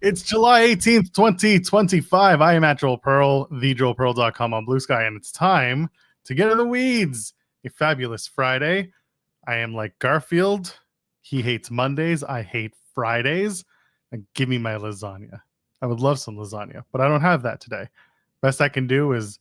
It's July 18th, 2025. I am at Joel Pearl, thejoelpearl.com on Blue Sky, and it's time to get in the weeds. A fabulous Friday. I am like Garfield. He hates Mondays. I hate Fridays. And give me my lasagna. I would love some lasagna, but I don't have that today. Best I can do is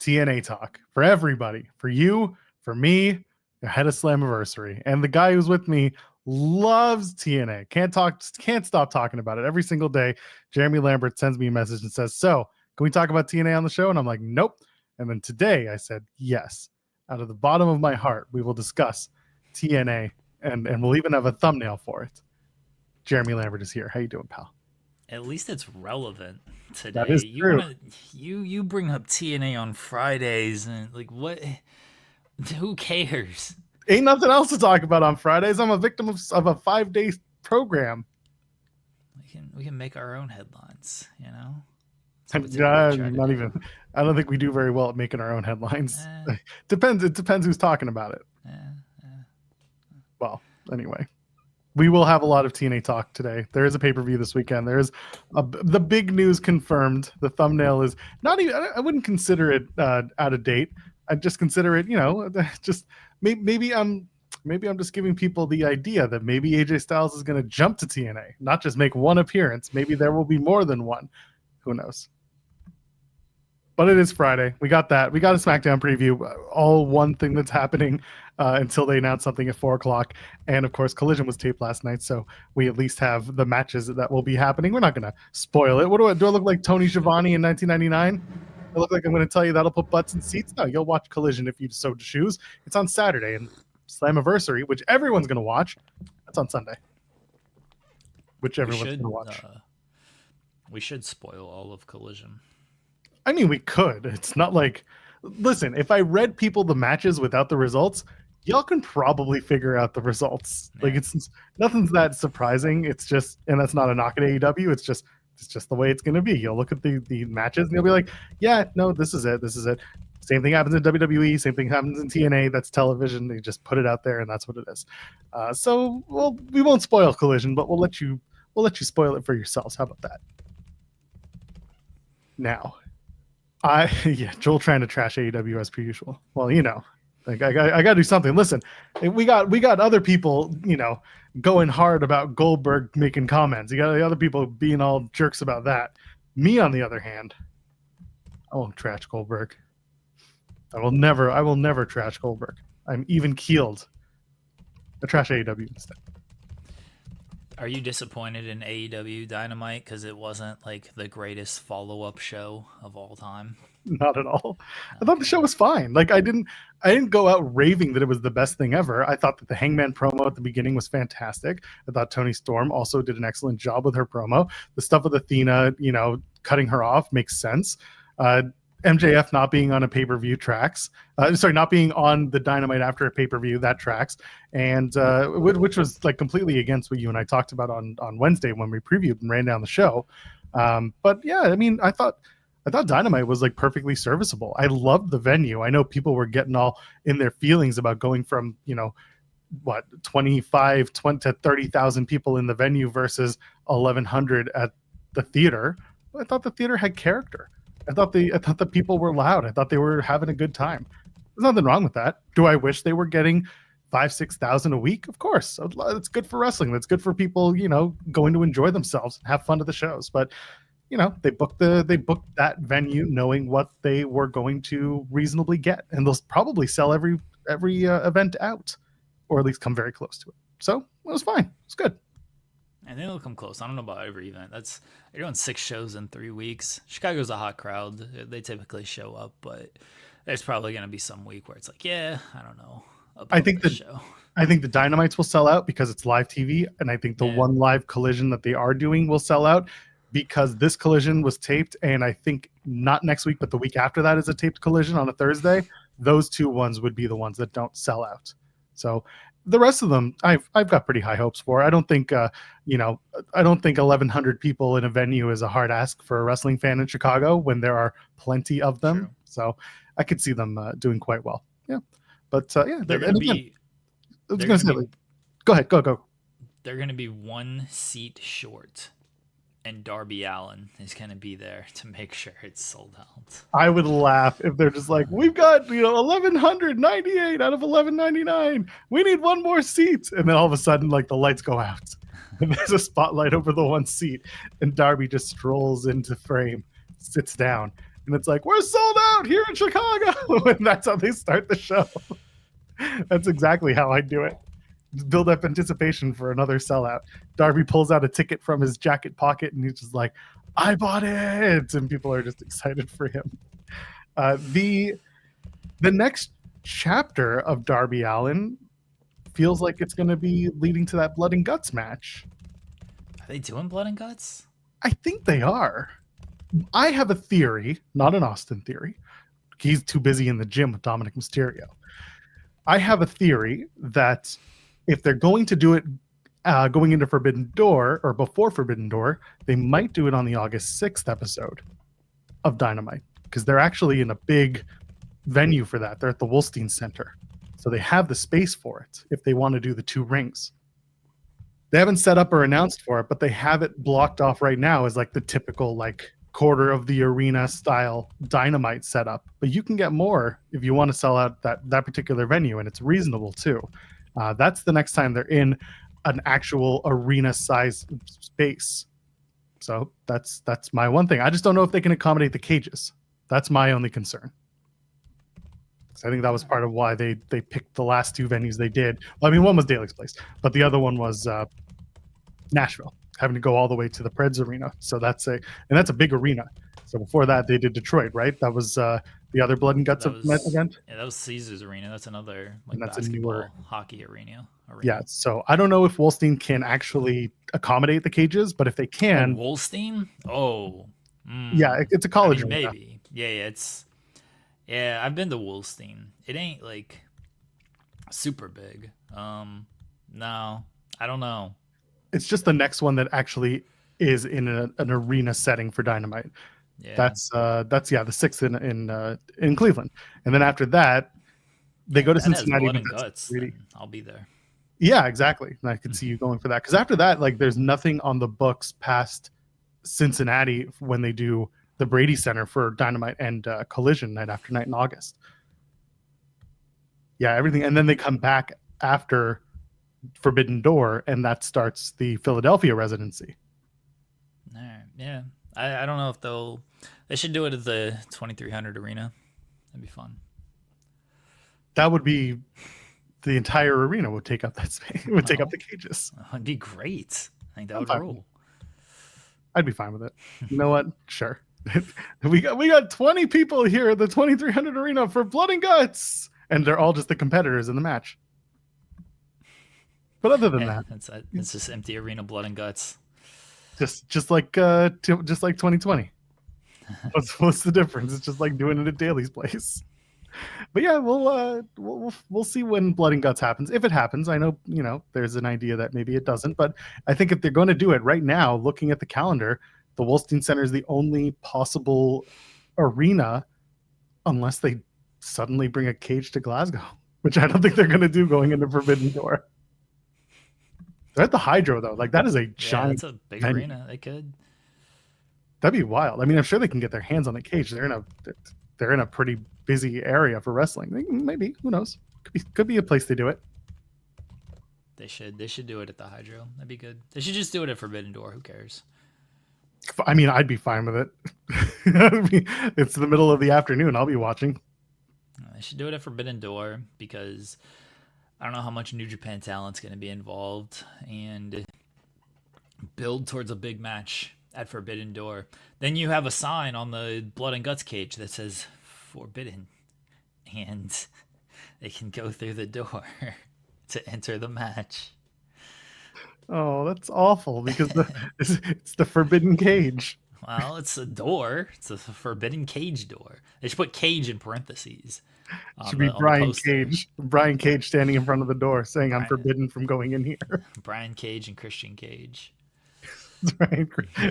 TNA talk for everybody, for you, for me, ahead of Slammiversary. And the guy who's with me loves TNA. Can't stop talking about it every single day. Jeremy Lambert sends me a message and says, "So, can we talk about TNA on the show?" And I'm like, "Nope." And then today I said, "Yes." Out of the bottom of my heart, we will discuss TNA and we'll even have a thumbnail for it. Jeremy Lambert is here. How you doing, pal? At least it's relevant today. That is true. You bring up TNA on Fridays and like what? Who cares? Ain't nothing else to talk about on Fridays. I'm a victim of a 5-day program. We can make our own headlines, you know. Not even. I don't think we do very well at making our own headlines. Depends. It depends who's talking about it. Well, anyway, we will have a lot of TNA talk today. There is a pay-per-view this weekend. There is the big news confirmed. The thumbnail is not even. I wouldn't consider it out of date. I'd just consider it, just maybe I'm just giving people the idea that maybe AJ Styles is going to jump to TNA, not just make one appearance. Maybe there will be more than one. Who knows? But it is Friday. We got that. We got a SmackDown preview. All one thing that's happening until they announce something at 4:00. And of course, Collision was taped last night, so we at least have the matches that will be happening. We're not going to spoil it. What do I look like, Tony Schiavone in 1999? I look like I'm going to tell you that'll put butts in seats. No, you'll watch Collision if you so choose. It's on Saturday, and Slammiversary, which everyone's going to watch, that's on Sunday, which everyone's going to watch. We should spoil all of Collision. I mean, we could. It's not like, listen, if I read people the matches without the results, y'all can probably figure out the results. Yeah. Like it's nothing's that surprising. It's just, and that's not a knock at AEW. It's just the way it's going to be. You'll look at the matches and you'll be like, yeah, no, this is it. Same thing happens in WWE. Same thing happens in TNA. That's television. They just put it out there, and that's what it is. So, well, we won't spoil Collision, but we'll let you spoil it for yourselves. How about that? Now, Joel trying to trash AEW as per usual. Well, like I got to do something. Listen, we got other people, going hard about Goldberg making comments. You got the other people being all jerks about that. Me, on the other hand, I won't trash Goldberg. I will never trash Goldberg. I'm even keeled. I trash AEW instead. Are you disappointed in AEW Dynamite because it wasn't like the greatest follow-up show of all time? Not at all. I thought the show was fine. Like I didn't go out raving that it was the best thing ever. I thought that the Hangman promo at the beginning was fantastic. I thought Toni Storm also did an excellent job with her promo. The stuff with Athena, cutting her off makes sense. MJF not being on a pay-per-view tracks. Not being on the Dynamite after a pay-per-view, that tracks. And which was like completely against what you and I talked about on Wednesday when we previewed and ran down the show. But yeah, I mean, I thought Dynamite was like perfectly serviceable. I loved the venue. I know people were getting all in their feelings about going from, 20 to 30,000 people in the venue versus 1,100 at the theater. I thought the theater had character. I thought the people were loud. I thought they were having a good time. There's nothing wrong with that. Do I wish they were getting 5,000-6,000 a week? Of course. It's good for wrestling. That's good for people, going to enjoy themselves and have fun at the shows. But they booked that venue knowing what they were going to reasonably get, and they'll probably sell every event out, or at least come very close to it. So it was fine. It's good. And they'll come close. I don't know about every event. They're doing 6 shows in 3 weeks. Chicago's a hot crowd. They typically show up, but there's probably going to be some week where it's like, yeah, I don't know. I think the Dynamites will sell out because it's live TV, and I think the one live Collision that they are doing will sell out because this Collision was taped, and I think not next week, but the week after that is a taped Collision on a Thursday. Those 2 ones would be the ones that don't sell out. So the rest of them, I've got pretty high hopes for. I don't think, I don't think 1,100 people in a venue is a hard ask for a wrestling fan in Chicago when there are plenty of them. True. So I could see them doing quite well. Yeah, but they're going to be. Go ahead, go. They're going to be 1 seat short and Darby Allin is going to be there to make sure it's sold out. I would laugh if they're just like, we've got 1,198 out of 1,199. We need one more seat, and then all of a sudden, like the lights go out, and there's a spotlight over the one seat, and Darby just strolls into frame, sits down, and it's like, we're sold out here in Chicago, and that's how they start the show. That's exactly how I do it. Build up anticipation for another sellout. Darby pulls out a ticket from his jacket pocket and he's just like, I bought it, and people are just excited for him. The next chapter of Darby Allin feels like it's going to be leading to that blood and guts match. Are they doing blood and guts? I think they are. I have a theory, not an Austin theory. He's too busy in the gym with Dominic Mysterio. I have a theory that if they're going to do it going into Forbidden Door or before Forbidden Door, they might do it on the August 6th episode of Dynamite, because they're actually in a big venue for that. They're at the Wolstein Center. So they have the space for it if they want to do the 2 rings. They haven't set up or announced for it, but they have it blocked off right now as like the typical like quarter of the arena style Dynamite setup. But you can get more if you want to sell out that particular venue, and it's reasonable too. That's the next time they're in an actual arena size space. So that's my one thing. I just don't know if they can accommodate the cages. That's my only concern. So I think that was part of why they picked the last 2 venues they did. Well, I mean, one was Daly's Place, but the other one was Nashville, having to go all the way to the Preds Arena. So that's a big arena. So before that, they did Detroit, right? That was the other blood and guts event. Yeah, that was Caesars Arena. That's another and that's basketball, a newer hockey arena. Yeah, so I don't know if Wolstein can actually accommodate the cages, but if they can, Wolstein. Yeah, it's a college arena. Maybe. Yeah, I've been to Wolstein. It ain't like super big. No, I don't know. It's just the next one that actually is in an arena setting for Dynamite. Yeah. That's the 6th in Cleveland, and then after that, they go to Cincinnati. Blood and guts, I'll be there. Yeah, exactly. And I could see you going for that, because after that, like, there's nothing on the books past Cincinnati when they do the Brady Center for Dynamite and Collision night after night in August. Yeah, everything, and then they come back after Forbidden Door, and that starts the Philadelphia residency. All right, yeah. I don't know if they should do it at the 2300 arena. That'd be fun. That would be the entire arena would take up that space. It would take up the cages. It'd be great. I think that would rule. I'd be fine with it. You know what? Sure. we got 20 people here at the 2300 arena for blood and guts, and they're all just the competitors in the match. But other than that, it's just empty arena blood and guts. Just like 2020. What's the difference? It's just like doing it at Daly's Place. But yeah, we'll see when Blood and Guts happens. If it happens, I know there's an idea that maybe it doesn't, but I think if they're going to do it right now, looking at the calendar, the Wolstein Center is the only possible arena, unless they suddenly bring a cage to Glasgow, which I don't think they're going to do going into Forbidden Door. They're at the Hydro though. Like, that is a giant. That's a big venue. arena. They could. That'd be wild. I mean, I'm sure they can get their hands on the cage. They're in a pretty busy area for wrestling. Maybe, who knows? Could be a place to do it. They should do it at the Hydro. That'd be good. They should just do it at Forbidden Door. Who cares? I mean, I'd be fine with it. It's the middle of the afternoon. I'll be watching. They should do it at Forbidden Door, because I don't know how much New Japan talent's going to be involved, and build towards a big match at Forbidden Door. Then you have a sign on the Blood and Guts cage that says Forbidden, and they can go through the door to enter the match. Oh, that's awful, because it's the Forbidden Cage. Well, it's a door. It's a Forbidden Cage door. They should put cage in parentheses. Should be Brian Cage. Brian Cage standing in front of the door saying, I'm forbidden from going in here. Brian Cage and Christian Cage. I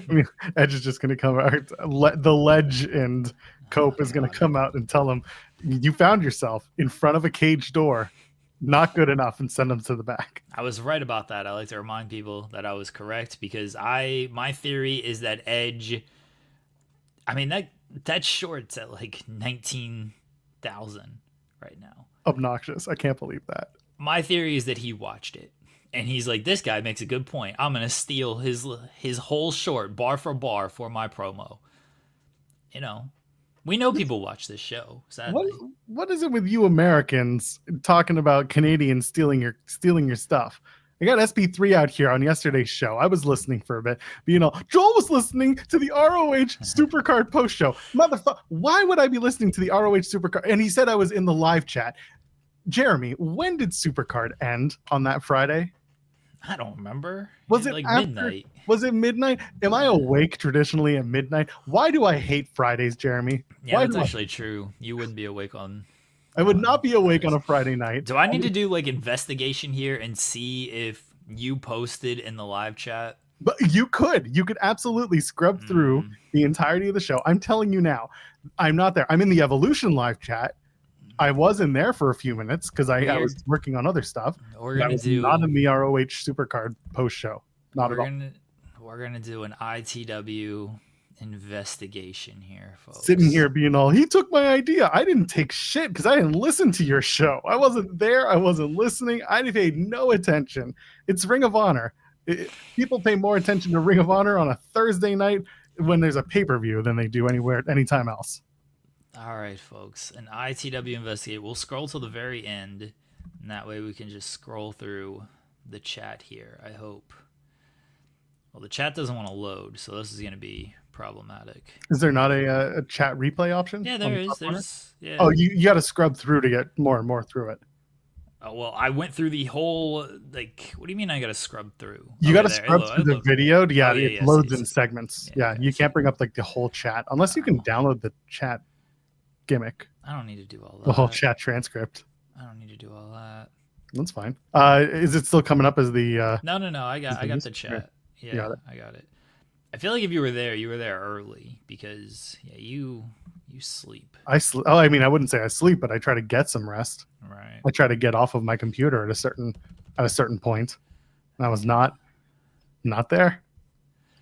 mean, Edge is just going to come out. The Ledge and Cope is going to come out and tell him, you found yourself in front of a cage door. not good enough and send them to the back. I was right about that. I like to remind people that I was correct because my theory is that Edge. I mean that short's at like 19,000 right now. Obnoxious. I can't believe that. My theory is that he watched it and he's like, this guy makes a good point. I'm gonna steal his whole short bar for bar for my promo. You know, we know people watch this show. Sadly, what is it with you Americans talking about Canadians stealing your stuff? I got SP3 out here on yesterday's show. I was listening for a bit. But, Joel was listening to the ROH Supercard post show. Motherfucker, why would I be listening to the ROH Supercard? And he said I was in the live chat. Jeremy, when did Supercard end on that Friday? I don't remember. Was it like after, midnight? Was it midnight? Am I awake traditionally at midnight? Why do I hate Fridays, Jeremy? Yeah, that's actually true. You wouldn't be awake on. I would not be awake on a Friday night. Do I need to do like investigation here and see if you posted in the live chat? But you could absolutely scrub through the entirety of the show. I'm telling you now, I'm not there. I'm in the Evolution live chat. I was in there for a few minutes because I was working on other stuff. We're gonna do not in the ROH Supercard post show. Not at all. We're gonna do an ITW investigation here, folks. Sitting here being all, he took my idea. I didn't take shit because I didn't listen to your show. I wasn't there. I wasn't listening. I paid no attention. It's Ring of Honor. People pay more attention to Ring of Honor on a Thursday night when there's a pay-per-view than they do anytime else. All right, folks. An ITW investigate. We'll scroll to the very end, and that way we can just scroll through the chat here, I hope. Well, the chat doesn't want to load, so this is going to be problematic. Is there not a chat replay option? Yeah, there is. Yeah. Oh, you got to scrub through to get more and more through it. Oh, well, I went through the whole, what do you mean I got to scrub through? You got to scrub through the video. Yeah, it loads in segments. Yeah, you can't bring up the whole chat unless you can download the chat gimmick. I don't need to do all that. The whole chat transcript. I don't need to do all that. That's fine. Is it still coming up as the... No. I got the chat. Yeah, I got it. I feel like if you were there early because you sleep. I mean, I wouldn't say I sleep, but I try to get some rest. Right. I try to get off of my computer at a certain point. And I was not there.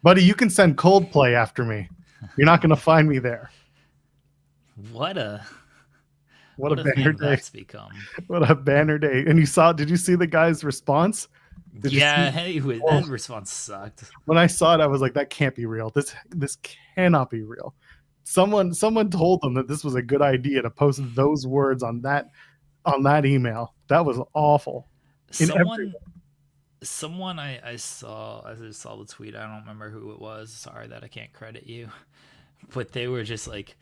Buddy, you can send Coldplay after me. You're not going to find me there. What a banner day that's become. What a banner day. And did you see the guy's response? That response sucked. When I saw it, I was like, that can't be real. This cannot be real. Someone told them that this was a good idea to post those words on that email. That was awful. Someone I saw the tweet. I don't remember who it was. Sorry that I can't credit you. But they were just like,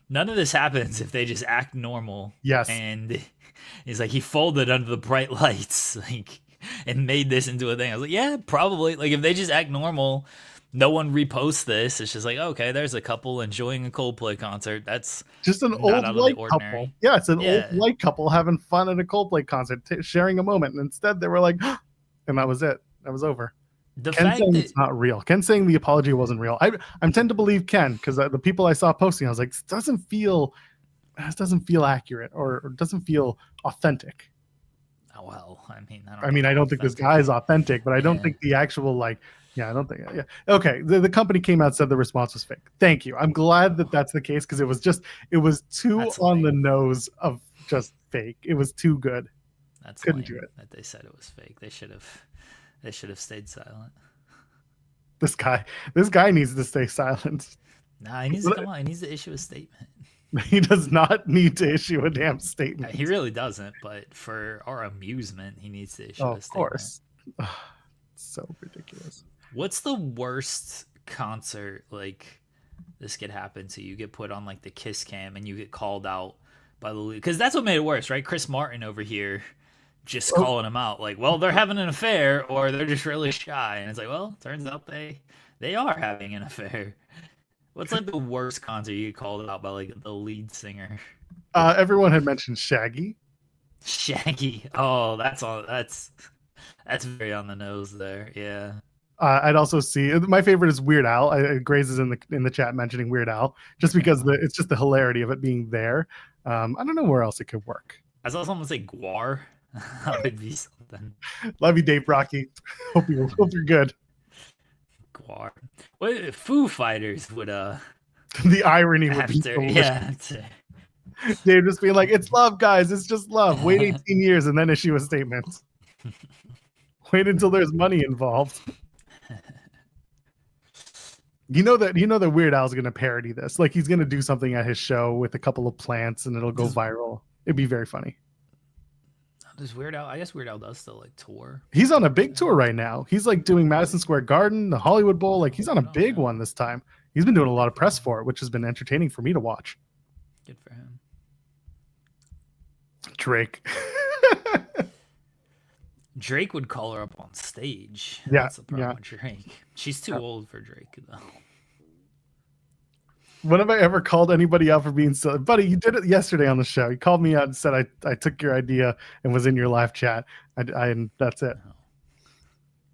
none of this happens if they just act normal. Yes. And he's like, he folded under the bright lights, and made this into a thing. I was like, yeah, probably. If they just act normal, no one reposts this. It's just like, okay, there's a couple enjoying a Coldplay concert. That's just an old white couple. Yeah, it's an old white couple having fun at a Coldplay concert, sharing a moment. And instead they were like, and that was it. That was over. Ken saying it's not real. Ken saying the apology wasn't real. I tend to believe Ken because the people I saw posting, I was like, this doesn't feel accurate or doesn't feel authentic. Oh, well, I don't think this guy is authentic, but I don't think the actual I don't think. Yeah. Okay. The company came out and said the response was fake. Thank you. I'm glad that that's the case because it was too on the nose of just fake. It was too good. That's couldn't do it. That they said it was fake. They should have stayed silent. This guy needs to stay silent. Nah, he needs to come on. He needs to issue a statement. He does not need to issue a damn statement. He really doesn't, but for our amusement, he needs to issue a statement. Of course. So ridiculous. What's the worst concert this could happen to you? Get put on the kiss cam and you get called out by the league? Because that's what made it worse, right? Chris Martin over here just calling him out well, they're having an affair or they're just really shy. And it's well, turns out they are having an affair. What's the worst concert you get called out by the lead singer? Everyone had mentioned Shaggy. Shaggy. Oh, that's all. That's very on the nose there. Yeah. I'd also see my favorite is Weird Al. Grace is in the chat mentioning Weird Al just because it's just the hilarity of it being there. I don't know where else it could work. I saw someone say Guar. That would be something. Love you, Dave Rocky. Hope you're good. Guar. What if Foo Fighters would The irony would be after delicious. after Dave just being like, "It's love, guys. It's just love. Wait 18 years and then issue a statement. Wait until there's money involved." You know that Weird Al's gonna parody this. Like he's gonna do something at his show with a couple of plants and it'll go viral. It'd be very funny. Does Weird Al? I guess Weird Al does still like tour. He's on a big tour right now. He's like doing Madison Square Garden, the Hollywood Bowl. Like he's on a big one this time. He's been doing a lot of press for it, which has been entertaining for me to watch. Good for him. Drake. Drake would call her up on stage. Yeah, That's the problem with Drake. She's too old for Drake, though. When have I ever called anybody out for being silly? Buddy, you did it yesterday on the show. You called me out and said I took your idea and was in your live chat. And that's it.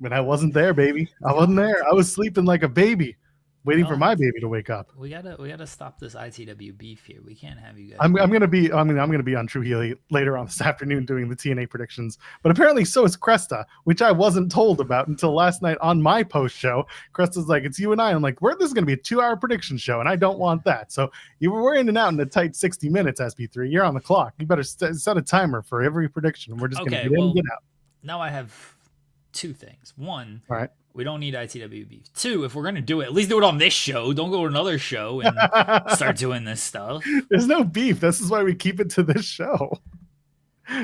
But I wasn't there, baby. I wasn't there. I was sleeping like a baby, waiting for my baby to wake up. We gotta stop this ITW beef here. We can't have you guys. I'm gonna be on True Healy later on this afternoon doing the TNA predictions. But apparently so is Cresta, which I wasn't told about until last night on my post show. Cresta's like, "It's you and I." I'm like, "This is gonna be a 2-hour prediction show, and I don't want that." So we're in and out in a tight 60 minutes. SP3, you're on the clock. You better set a timer for every prediction. We're just gonna get in and get out. Now I have 2 things. One, all right. We don't need ITW beef. 2, if we're going to do it, at least do it on this show. Don't go to another show and start doing this stuff. There's no beef. This is why we keep it to this show.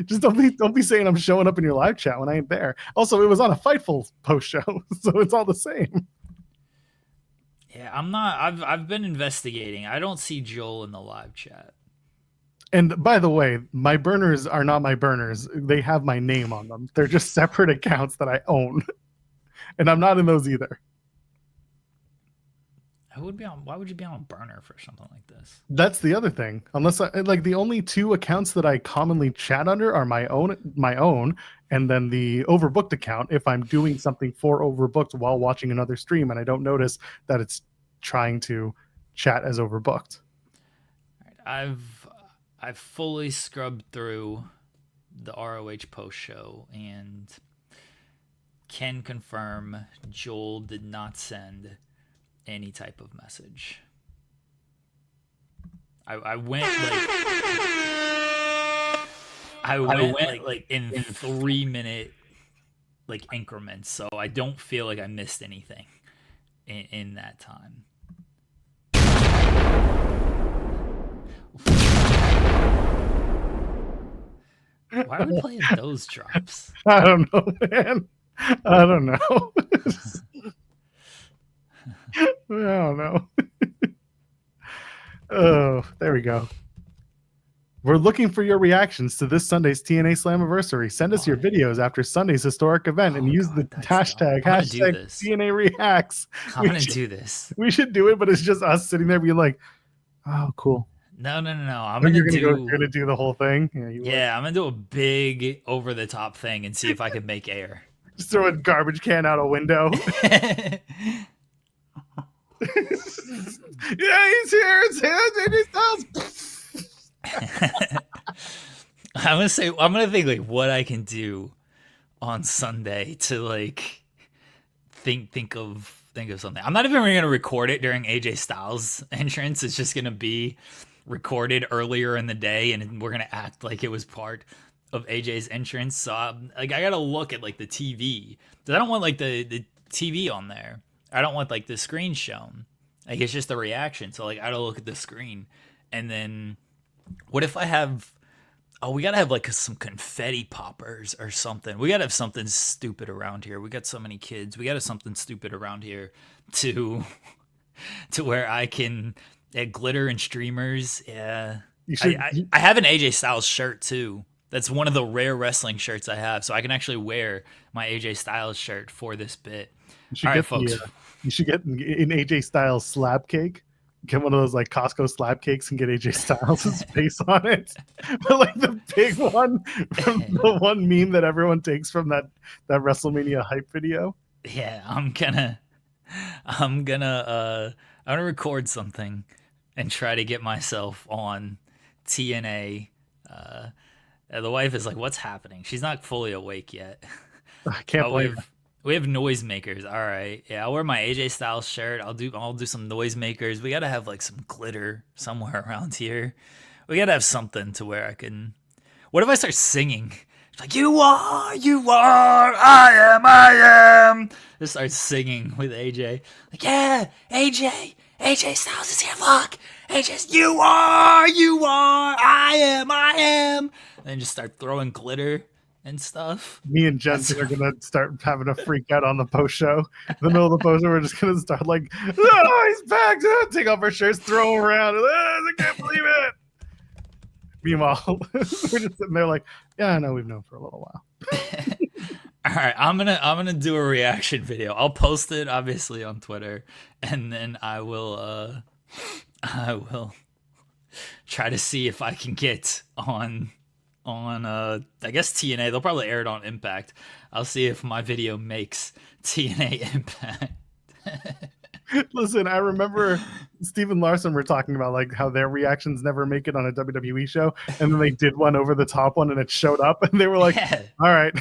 Just don't be saying I'm showing up in your live chat when I ain't there. Also, it was on a Fightful post show, so it's all the same. Yeah, I'm not. I've been investigating. I don't see Joel in the live chat. And by the way, my burners are not my burners. They have my name on them. They're just separate accounts that I own. And I'm not in those either. Why would you be on a burner for something like this? That's the other thing. Unless the only 2 accounts that I commonly chat under are my own, and then the Overbooked account if I'm doing something for Overbooked while watching another stream and I don't notice that it's trying to chat as Overbooked. I've fully scrubbed through the ROH post show and can confirm Joel did not send any type of message. I went in 3-minute increments, so I don't feel like I missed anything in that time. Why are we playing those drops? I don't know, man. I don't know. I don't know. Oh, there we go. We're looking for your reactions to this Sunday's TNA Slammiversary. Send us your videos after Sunday's historic event and use the hashtag TNA Reacts. I'm going to do this. We should do it, but it's just us sitting there being like, oh, cool. No. I'm you're gonna do the whole thing. Yeah, I'm gonna do a big over the top thing and see if I can make air. Just throw a garbage can out a window. Yeah, he's here. It's I'm gonna think what I can do on Sunday to think of something. I'm not even gonna record it during AJ Styles' entrance. It's just gonna be recorded earlier in the day, and we're gonna act like it was part of AJ's entrance. So I gotta look at the TV. I don't want the TV on there. I don't want the screen shown. It's just the reaction. So I gotta look at the screen. And then what if I have we gotta have some confetti poppers or something. We gotta have something stupid around here. We got so many kids. We gotta have something stupid around here to where I can glitter and streamers. Yeah. I have an AJ Styles shirt too. That's one of the rare wrestling shirts I have, so I can actually wear my AJ Styles shirt for this bit. All right, folks. You should get an AJ Styles slab cake. Get one of those Costco slab cakes and get AJ Styles' face on it. But the big one from the one meme that everyone takes from that WrestleMania hype video. Yeah, I'm gonna record something and try to get myself on TNA The wife is like, "What's happening?" She's not fully awake yet. I can't But blame her. we have noisemakers. All right, yeah, I'll wear my AJ Styles shirt. I'll do some noisemakers. We gotta have like some glitter somewhere around here. We gotta have something to where I can. What if I start singing? It's like you are, I am. Just start singing with AJ. Like yeah, AJ Styles is here. Look, AJ's you are, I am. And then just start throwing glitter and stuff. Me and Jensen are gonna start having a freak out on the post show. In the middle of the post show, we're just gonna start like, "Oh, he's back!" Take off our shirts, throw them around. I can't believe it. Meanwhile, we're just sitting there like, "Yeah, I know we've known for a little while." All right, I'm gonna do a reaction video. I'll post it obviously on Twitter, and then I will try to see if I can get on I guess TNA. They'll probably air it on Impact. I'll see if my video makes TNA Impact. Listen, I remember Steve and Larson were talking about like how their reactions never make it on a WWE show, and then they did one over the top one, and it showed up, and they were like, Yeah. "All right."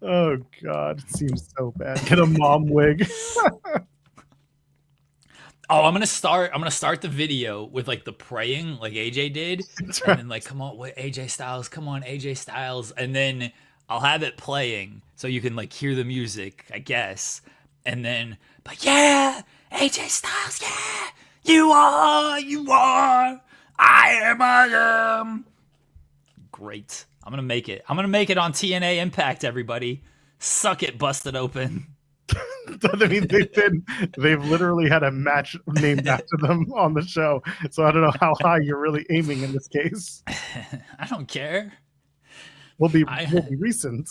Oh God, it seems so bad. Get a mom wig. Oh, I'm gonna start the video with like the praying, like AJ did, That's and right. then like, come on, wait, AJ Styles, come on, AJ Styles, and then I'll have it playing so you can like hear the music, I guess, and then, but yeah, AJ Styles, yeah, you are, I am. Great, I'm gonna make it. I'm gonna make it on TNA Impact, everybody. Suck it, busted open. I mean, they've literally had a match named after them on the show. So I don't know how high you're really aiming in this case. I don't care. We'll be recent.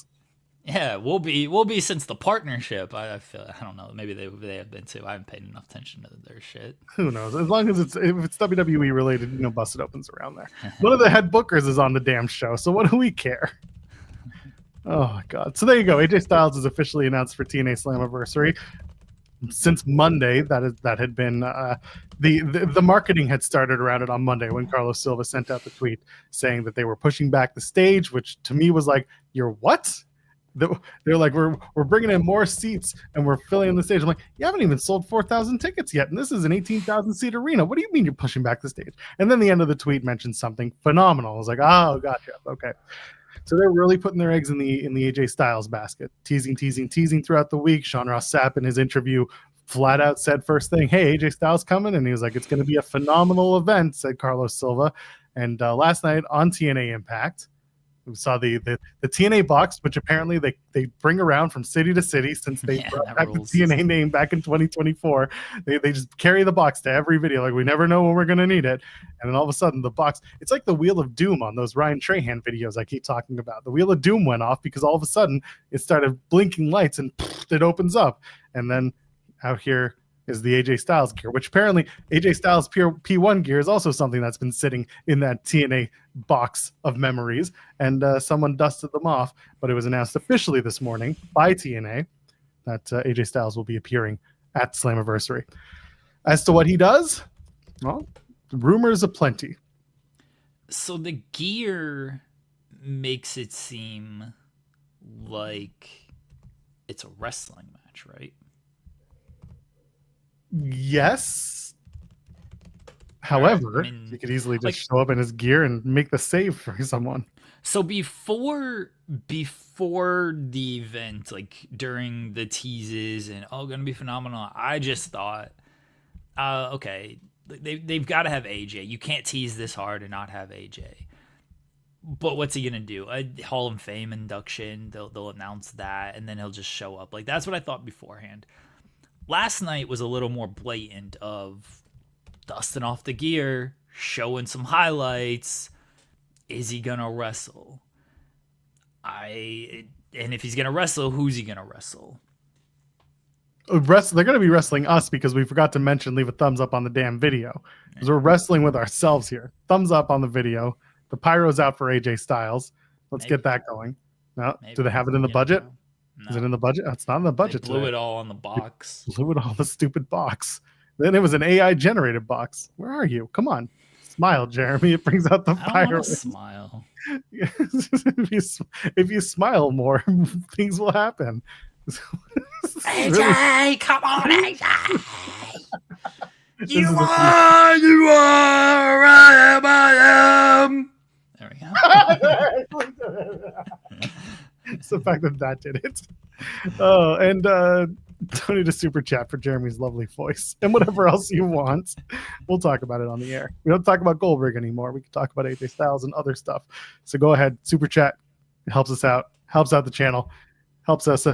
Yeah, we'll be since the partnership. I feel I don't know. Maybe they have been too. I haven't paid enough attention to their shit. Who knows? As long as if it's WWE related, Busted Open's around there. One of the head bookers is on the damn show, so what do we care? Oh my God! So there you go. AJ Styles is officially announced for TNA Slammiversary. Since Monday, that had been the marketing had started around it on Monday when Carlos Silva sent out the tweet saying that they were pushing back the stage, which to me was like, "You're what?" They're like, we're bringing in more seats and we're filling in the stage. I'm like, you haven't even sold 4,000 tickets yet, and this is an 18,000 seat arena. What do you mean you're pushing back the stage? And then the end of the tweet mentioned something phenomenal. I was like, oh, gotcha. Okay. So they're really putting their eggs in the AJ Styles basket, teasing throughout the week. Sean Ross Sapp in his interview flat out said first thing, "Hey, AJ Styles coming," and he was like, "It's going to be a phenomenal event," said Carlos Silva. And last night on TNA Impact, we saw the TNA box, which apparently they bring around from city to city since they brought back rules. The TNA name back in 2024. They just carry the box to every video. Like, we never know when we're going to need it. And then all of a sudden the box, it's like the Wheel of Doom on those Ryan Trahan videos I keep talking about. The Wheel of Doom went off because all of a sudden it started blinking lights and it opens up. And then out here is the AJ Styles gear, which apparently AJ Styles P1 gear is also something that's been sitting in that TNA box of memories, and someone dusted them off. But it was announced officially this morning by TNA that AJ Styles will be appearing at Slammiversary. As to what he does, well, rumors aplenty. So the gear makes it seem like it's a wrestling match, right? Yes. However, he could easily just show up in his gear and make the save for someone. So before the event, like during the teases and gonna be phenomenal, I just thought, okay, they've got to have AJ. You can't tease this hard and not have AJ. But what's he gonna do? A Hall of Fame induction? They'll announce that, and then he'll just show up. Like, that's what I thought beforehand. Last night was a little more blatant of dusting off the gear, showing some highlights. Is he gonna wrestle? And if he's gonna wrestle, who's he gonna wrestle? They're going to be wrestling us because we forgot to mention leave a thumbs up on the damn video. Because we're wrestling with ourselves here. Thumbs up on the video. The pyro's out for AJ Styles. Let's get that going. No, do they have it in the budget? No. Is it in the budget? It's not in the budget. They blew it all on the box. Blew it all on the stupid box. Then it was an AI generated box. Where are you? Come on. Smile, Jeremy. It brings out the I don't fire. want to smile. If you smile more, things will happen. AJ, come on, AJ. You is are, I am. There we go. It's the fact that did it. Oh, and don't need a super chat for Jeremy's lovely voice and whatever else you want. We'll talk about it on the air. We don't talk about Goldberg anymore. We can talk about AJ Styles and other stuff. So go ahead, super chat. It helps us out. Helps out the channel. Helps us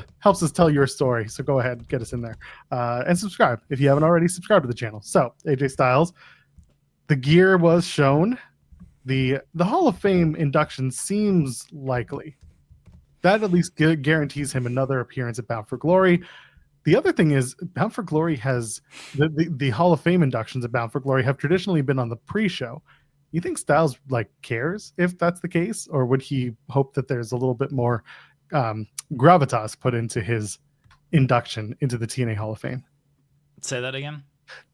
tell your story. So go ahead, get us in there, and subscribe if you haven't already subscribed to the channel. So AJ Styles, the gear was shown. The Hall of Fame induction seems likely. That at least guarantees him another appearance at Bound for Glory. The other thing is Bound for Glory has the Hall of Fame inductions at Bound for Glory have traditionally been on the pre-show. You think Styles cares if that's the case, or would he hope that there's a little bit more gravitas put into his induction into the TNA Hall of Fame? Say that again.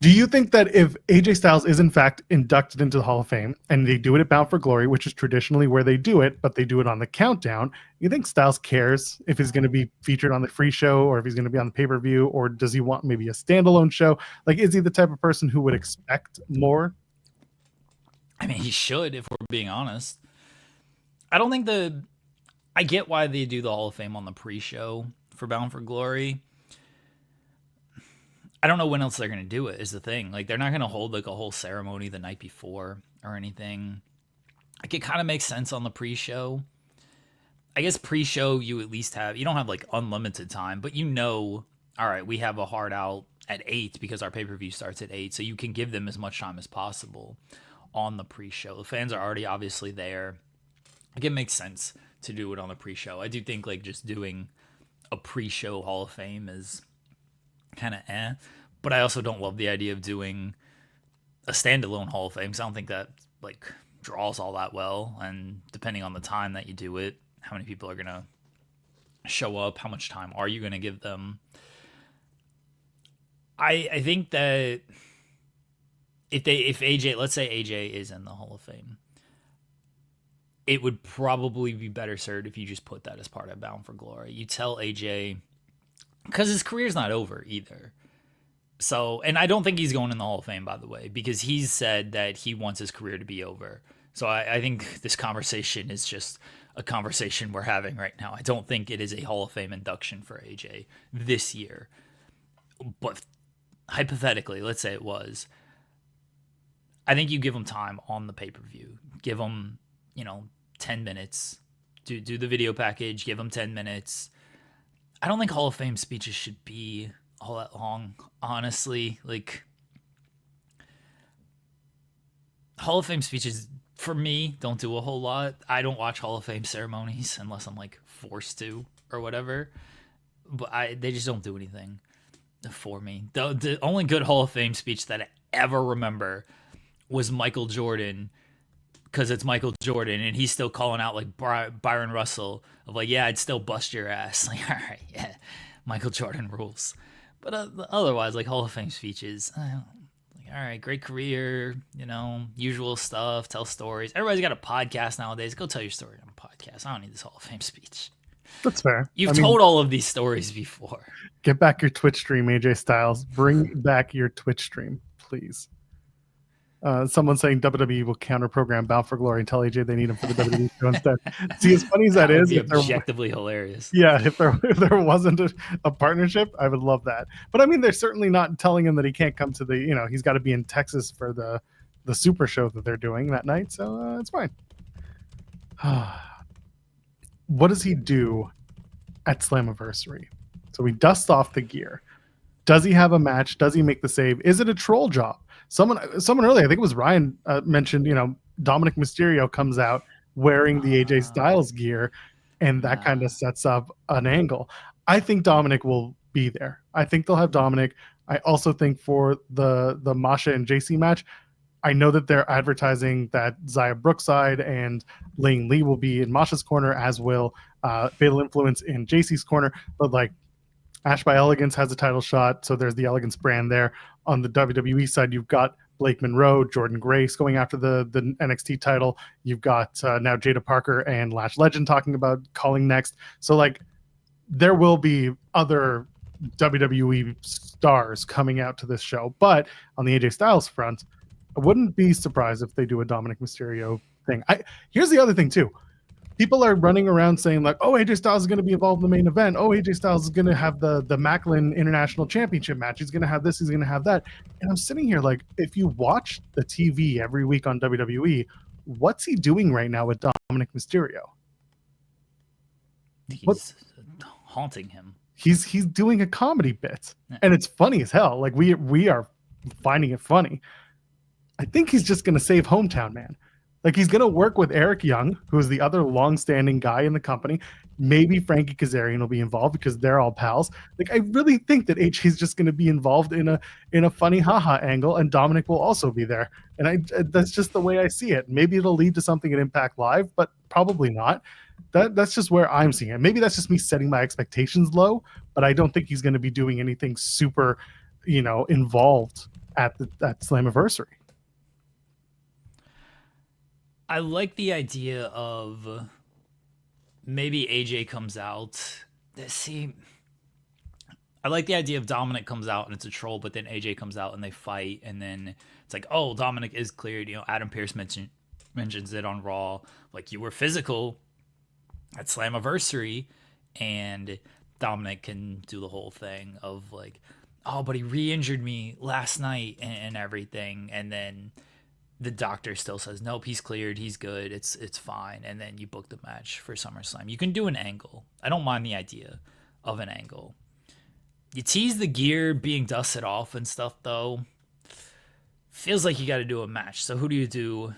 Do you think that if AJ Styles is in fact inducted into the Hall of Fame and they do it at Bound for Glory, which is traditionally where they do it, but they do it on the countdown, you think Styles cares if he's going to be featured on the free show or if he's going to be on the pay-per-view, or does he want maybe a standalone show? Is he the type of person who would expect more? I mean, he should, if we're being honest. I don't think I get why they do the Hall of Fame on the pre-show for Bound for Glory. I don't know when else they're going to do it, is the thing. They're not going to hold a whole ceremony the night before or anything. It kind of makes sense on the pre-show. I guess pre-show you at least you don't have unlimited time, but all right, we have a hard out at 8 because our pay-per-view starts at 8, so you can give them as much time as possible on the pre-show. The fans are already obviously there. It makes sense to do it on the pre-show. I do think just doing a pre-show Hall of Fame is kind of but I also don't love the idea of doing a standalone Hall of Fame, because I don't think that draws all that well, and depending on the time that you do it, how many people are gonna show up, how much time are you gonna give them. I think that if AJ, let's say AJ is in the Hall of Fame, it would probably be better served if you just put that as part of Bound for Glory. You tell AJ, because his career's not over either. So, and I don't think he's going in the Hall of Fame, by the way, because he's said that he wants his career to be over. So I think this conversation is just a conversation we're having right now. I don't think it is a Hall of Fame induction for AJ this year. But hypothetically, let's say it was. I think you give him time on the pay-per-view. Give him, 10 minutes. Do the video package, give him 10 minutes. I don't think Hall of Fame speeches should be all that long, honestly. Hall of Fame speeches, for me, don't do a whole lot. I don't watch Hall of Fame ceremonies unless I'm forced to or whatever. But they just don't do anything for me. The only good Hall of Fame speech that I ever remember was Michael Jordan, because it's Michael Jordan and he's still calling out Byron Russell of yeah, I'd still bust your ass. All right, yeah, Michael Jordan rules. But otherwise, Hall of Fame speeches, all right, great career, usual stuff, tell stories. Everybody's got a podcast nowadays. Go tell your story on a podcast. I don't need this Hall of Fame speech. That's fair. You've told all of these stories before. Get back your Twitch stream, AJ Styles. Bring back your Twitch stream, please. Someone saying WWE will counter-program Bound for Glory and tell AJ they need him for the WWE show instead. See, as funny as that is, would be objectively hilarious. Yeah, if there wasn't a partnership, I would love that. But they're certainly not telling him that he can't come to the, he's got to be in Texas for the super show that they're doing that night. So it's fine. What does he do at Slammiversary? So he dusts off the gear. Does he have a match? Does he make the save? Is it a troll job? Someone earlier, I think it was Ryan, mentioned, Dominic Mysterio comes out wearing the AJ Styles gear, and that kind of sets up an angle. I think Dominic will be there. I think they'll have Dominic. I also think for the Masha and JC match, I know that they're advertising that Zaya Brookside and Lane Lee will be in Masha's corner, as will Fatal Influence in JC's corner. But Ash by Elegance has a title shot, so there's the Elegance brand there. On the WWE side, you've got Blake Monroe, Jordan Grace going after the NXT title. You've got now Jada Parker and Lash Legend talking about calling next. So like there will be other WWE stars coming out to this show. But on the AJ Styles front, I wouldn't be surprised if they do a Dominic Mysterio thing. Here's the other thing too. People are running around saying like, oh, AJ Styles is going to be involved in the main event. Oh, AJ Styles is going to have the Macklin International Championship match. He's going to have this. He's going to have that. And I'm sitting here like, if you watch the TV every week on WWE, what's he doing right now with Dominic Mysterio? He's haunting him. He's doing a comedy bit, and it's funny as hell. Like we are finding it funny. I think he's just going to save Hometown Man. Like he's going to work with Eric Young, who is the other long-standing guy in the company. Maybe Frankie Kazerian will be involved because they're all pals. Like I really think that AJ is just going to be involved in a funny haha angle, and Dominic will also be there. And that's just the way I see it. Maybe it'll lead to something at Impact Live, but probably not. That's just where I'm seeing it. Maybe that's just me setting my expectations low, but I don't think he's going to be doing anything super, involved at Slammiversary. I like the idea of maybe AJ comes out. See, I like the idea of Dominic comes out and it's a troll, but then AJ comes out and they fight, and then it's like, oh, Dominic is cleared. Adam Pearce mentions it on Raw. Like, you were physical at Slammiversary, and Dominic can do the whole thing of like, oh, but he re-injured me last night and everything, and then the doctor still says, nope, he's cleared, he's good, it's fine, and then you book the match for SummerSlam. You can do an angle. I don't mind the idea of an angle. You tease the gear being dusted off and stuff, though. Feels like you got to do a match. So who do you do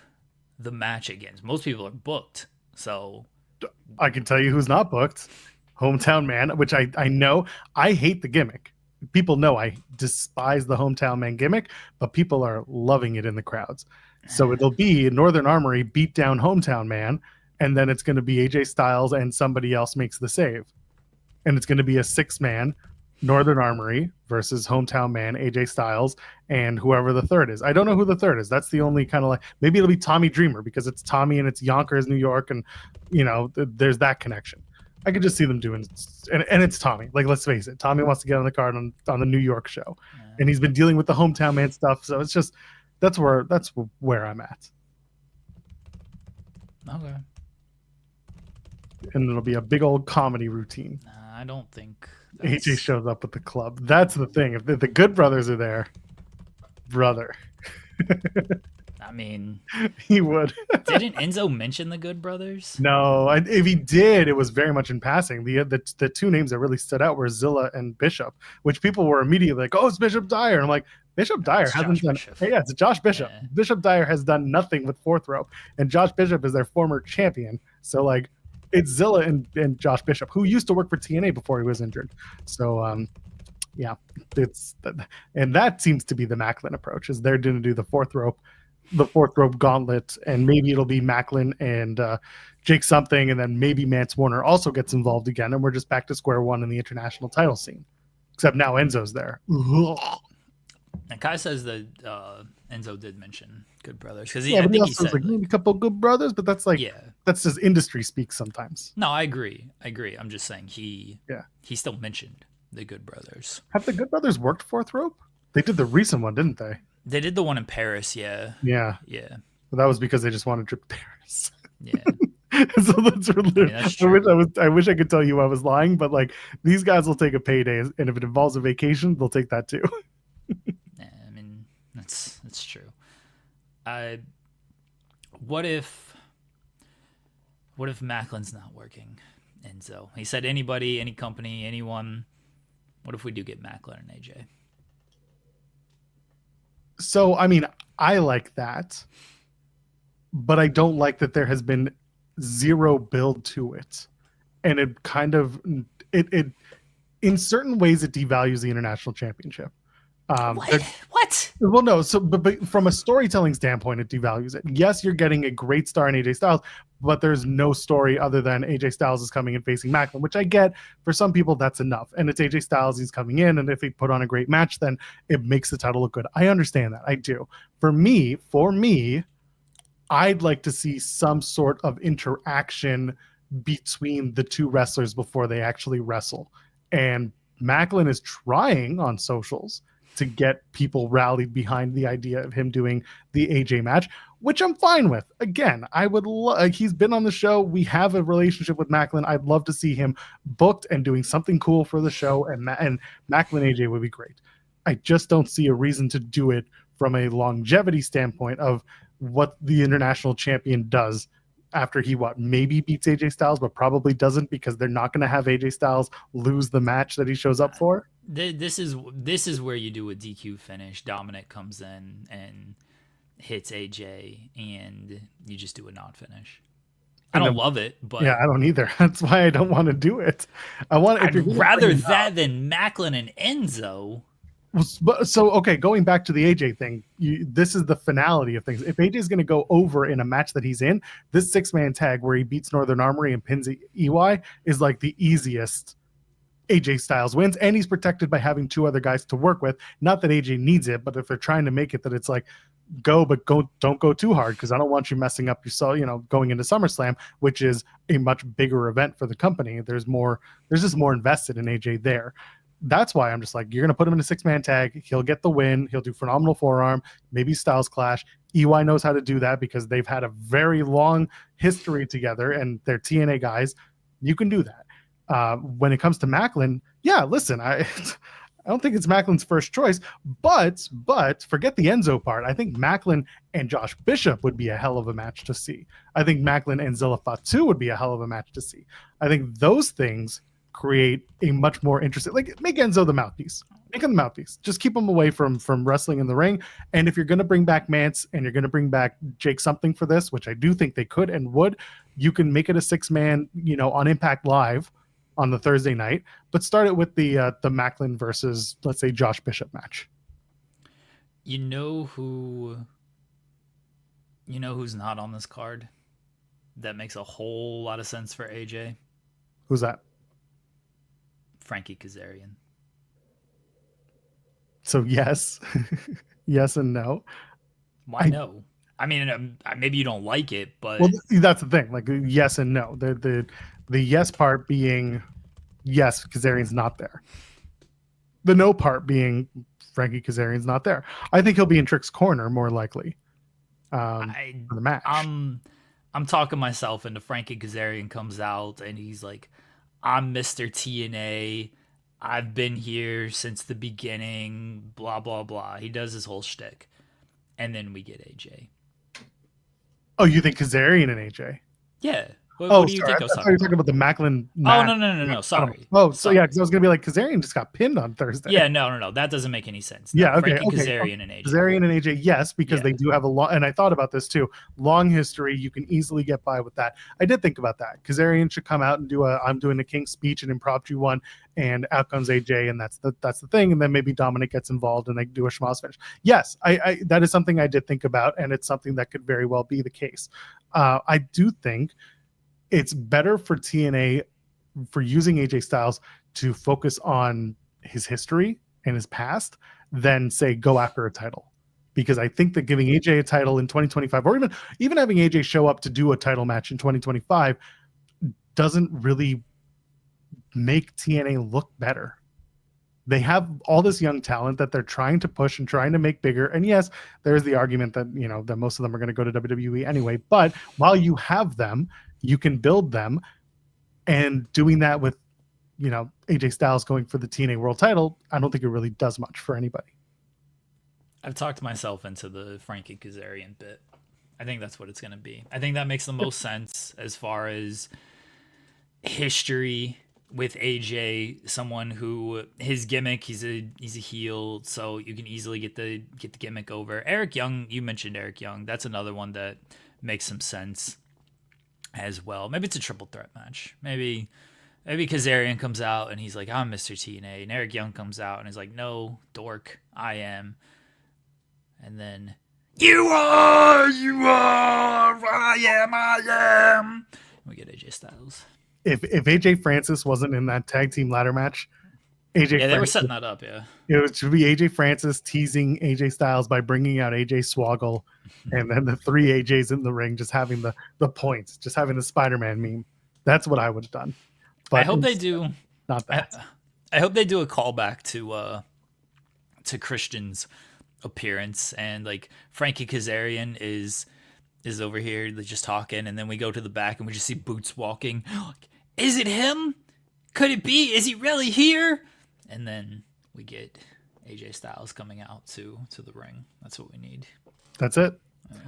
the match against? Most people are booked, so I can tell you who's not booked. Hometown Man, which I know. I hate the gimmick. People know I despise the Hometown Man gimmick, but people are loving it in the crowds. So it'll be Northern Armory beat down Hometown Man, and then it's going to be AJ Styles and somebody else makes the save. And it's going to be a 6-man Northern Armory versus Hometown Man, AJ Styles, and whoever the third is. I don't know who the third is. That's the only kind of like, maybe it'll be Tommy Dreamer because it's Tommy and it's Yonkers, New York, and there's that connection. I could just see them doing, and it's Tommy. Like, let's face it, Tommy wants to get on the card on the New York show, and he's been dealing with the Hometown Man stuff. So it's just that's where I'm at. Okay. And it'll be a big old comedy routine. I don't think AJ shows up with the club. That's the thing. If the Good Brothers are there, brother. I mean, he would. Didn't Enzo mention the Good Brothers? No, if he did, it was very much in passing. The two names that really stood out were Zilla and Bishop, which people were immediately like, "Oh, it's Bishop Dyer." And I'm like, Bishop Dyer hasn't done. Hey, yeah, it's Josh Bishop. Yeah. Bishop Dyer has done nothing with Fourth Rope, and Josh Bishop is their former champion. So like, it's Zilla and Josh Bishop, who used to work for TNA before he was injured. So yeah, and that seems to be the Macklin approach. Is they're going to do the Fourth Rope gauntlet, and maybe it'll be Macklin and Jake something, and then maybe Mance Warner also gets involved again, and we're just back to square one in the international title scene. Except now Enzo's there. And Kai says that Enzo did mention Good Brothers because I think he said like maybe a couple Good Brothers, but that's like that's just industry speak sometimes. No, I agree. I'm just saying he still mentioned the Good Brothers. Have the Good Brothers worked Fourth Rope? They did the recent one, didn't they? They did the one in Paris, yeah. But that was because they just wanted to Paris. Yeah. So that's really. That's true. I wish I could tell you I was lying, but like these guys will take a payday, and if it involves a vacation, they'll take that too. Yeah, I mean that's true. What if Macklin's not working? And so he said anybody, any company, anyone. What if we do get Macklin and AJ? So, I mean, I like that, but I don't like that there has been zero build to it. And it kind of, it in certain ways, it devalues the international championship What? What? Well, no. So, but from a storytelling standpoint, it devalues it. Yes, you're getting a great star in AJ Styles, but there's no story other than AJ Styles is coming and facing Macklin, which I get. For some people, that's enough. And it's AJ Styles. He's coming in, and if he put on a great match, then it makes the title look good. I understand that. I do. For me, I'd like to see some sort of interaction between the two wrestlers before they actually wrestle. And Macklin is trying on socials to get people rallied behind the idea of him doing the AJ match, which I'm fine with. Again, I would he's been on the show. We have a relationship with Macklin. I'd love to see him booked and doing something cool for the show, and Macklin AJ would be great. I just don't see a reason to do it from a longevity standpoint of what the international champion does after he maybe beats AJ Styles, but probably doesn't, because they're not going to have AJ Styles lose the match that he shows up for. This is where you do a DQ finish. Dominic comes in and hits AJ, and you just do a non-finish. I don't love it, but yeah, I don't either. That's why I don't want to do it. I'd rather that than Macklin and Enzo. So, okay, going back to the AJ thing, this is the finality of things. If AJ is going to go over in a match that he's in, this 6-man tag where he beats Northern Armory and pins EY is like the easiest AJ Styles wins, and he's protected by having 2 other guys to work with. Not that AJ needs it, but if they're trying to make it that it's like, don't go too hard, because I don't want you messing up yourself, going into SummerSlam, which is a much bigger event for the company. There's just more invested in AJ there. That's why I'm just like, you're going to put him in a 6-man tag. He'll get the win. He'll do phenomenal forearm, maybe Styles clash. EY knows how to do that because they've had a very long history together, and they're TNA guys. You can do that. When it comes to Macklin, yeah, listen, I don't think it's Macklin's first choice, but forget the Enzo part. I think Macklin and Josh Bishop would be a hell of a match to see. I think Macklin and Zilla Fatu would be a hell of a match to see. I think those things create a much more interesting, like, make Enzo the mouthpiece. Make him the mouthpiece. Just keep him away from wrestling in the ring. And if you're going to bring back Mance and you're going to bring back Jake something for this, which I do think they could and would, you can make it a 6-man, on Impact Live on the Thursday night, but start it with the Macklin versus, let's say, Josh Bishop match. Who's not on this card that makes a whole lot of sense for AJ? Who's that? Frankie Kazerian. So yes. Yes and no. Why no? I mean, maybe you don't like it, but that's the thing. Like, yes and no. The yes part being yes, Kazarian's not there. The no part being Frankie Kazarian's not there. I think he'll be in Trick's corner more likely for the match. I'm talking myself into Frankie Kazarian comes out and he's like, I'm Mr. TNA. I've been here since the beginning, blah, blah, blah. He does his whole shtick. And then we get AJ. Oh, you think Kazarian and AJ? Yeah. What do you think I was talking about the Macklin match? Oh, no. Sorry. Oh, so yeah, because I was going to be like, Kazarian just got pinned on Thursday. Yeah, no. That doesn't make any sense. No, yeah, okay. Frankie Kazarian and AJ. Kazarian and AJ, yes, because they do have a long, and I thought about this too, long history. You can easily get by with that. I did think about that. Kazarian should come out and do I'm doing the King's Speech, an impromptu one, and out comes AJ, and that's the thing. And then maybe Dominic gets involved and they do a schmoz finish. Yes, I that is something I did think about, and it's something that could very well be the case. I do think it's better for TNA for using AJ Styles to focus on his history and his past than, say, go after a title. Because I think that giving AJ a title in 2025, or even having AJ show up to do a title match in 2025, doesn't really make TNA look better. They have all this young talent that they're trying to push and trying to make bigger. And yes, there's the argument that, that most of them are going to go to WWE anyway. But while you have them, you can build them, and doing that with, AJ Styles going for the TNA World Title, I don't think it really does much for anybody. I've talked myself into the Frankie Kazarian bit. I think that's what it's going to be. I think that makes the most sense as far as history with AJ, someone who his gimmick, he's a heel, so you can easily get the gimmick over. Eric Young, you mentioned Eric Young. That's another one that makes some sense as well. Maybe it's a triple threat match. Maybe Maybe Kazarian comes out and he's like, I'm Mr. TNA. And Eric Young comes out and he's like, no, dork, I am. And then, you are, I am. We get AJ Styles. If AJ Francis wasn't in that tag team ladder match, AJ they were setting that up, yeah. It should be AJ Francis teasing AJ Styles by bringing out AJ Swoggle, and then the 3 AJs in the ring just having the points, just having the Spider-Man meme. That's what I would have done. But I hope they do. Not that. I hope they do a callback to Christian's appearance, and like Frankie Kazerian is over here just talking, and then we go to the back and we just see Boots walking. Is it him? Could it be? Is he really here? And then we get AJ Styles coming out to the ring. That's what we need. That's it.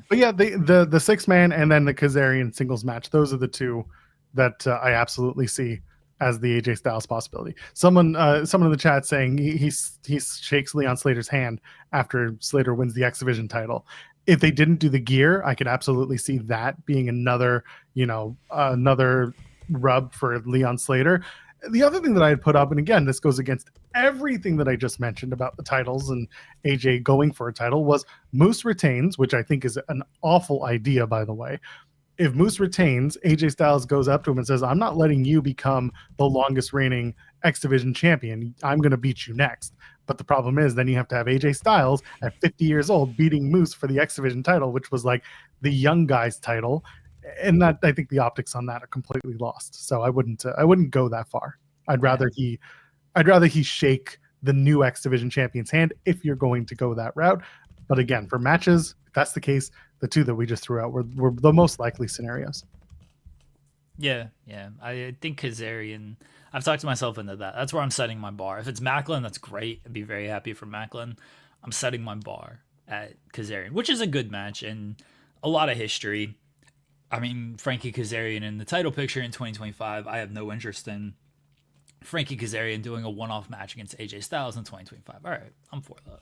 But yeah, the 6-man and then the Kazarian singles match. Those are the two that I absolutely see as the AJ Styles possibility. Someone in the chat saying he shakes Leon Slater's hand after Slater wins the X Division title. If they didn't do the gear, I could absolutely see that being another rub for Leon Slater. The other thing that I had put up, and again, this goes against everything that I just mentioned about the titles and AJ going for a title, was Moose retains, which I think is an awful idea, by the way. If Moose retains, AJ Styles goes up to him and says, I'm not letting you become the longest reigning X Division champion. I'm going to beat you next. But the problem is then you have to have AJ Styles at 50 years old beating Moose for the X Division title, which was like the young guy's title. And that, I think the optics on that are completely lost. So I wouldn't go that far. I'd rather he shake the new X Division champion's hand if you're going to go that route. But again, for matches, if that's the case, the two that we just threw out were the most likely scenarios. Yeah. I think Kazarian, I've talked myself into that. That's where I'm setting my bar. If it's Macklin, that's great. I'd be very happy for Macklin. I'm setting my bar at Kazarian, which is a good match and a lot of history. I mean, Frankie Kazarian in the title picture in 2025, I have no interest in Frankie Kazarian doing a one-off match against AJ Styles in 2025. All right, I'm for that.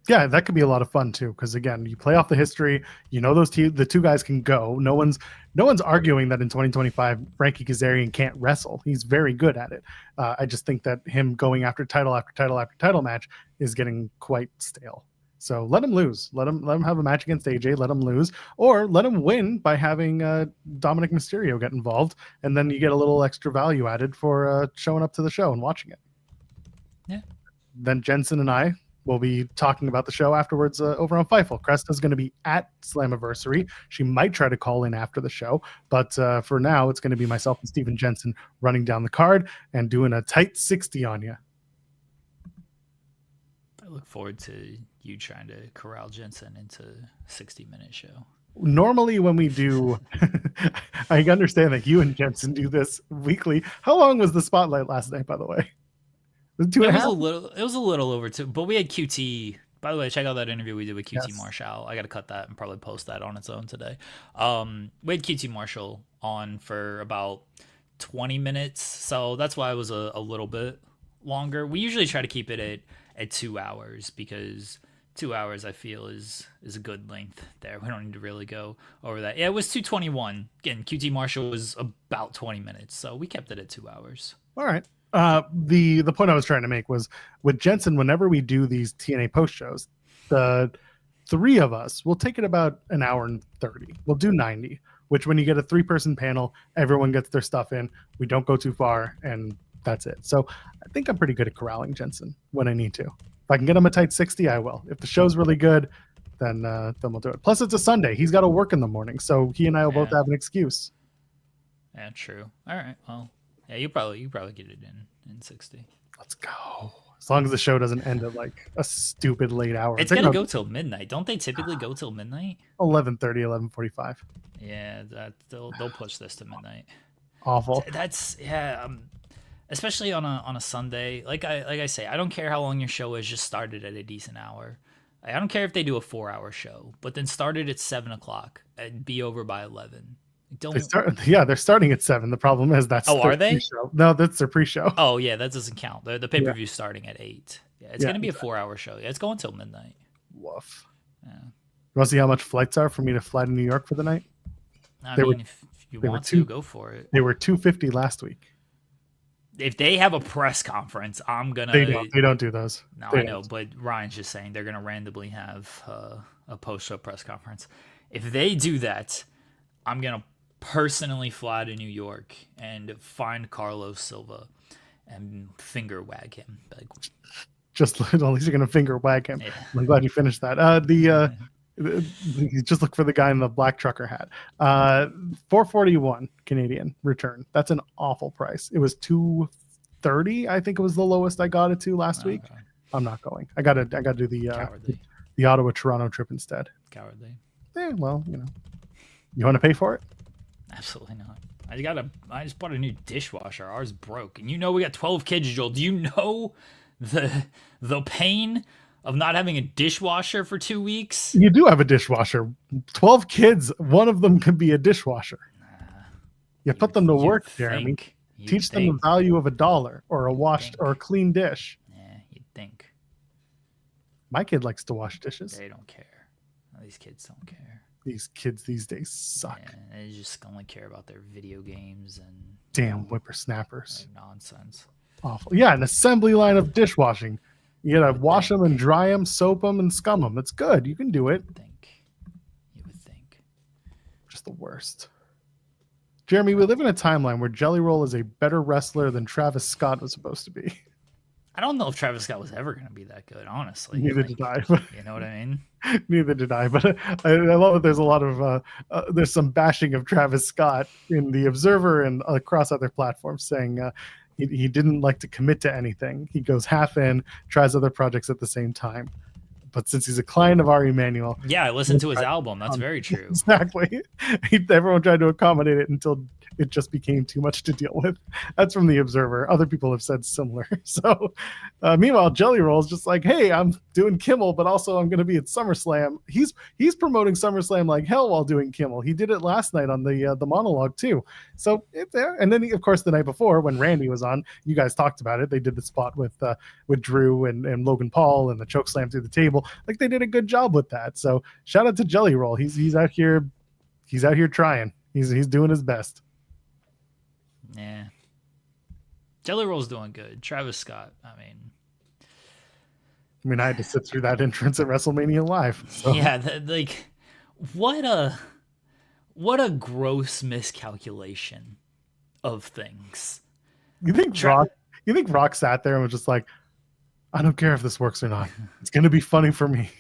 Yeah, that could be a lot of fun too, because again, you play off the history. You know, the two guys can go. No one's arguing that in 2025 Frankie Kazarian can't wrestle. He's very good at it. I just think that him going after title after title after title match is getting quite stale. So let him lose. Let him have a match against AJ. Let him lose, or let him win by having Dominic Mysterio get involved, and then you get a little extra value added for showing up to the show and watching it. Yeah. Then Jensen and I will be talking about the show afterwards over on Fightful. Cresta's going to be at Slammiversary. She might try to call in after the show, but for now, it's going to be myself and Steven Jensen running down the card and doing a tight 60 on you. I look forward to you trying to corral Jensen into a 60-minute show. Normally when we do, I understand that you and Jensen do this weekly. How long was the spotlight last night, by the way? It was a little over 2, but we had QT. By the way, check out that interview we did with QT yes. Marshall. I got to cut that and probably post that on its own today. We had QT Marshall on for about 20 minutes, so that's why it was a little bit longer. We usually try to keep it at 2 hours because 2 hours I feel is a good length there. We don't need to really go over that. Yeah, it was 2:21. Again, QT Marshall was about 20 minutes, so we kept it at 2 hours. All right. The point I was trying to make was with Jensen, whenever we do these TNA post shows, the 3 of us will take it about an hour and 30. We'll do 90, which when you get a 3-person panel, everyone gets their stuff in. We don't go too far, and that's it. So I think I'm pretty good at corralling Jensen when I need to. If I can get him a tight 60, I will. If the show's really good, then we'll do it. Plus, it's a Sunday. He's got to work in the morning, so he and I will both have an excuse. Yeah, true. All right, well. Yeah, you probably get it in 60. Let's go. As long as the show doesn't end at like a stupid late hour. It's gonna go till midnight. Don't they typically go till midnight? 11:30, 11:45. Yeah, they'll push this to midnight. Awful. That's especially on a Sunday. Like I say, I don't care how long your show is. Just start it at a decent hour. I don't care if they do a 4-hour show, but then start it at 7:00 and be over by 11. They're starting at 7. The problem is that's are they? Pre-show. No, that's their pre-show. Oh yeah, that doesn't count. The pay-per-view starting at 8. Yeah, it's gonna be a 4-hour show. Yeah, it's going till midnight. Woof. Yeah. You want to see how much flights are for me to fly to New York for the night? I mean, if you want to, go for it. They were $250 last week. if they have a press conference, I'm gonna. They don't do those. No, They I know, don't. but Ryan's just saying they're gonna randomly have a post-show press conference. If they do that, I'm gonna personally fly to New York and find Carlos Silva and finger wag him. Like, Just at least you're gonna finger wag him. yeah. I'm glad you finished that. You just look for the guy in the black trucker hat. 441 Canadian return. That's an awful price. It was 230. I think it was the lowest I got it to last week. I'm not going. I gotta do the Ottawa Toronto trip instead. Cowardly. Yeah, well, you want to pay for it? Absolutely not. I just bought a new dishwasher. Ours broke, and we got 12 kids, Joel. Do you know the pain of not having a dishwasher for 2 weeks? You do have a dishwasher. 12 kids. One of them could be a dishwasher. You put them to work, Jeremy. Teach them the value of $1 or a washed or a clean dish. Yeah, you'd think. My kid likes to wash dishes. They don't care. These kids don't care. These kids these days suck. Yeah, they just only care about their video games and damn whippersnappers. Nonsense. Awful. Yeah, an assembly line of dishwashing. You gotta wash them and dry them, soap them, and scum them. It's good. You can do it. You would think. Just the worst. Jeremy, we live in a timeline where Jelly Roll is a better wrestler than Travis Scott was supposed to be. I don't know if Travis Scott was ever going to be that good, honestly. Neither did I. You know what I mean? Neither did I. But I love that there's a lot of there's some bashing of Travis Scott in the Observer and across other platforms, saying he didn't like to commit to anything. He goes half in, tries other projects at the same time. But since he's a client of Ari Emanuel, yeah, I listened to his album. That's very true. Exactly. Everyone tried to accommodate it until it just became too much to deal with. That's from the Observer. Other people have said similar. So, meanwhile, Jelly Roll's just like, hey, I'm doing Kimmel, but also I'm going to be at SummerSlam. He's promoting SummerSlam like hell while doing Kimmel. He did it last night on the monologue too. So it's there. And then, of course, the night before when Randy was on, you guys talked about it. They did the spot with Drew and Logan Paul and the choke slam through the table. Like they did a good job with that. So shout out to Jelly Roll. He's out here trying. He's doing his best. Yeah. Jelly Roll's doing good. Travis Scott, I mean, I had to sit through that entrance at WrestleMania Live. So. Yeah, what a gross miscalculation of things. You think Rock sat there and was just like, I don't care if this works or not. It's going to be funny for me.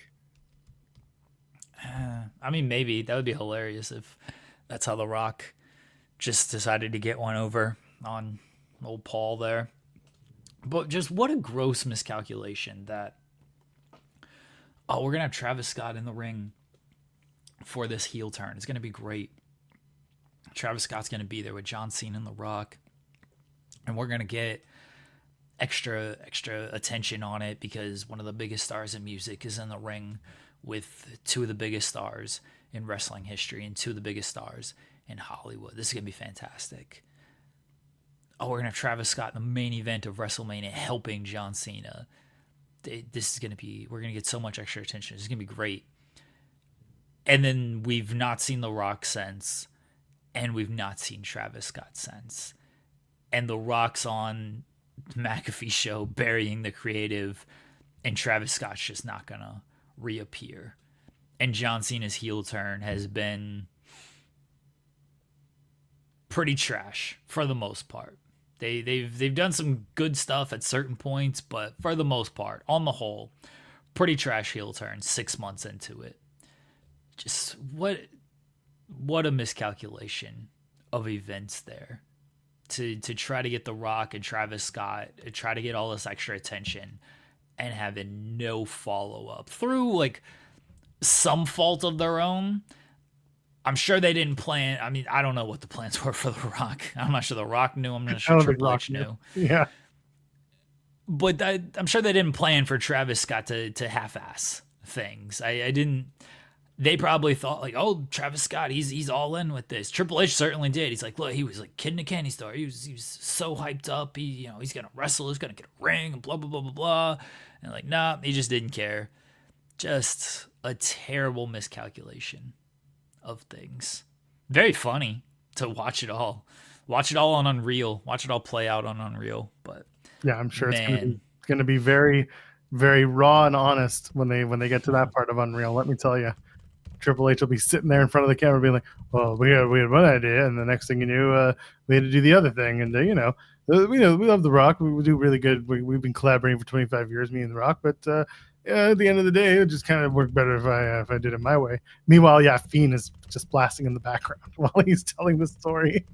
I mean, maybe that would be hilarious if that's how The Rock just decided to get one over on old Paul there. But just what a gross miscalculation that, we're going to have Travis Scott in the ring for this heel turn. It's going to be great. Travis Scott's going to be there with John Cena and The Rock. And we're going to get extra attention on it because one of the biggest stars in music is in the ring with two of the biggest stars in wrestling history and two of the biggest stars in Hollywood. This is going to be fantastic. We're going to have Travis Scott in the main event of WrestleMania helping John Cena. This is going to be, we're going to get so much extra attention. This is going to be great. And then we've not seen The Rock since, and we've not seen Travis Scott since. And The Rock's on McAfee show burying the creative, and Travis Scott's just not going to reappear. And John Cena's heel turn has been pretty trash for the most part. They've done some good stuff at certain points, but for the most part, on the whole, pretty trash heel turn 6 months into it. Just what a miscalculation of events there. To try to get The Rock and Travis Scott, try to get all this extra attention and having no follow-up through like some fault of their own. I'm sure they didn't plan. I mean, I don't know what the plans were for The Rock. I'm not sure The Rock knew. I'm not sure Triple H knew. Yeah. But I'm sure they didn't plan for Travis Scott to half-ass things. I didn't. They probably thought like, oh, Travis Scott, he's all in with this. Triple H certainly did. He's like, look, he was like kid in a candy store. He was so hyped up. He's gonna wrestle. He's gonna get a ring and blah blah blah blah blah. And like, nah, he just didn't care. Just a terrible miscalculation of things. Very funny to watch it all. Watch it all on Unreal. Watch it all play out on Unreal. But Yeah, I'm sure man, it's gonna be very, very raw and honest when they get to that part of Unreal. Let me tell you, Triple H will be sitting there in front of the camera, being like, "Well, we had one idea, and the next thing you knew, we had to do the other thing, and we love The Rock. We do really good. We've been collaborating for 25 years, me and The Rock, but at the end of the day, it just kind of worked better if I did it my way." Meanwhile, yeah, Fiend is just blasting in the background while he's telling the story.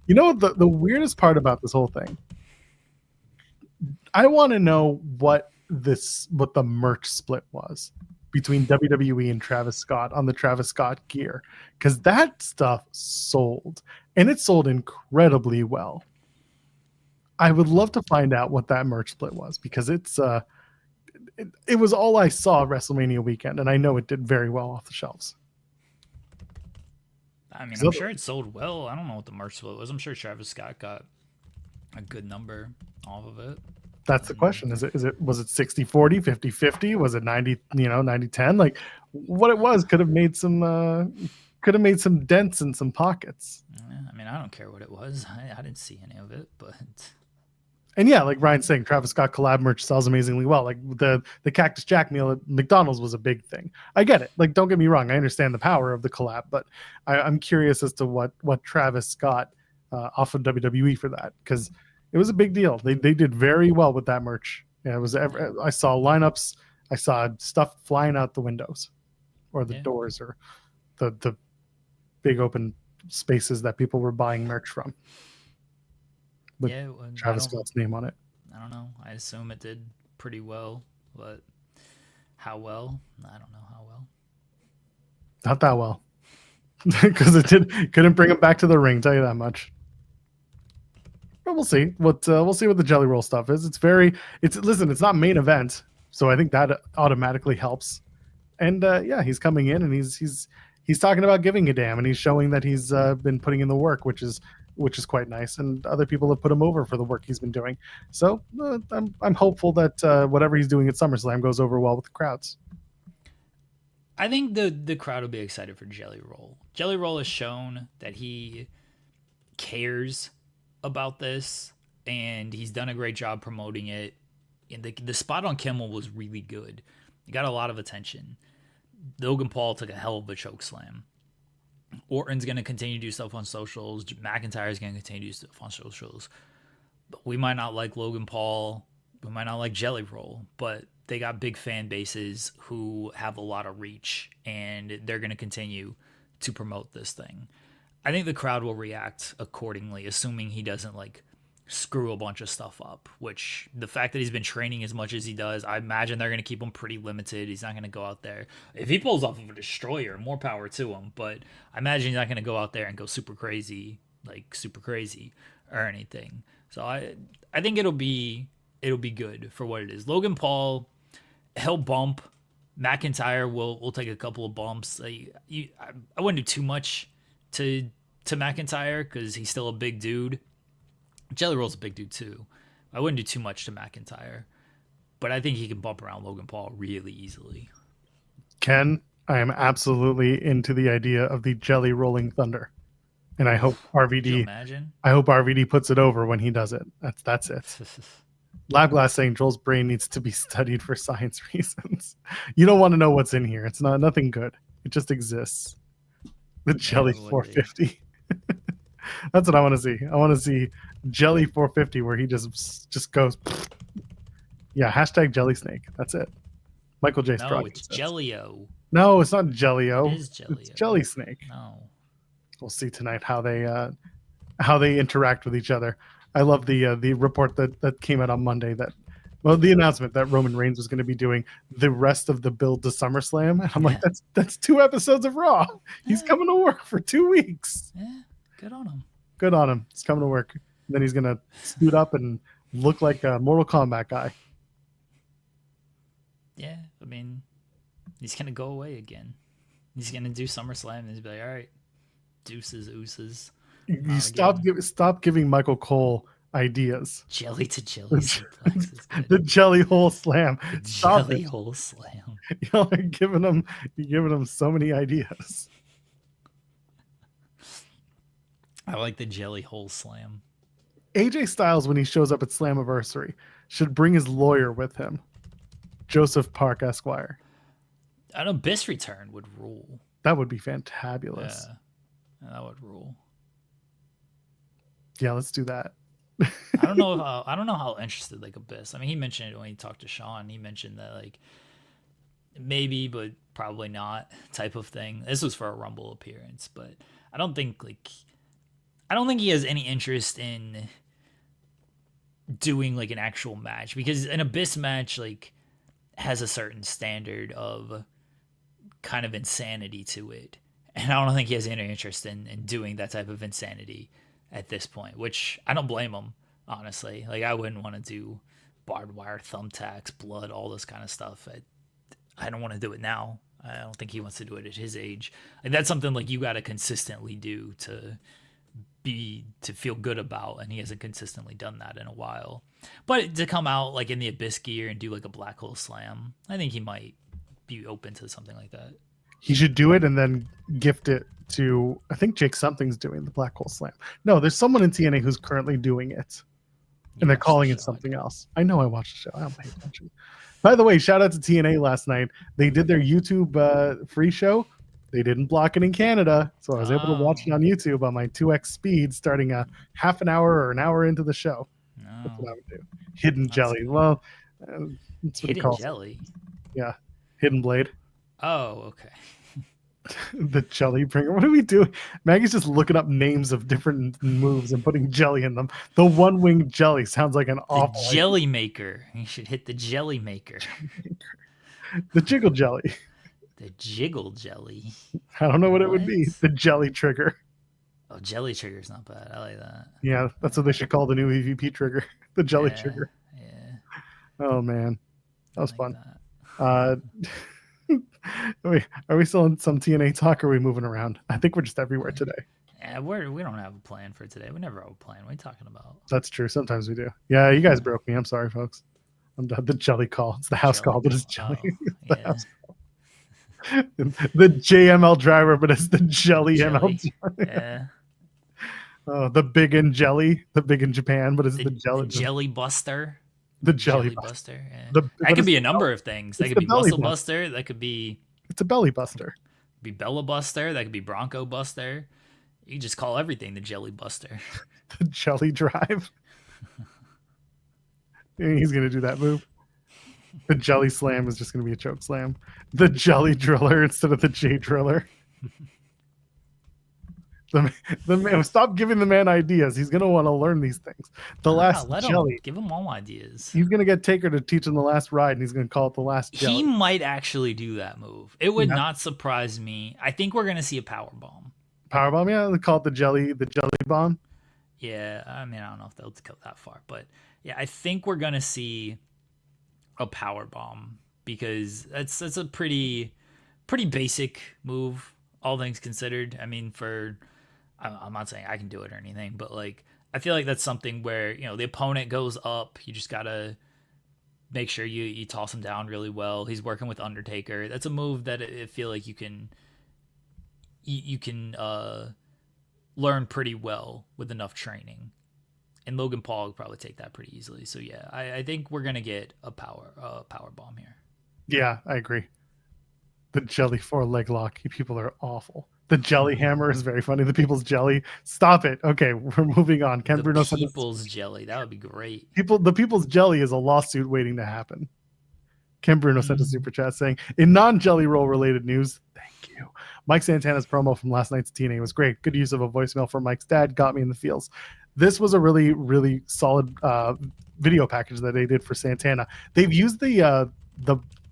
You know what the weirdest part about this whole thing? I want to know what the merch split was between WWE and Travis Scott on the Travis Scott gear, because that stuff sold, and it sold incredibly well. I would love to find out what that merch split was, because it was all I saw WrestleMania weekend, and I know it did very well off the shelves. I mean, I'm sure it sold well. I don't know what the merch split was. I'm sure Travis Scott got a good number off of it. That's the question. Was it 60-40, 50-50? Was it 90, 90-10? Like, what it was could have made some dents in some pockets. I mean, I don't care what it was. I didn't see any of it, but. And yeah, like Ryan's saying, Travis Scott collab merch sells amazingly well. Like the Cactus Jack meal at McDonald's was a big thing. I get it. Like, don't get me wrong. I understand the power of the collab, but I'm curious as to what Travis got off of WWE for that, because it was a big deal. They did very well with that merch. Yeah, I saw lineups. I saw stuff flying out the windows, or the doors, or the big open spaces that people were buying merch from. With Travis Scott's name on it. I don't know. I assume it did pretty well, but how well? I don't know how well. Not that well, because couldn't bring him back to the ring. Tell you that much. But we'll see what the Jelly Roll stuff is. It's not main event, so I think that automatically helps. And yeah, he's coming in and he's talking about giving a damn, and he's showing that he's been putting in the work, which is quite nice. And other people have put him over for the work he's been doing. So I'm hopeful that whatever he's doing at SummerSlam goes over well with the crowds. I think the crowd will be excited for Jelly Roll. Jelly Roll has shown that he cares about this, and he's done a great job promoting it. And the spot on Kimmel was really good. It got a lot of attention. Logan Paul took a hell of a choke slam. Orton's going to continue to do stuff on socials. McIntyre's going to continue to do stuff on socials. But we might not like Logan Paul. We might not like Jelly Roll, but they got big fan bases who have a lot of reach, and they're going to continue to promote this thing. I think the crowd will react accordingly, assuming he doesn't screw a bunch of stuff up, which the fact that he's been training as much as he does, I imagine they're going to keep him pretty limited. He's not going to go out there. If he pulls off of a destroyer, more power to him, but I imagine he's not going to go out there and go super crazy or anything. So I think it'll be good for what it is. Logan Paul, he'll bump. McIntyre will take a couple of bumps. I wouldn't do too much to McIntyre because he's still a big dude. Jelly Roll's a big dude too. I wouldn't do too much to McIntyre, but I think he can bump around Logan Paul really easily. Ken, I am absolutely into the idea of the Jelly Rolling Thunder, and I hope RVD puts it over when he does it. That's it. Labglass saying Joel's brain needs to be studied for science reasons. You don't want to know what's in here. It's nothing good. It just exists. The Jelly 450. That's what I want to see. I want to see Jelly 450 where he just goes. Yeah, hashtag Jelly Snake. That's it. Michael J. Strong. No, it's Jellio. No, it's not Jellio. It is Jellio. It's Jelly Snake. No. We'll see tonight how they interact with each other. I love the report that came out on Monday the announcement that Roman Reigns was going to be doing the rest of the build to SummerSlam. And I'm like, that's 2 episodes of Raw. He's coming to work for 2 weeks. Yeah, good on him. Good on him. He's coming to work. And then he's going to suit up and look like a Mortal Kombat guy. Yeah, I mean, he's going to go away again. He's going to do SummerSlam and he's be like, all right, deuces, ooses. You stop giving Michael Cole ideas. Jelly to jelly suplex is good. The jelly hole slam. Jelly hole slam. Y'all are giving him so many ideas. I like the jelly hole slam. AJ Styles, when he shows up at Slammiversary, should bring his lawyer with him, Joseph Park Esquire. An Abyss return would rule. That would be fantabulous. Yeah, that would rule. Yeah, let's do that. I don't know how interested like Abyss. I mean, he mentioned it when he talked to Sean. He mentioned that like maybe, but probably not type of thing. This was for a Rumble appearance, but I don't think he has any interest in doing like an actual match, because an Abyss match like has a certain standard of kind of insanity to it, and I don't think he has any interest in doing that type of insanity at this point, which I don't blame him, honestly. Like, I wouldn't want to do barbed wire, thumbtacks, blood, all this kind of stuff. I don't want to do it now. I don't think he wants to do it at his age. Like, that's something like you got to consistently do to feel good about, and he hasn't consistently done that in a while. But to come out like in the Abyss gear and do like a black hole slam, I think he might be open to something like that. He should do it and then gift it to, I think Jake Something's doing the black hole slam. No, there's someone in TNA who's currently doing it, and they're calling it something else. I know, I watched the show. I don't pay attention. By the way, shout out to TNA last night. They did their YouTube free show. They didn't block it in Canada, so I was able to watch it on YouTube on my 2x speed, starting a half an hour or an hour into the show. That's what I would do. Hidden jelly. Good. Well, that's what hidden jelly. Yeah, hidden blade. Oh, okay. The jelly bringer. What are we doing? Maggie's just looking up names of different moves and putting jelly in them. The one winged jelly sounds like an awful. The jelly maker. You should hit the jelly maker. The jiggle jelly. The jiggle jelly. I don't know what it would be. The jelly trigger. Oh, jelly trigger's not bad. I like that. Yeah, that's what they should call the new EVP trigger. The jelly trigger. Yeah. Oh man, that was fun. That. Wait, are we still in some TNA talk, or are we moving around? I think we're just everywhere today. Yeah, we don't have a plan for today. We never have a plan. What are you talking about? That's true. Sometimes we do. Yeah, you guys broke me. I'm sorry, folks. I'm done. The jelly call. It's the house call, but it's jelly. Oh, the house call. The JML driver, but it's the jelly ML. Yeah. Oh, the big in jelly, the big in Japan, but it's the jelly. The jelly buster. The jelly buster. Yeah. That could be a number of things. That could be muscle buster. That could be. It's a belly buster. Be Bella Buster. That could be Bronco Buster. You just call everything the Jelly Buster. The Jelly Drive. He's gonna do that move. The Jelly Slam is just gonna be a choke slam. The Jelly Driller instead of the J Driller. The man, stop giving the man ideas. He's gonna want to learn these things. Last jelly. Give him all ideas. He's gonna get Taker to teach him the last ride, and he's gonna call it the last jelly. He might actually do that move. It would not surprise me. I think we're gonna see a power bomb. Power bomb, yeah. They call it the jelly bomb. Yeah, I mean, I don't know if they'll go that far, but yeah, I think we're gonna see a power bomb, because that's a pretty basic move, all things considered. I mean, I'm not saying I can do it or anything, but like, I feel like that's something where, the opponent goes up. You just gotta make sure you toss him down really well. He's working with Undertaker. That's a move that I feel like you can learn pretty well with enough training. And Logan Paul would probably take that pretty easily. So yeah, I think we're gonna get a power bomb here. Yeah, I agree. The jelly 4-leg lock. You people are awful. The jelly hammer is very funny. The people's jelly. Stop it. Okay, we're moving on. Ken Bruno said people's jelly. That would be great. The people's jelly is a lawsuit waiting to happen. Ken Bruno sent a super chat saying, in non-jelly roll related news, thank you. Mike Santana's promo from last night's TNA was great. Good use of a voicemail from Mike's dad. Got me in the feels. This was a really, really solid video package that they did for Santana. They've used the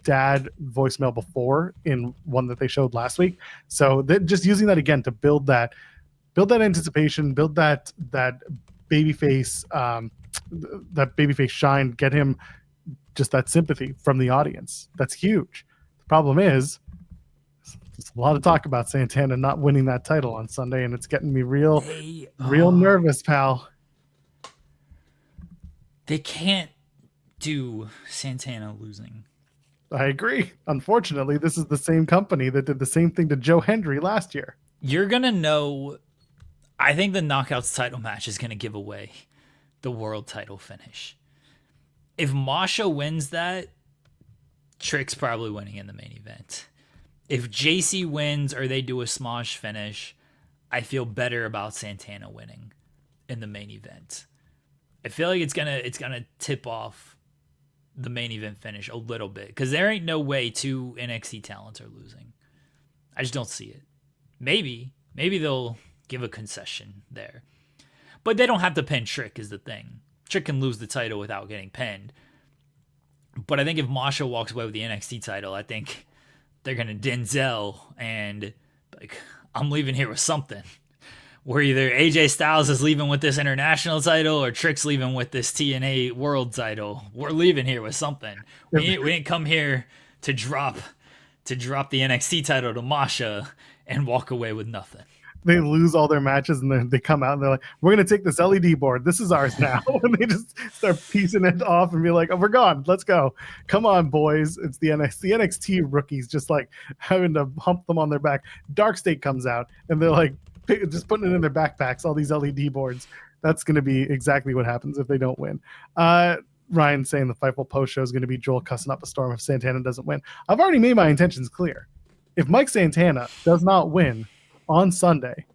dad voicemail before in one that they showed last week, so they're just using that again to build that anticipation, build that babyface shine, get him just that sympathy from the audience. That's huge. The problem is there's a lot of talk about Santana not winning that title on Sunday, and it's getting me real nervous, pal. They can't do Santana losing. I agree. Unfortunately, this is the same company that did the same thing to Joe Hendry last year. You're going to know. I think the Knockouts title match is going to give away the world title finish. If Masha wins that, Trick's probably winning in the main event. If JC wins or they do a smosh finish, I feel better about Santana winning in the main event. I feel like it's gonna tip off the main event finish a little bit because there ain't no way two NXT talents are losing. I just don't see it. Maybe they'll give a concession there, but they don't have to pin Trick is the thing. Trick can lose the title without getting pinned. But I think if Masha walks away with the NXT title, I think they're gonna Denzel and like, I'm leaving here with something. Where either AJ Styles is leaving with this international title or Trick's leaving with this TNA world title. We're leaving here with something. We didn't come here to drop the NXT title to Masha and walk away with nothing. They lose all their matches and then they come out and they're like, we're going to take this LED board. This is ours now. And they just start piecing it off and be like, oh, we're gone. Let's go. Come on, boys. It's the NXT rookies just like having to hump them on their back. Dark State comes out and they're like, just putting it in their backpacks, all these LED boards. That's going to be exactly what happens if they don't win. Ryan saying the Fightful post show is going to be Joel cussing up a storm if Santana doesn't win. I've already made my intentions clear. If Mike Santana does not win on Sunday,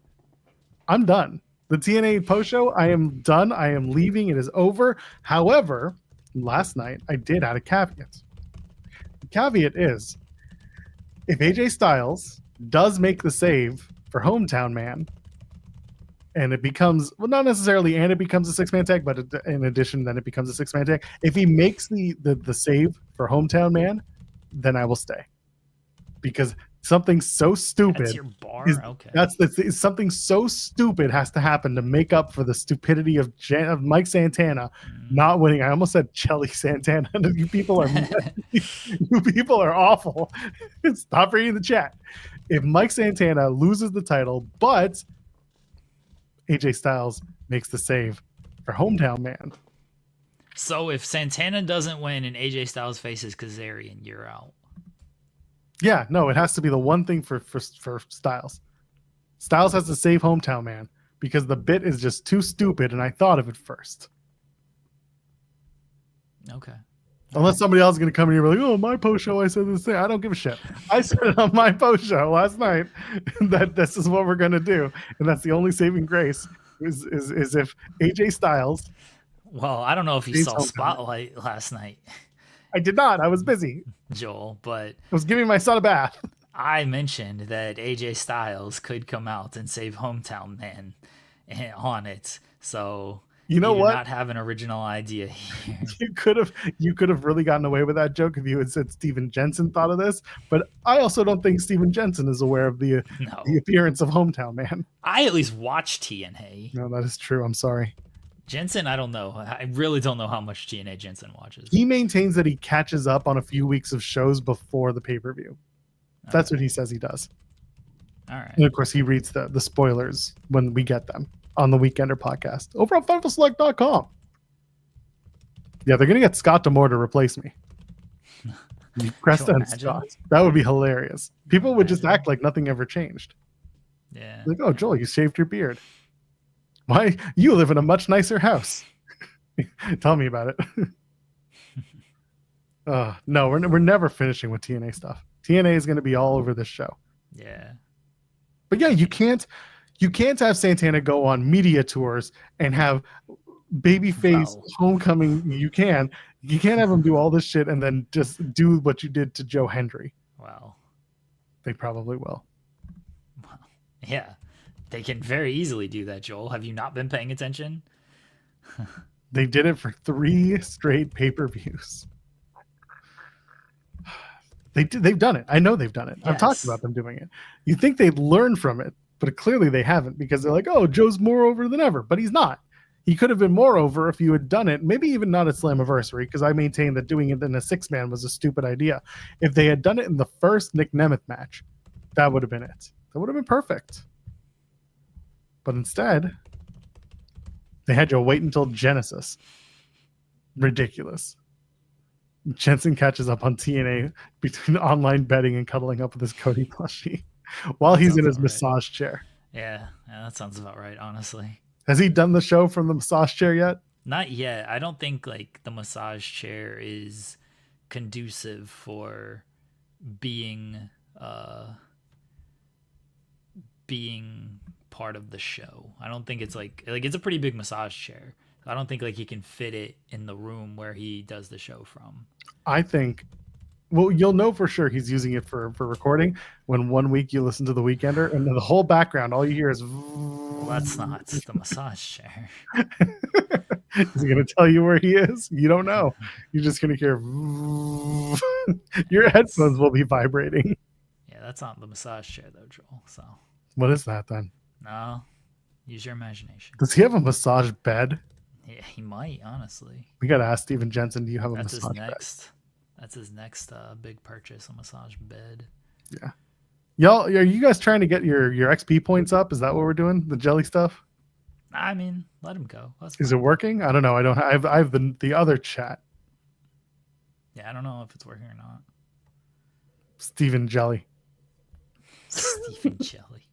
I'm done. The TNA post show, I am done. I am leaving. It is over. However, last night I did add a caveat. The caveat is if AJ Styles does make the save for Hometown Man, and it becomes, well, not necessarily, and it becomes a six-man tag, but in addition, then it becomes a six-man tag. If he makes the save for Hometown Man, then I will stay. Because something so stupid. That's your bar? Okay. Something so stupid has to happen to make up for the stupidity of Mike Santana not winning. I almost said Chelly Santana. You people are awful. Stop reading the chat. If Mike Santana loses the title, but AJ Styles makes the save for Hometown Man. So if Santana doesn't win and AJ Styles faces Kazerian, you're out. Yeah, no, it has to be the one thing for Styles. Styles has to save Hometown Man because the bit is just too stupid, and I thought of it first. Okay. Unless somebody else is going to come in here and be like, oh, my post show, I said this thing. I don't give a shit. I said it on my post show last night that this is what we're going to do. And that's the only saving grace is if AJ Styles. Well, I don't know if you saw Spotlight last night. I did not. I was busy, Joel, but I was giving my son a bath. I mentioned that AJ Styles could come out and save Hometown Man on it. So you know what? Not have an original idea here. You could have really gotten away with that joke if you had said Steven Jensen thought of this. But I also don't think Steven Jensen is aware of the appearance of Hometown Man. I at least watch TNA. No, that is true. I'm sorry. Jensen, I don't know. I really don't know how much TNA Jensen watches. He maintains that he catches up on a few weeks of shows before the pay-per-view. That's what he says he does. All right. And of course, he reads the spoilers when we get them on the Weekender podcast over on FightfulSelect.com. Yeah, they're going to get Scott D'Amore to replace me. Cresta and Scott. That would be hilarious. People would just act like nothing ever changed. Yeah. Like, oh, Joel, you shaved your beard. Why? You live in a much nicer house. Tell me about it. No, we're never finishing with TNA stuff. TNA is going to be all over this show. Yeah. But yeah, you can't have Santana go on media tours and have babyface homecoming. You can't have him do all this shit and then just do what you did to Joe Hendry. Wow. They probably will. Yeah. They can very easily do that, Joel. Have you not been paying attention? They did it for 3 straight pay-per-views. They've done it. I know they've done it. Yes. I've talked about them doing it. You think they'd learn from it, but clearly they haven't because they're like, oh, Joe's more over than ever. But he's not. He could have been more over if you had done it, maybe even not at Slammiversary, because I maintain that doing it in a 6-man was a stupid idea. If they had done it in the first Nick Nemeth match, that would have been it. That would have been perfect. But instead, they had you wait until Genesis. Ridiculous. Jensen catches up on TNA between online betting and cuddling up with his Cody plushie while he's in his massage chair. Yeah, that sounds about right, honestly. Has he done the show from the massage chair yet? Not yet. I don't think like the massage chair is conducive for being being part of the show. I don't think it's like it's a pretty big massage chair. I don't think like he can fit it in the room where he does the show from. I think, well, you'll know for sure he's using it for recording when one week you listen to The Weekender and the whole background, all you hear is. Well, that's not the massage chair. Is he going to tell you where he is? You don't know. You're just going to hear. Your headphones will be vibrating. Yeah, that's not the massage chair though, Joel. So. What is that then? No, use your imagination. Does he have a massage bed? Yeah, he might, honestly. We got to ask Steven Jensen, do you have a That's massage his bed? That's his next big purchase, a massage bed. Yeah. Y'all, are you guys trying to get your XP points up? Is that what we're doing? The jelly stuff? I mean, let him go. Is it working? I don't know. I have the other chat. Yeah, I don't know if it's working or not. Steven Jelly. Steven Jelly.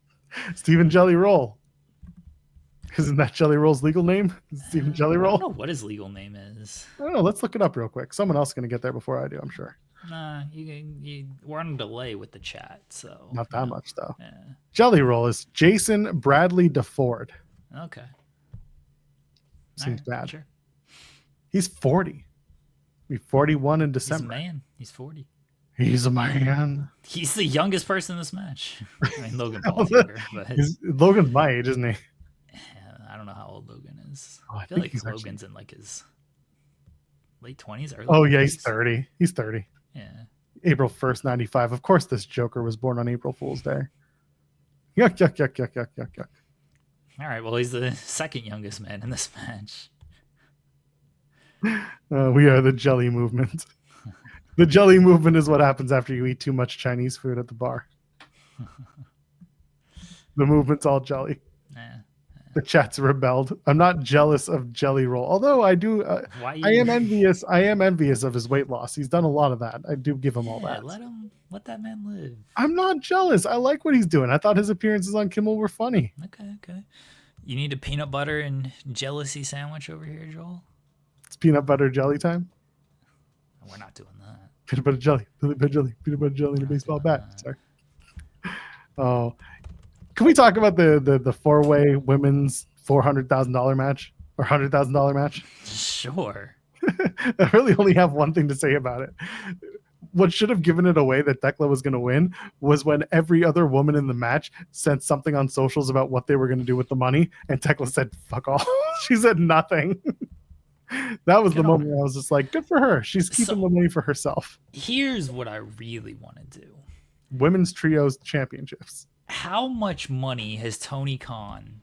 Steven Jelly Roll. Isn't that Jelly Roll's legal name? Steven Jelly Roll? I don't know what his legal name is. I don't know. Let's look it up real quick. Someone else is going to get there before I do, I'm sure. Nah, we're on a delay with the chat, so. Not that much, though. Yeah. Jelly Roll is Jason Bradley DeFord. Okay. Seems bad. Sure. He's 40. He'll be 41 in December. He's a man. He's 40. He's a man. He's the youngest person in this match. I mean, Logan Paul's younger, but Logan's my age, isn't he? I don't know how old Logan is. Oh, I feel like Logan's in like his late 20s, early 30s. Yeah, he's 30. He's 30. Yeah. April 1st, 95. Of course, this Joker was born on April Fool's Day. Yuck, yuck, yuck, yuck, yuck, yuck, yuck. All right, well, he's the second youngest man in this match. We are the jelly movement. The jelly movement is what happens after you eat too much Chinese food at the bar. The movement's all jelly. The chat's rebelled. I'm not jealous of Jelly Roll, although I do. I am envious. I am envious of his weight loss. He's done a lot of that. I do give him all that. Let that man live. I'm not jealous. I like what he's doing. I thought his appearances on Kimmel were funny. Okay. You need a peanut butter and jealousy sandwich over here, Joel? It's peanut butter jelly time. We're not doing that. Peanut butter jelly. Peanut butter jelly, and a baseball bat. Sorry. Oh. Can we talk about the four-way women's $400,000 match or $100,000 match? Sure. I really only have one thing to say about it. What should have given it away that Tekla was going to win was when every other woman in the match sent something on socials about what they were going to do with the money, and Tekla said, fuck off. She said nothing. That was the moment where I was just like, good for her. She's keeping the money for herself. Here's what I really want to do. Women's Trios Championships. How much money has Tony Khan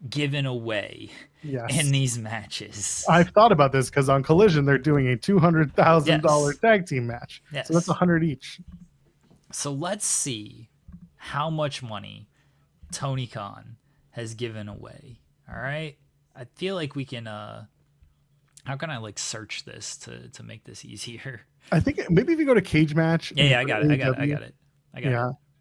given away in these matches? I've thought about this because on Collision they're doing a $200,000 tag team match. Yes. So that's $100 each. So let's see how much money Tony Khan has given away. All right. I feel like we can how can I like search this to make this easier? I think maybe if you go to Cage Match. Yeah, I got it.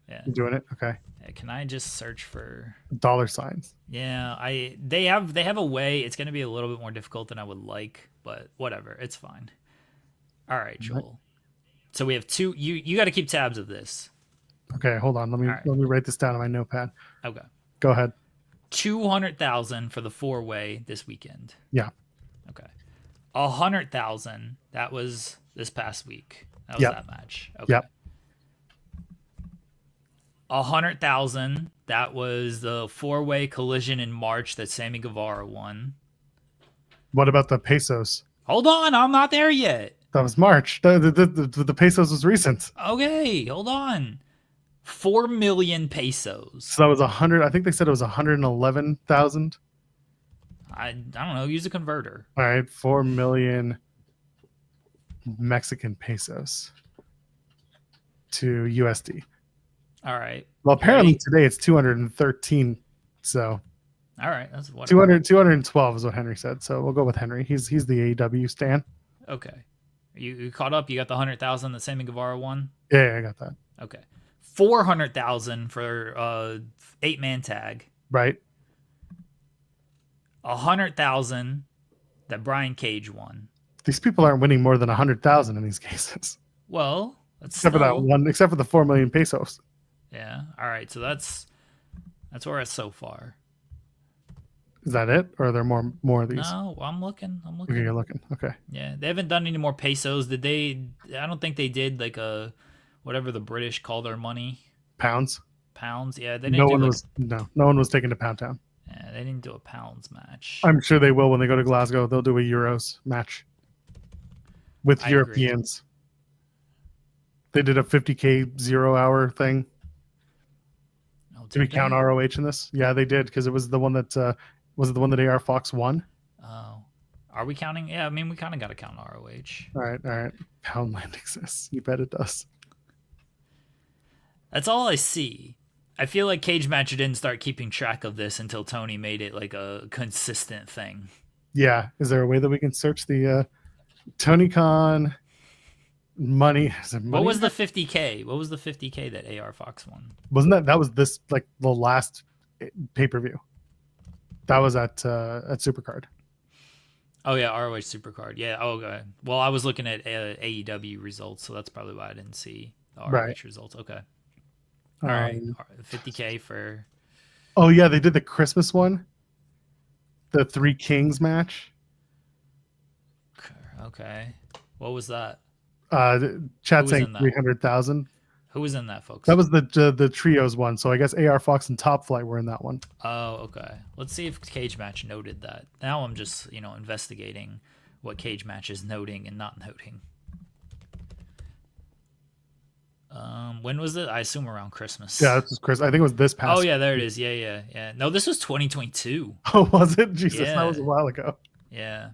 Yeah. You're doing it? Okay. Can I just search for dollar signs? Yeah, they have a way. It's going to be a little bit more difficult than I would like, but whatever, it's fine. All right, Joel. So we have two. You got to keep tabs of this. Okay, hold on. Let me write this down on my notepad. Okay. Go ahead. 200,000 for the 4-way this weekend. Yeah. Okay. 100,000. That was this past week. That was that match. Okay. Yep. 100,000. That was the 4-way Collision in March that Sammy Guevara won. What about the pesos? Hold on, I'm not there yet. That was March. The pesos was recent. Okay, hold on. 4 million pesos. So that was 100. I think they said it was 111,000. I don't know. Use a converter. All right, 4 million Mexican pesos to USD. All right. Well, apparently today it's 213. So. All right, that's what 212 is what Henry said. So we'll go with Henry. He's the AEW stan. Okay. You caught up? You got the 100,000 that Sammy Guevara won? Yeah, I got that. Okay. 400,000 for 8-man tag. Right. 100,000 that Brian Cage won. These people aren't winning more than 100,000 in these cases. Well, that's except for that one, except for the 4 million pesos. Yeah. All right. So that's where it's so far. Is that it, or are there more of these? No, I'm looking. Okay, you're looking. Okay. Yeah, they haven't done any more pesos. Did they? I don't think they did. Like a whatever the British call their money. Pounds. Yeah, they didn't. No one was taken to Pound Town. Yeah, they didn't do a pounds match. I'm sure they will when they go to Glasgow. They'll do a Euros match with Europeans. They did a 50K 0 hour thing. Oh, did we count ROH in this? Yeah, they did, because it was the one that was it the one that AR Fox won? Oh, are we counting? Yeah, I mean, we kind of got to count ROH. All right. Poundland exists. You bet it does. That's all I see. I feel like Cage Match didn't start keeping track of this until Tony made it like a consistent thing. Yeah. Is there a way that we can search the Tony Khan money? What was the 50K? What was the 50K that AR Fox won? Wasn't that was this like the last pay-per-view? That was at Supercard. Oh yeah, ROH Supercard. Yeah. Oh, okay. Well, I was looking at AEW results, so that's probably why I didn't see the ROH results. Okay. All right. 50K for. Oh yeah, they did the Christmas one. The Three Kings match. Okay. What was that? Chat saying 300,000. Who was in that, folks? That was the trios one. So I guess AR Fox and Top Flight were in that one. Oh, okay. Let's see if Cage Match noted that. Now I'm just, investigating what Cage Match is noting and not noting. When was it? I assume around Christmas. Yeah, this was Christmas. I think it was this past. Oh yeah, there it is. Yeah. No, this was 2022. Oh, was it? Jesus, yeah. That was a while ago. Yeah.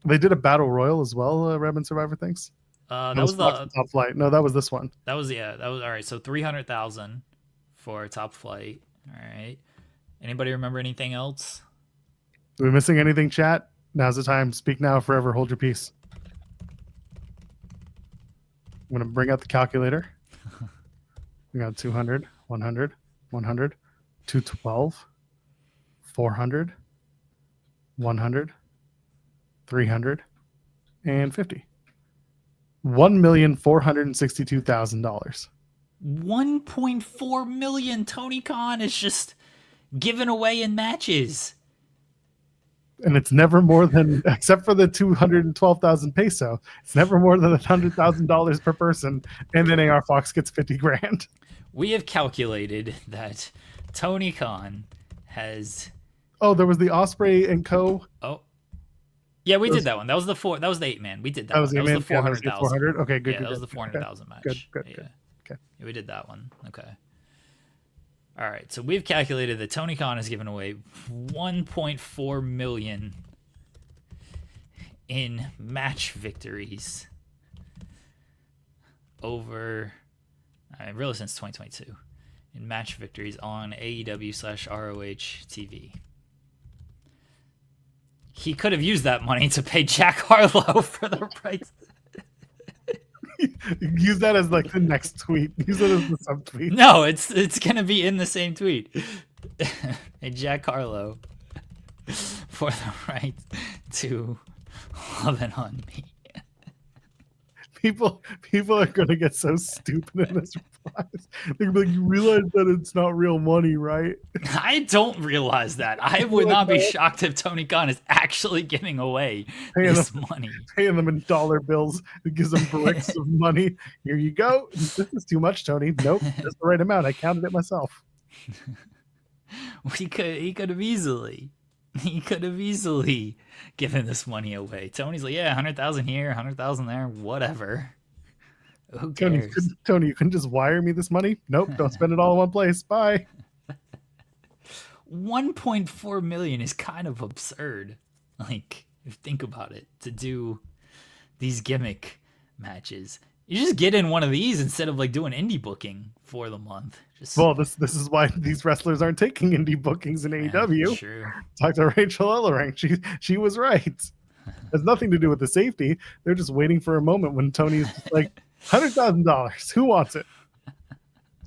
They did a battle royal as well. Redmond Survivor things. That was the Top Flight. No, that was this one. That was all right. So 300,000 for Top Flight. All right. Anybody remember anything else? Are we missing anything, chat? Now's the time. Speak now, forever hold your peace. I'm gonna bring out the calculator. We got 200, 100, 100, 212, 400, 100, 300, and 50. $1,462,000. 1.4 million. Tony Khan is just given away in matches, and it's never more than, except for the 212,000 peso, it's never more than $100,000 per person. And then AR Fox gets 50 grand. We have calculated that Tony Khan has. Oh, there was the Osprey and Co. Oh. Yeah, we did that one. That was the 8-man. We did that. That was the 400,000. 400. Okay, good. Yeah, that was the 400,000 match. Good. Yeah. Okay. Yeah, we did that one. Okay. All right. So we've calculated that Tony Khan has given away 1.4 million in match victories over, really since 2022, in match victories on AEW/ROH TV. He could have used that money to pay Jack Harlow for the rights. Use that as like the next tweet. Use it as the subtweet. No, it's gonna be in the same tweet. Hey, Jack Harlow for the right to love it on me. People are gonna get so stupid in this replies. They're gonna be like, you realize that it's not real money, right? I don't realize that. I would not be shocked if Tony Khan is actually giving away this money. Paying them in dollar bills. It gives them bricks of money. Here you go. This is too much, Tony. Nope, that's the right amount. I counted it myself. He could have easily given this money away. Tony's like, yeah, 100,000 here, 100,000 there, whatever. Who cares? Tony, you couldn't just wire me this money? Nope, don't spend it all in one place. Bye. 1.4 million is kind of absurd. Like, if you think about it, to do these gimmick matches. You just get in one of these instead of like doing indie booking for the month. Well, this is why these wrestlers aren't taking indie bookings in AEW. True. Talk to Rachel Ellering. She was right. It has nothing to do with the safety. They're just waiting for a moment when Tony's like, $100,000. Who wants it?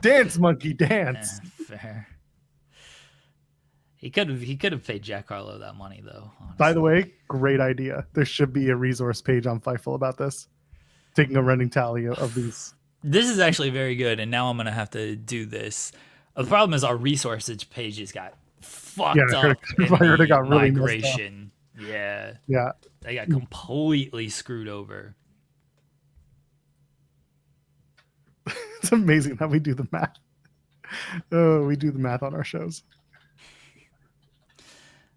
Dance, monkey, dance. Fair. He could have paid Jack Harlow that money though. Honestly. By the way, great idea. There should be a resource page on Fightful about this. Taking a running tally of these. This is actually very good, and now I'm gonna have to do this. The problem is our resources pages got fucked up in the really migration. Yeah. They got completely screwed over. It's amazing how we do the math. Oh, we do the math on our shows.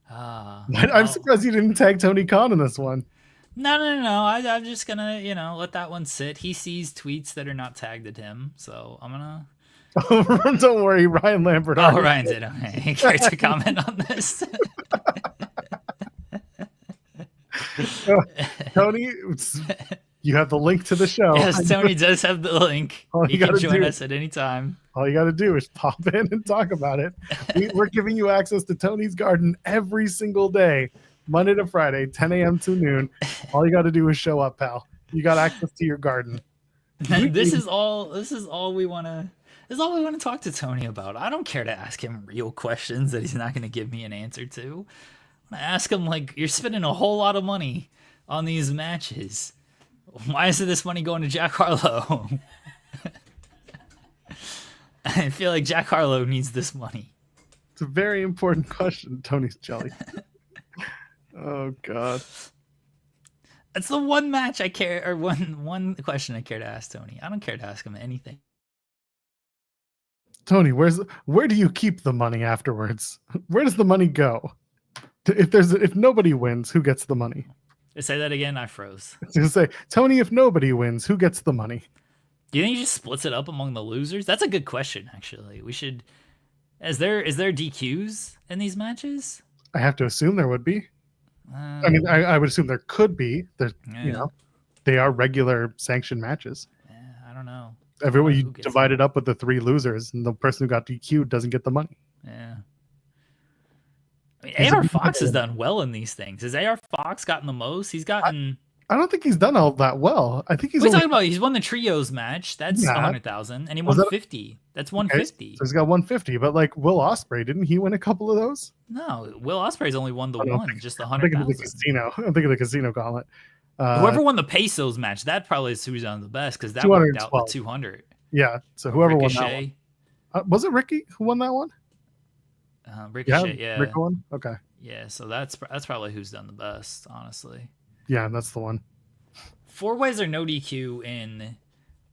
I'm surprised you didn't tag Tony Khan in this one. No. I'm just gonna, let that one sit. He sees tweets that are not tagged at him, so I'm gonna. Don't worry, Ryan Lambert. Oh, Ryan did. Okay, he cared to comment on this. Tony, you have the link to the show. Yes, Tony does have the link. You can join us at any time. All you got to do is pop in and talk about it. We're giving you access to Tony's Garden every single day, Monday to Friday, 10 a.m. to noon. All you got to do is show up, pal. You got access to your garden. This is all we want to. This is all we want to talk to Tony about. I don't care to ask him real questions that he's not going to give me an answer to. I ask him, you're spending a whole lot of money on these matches. Why isn't this money going to Jack Harlow? I feel like Jack Harlow needs this money. It's a very important question, Tony's jelly. Oh, God. That's the one match I care, or one question I care to ask Tony. I don't care to ask him anything. Tony, where do you keep the money afterwards? Where does the money go? If nobody wins, who gets the money? Say that again. I froze. I was gonna say, Tony, if nobody wins, who gets the money? Do you think he just splits it up among the losers? That's a good question, actually. We should. Is there DQs in these matches? I have to assume there would be. I mean, I would assume there could be. They are regular sanctioned matches. Yeah, I don't know. Everyone you divide it up with the 3 losers, and the person who got DQ'd doesn't get the money. Yeah. I mean, AR Fox has done well in these things. Has AR Fox gotten the most? He's gotten. I don't think he's done all that well. I think he's. What are you talking about? He's won the trios match. That's 100,000, and he won 50. That's 150. Okay, so he's got 150. But Will Ospreay, didn't he win a couple of those? No, Will Ospreay's only won the one, just the 100,000. I'm thinking of the casino gauntlet. Whoever won the Pesos match, that probably is who's done the best because that worked out with 200. Yeah, so whoever Ricochet. won that one. Was it Ricky who won that one? Ricochet, yeah. Rick won? Okay. Yeah, so that's probably who's done the best, honestly. Yeah, that's the one. 4-ways or no DQ in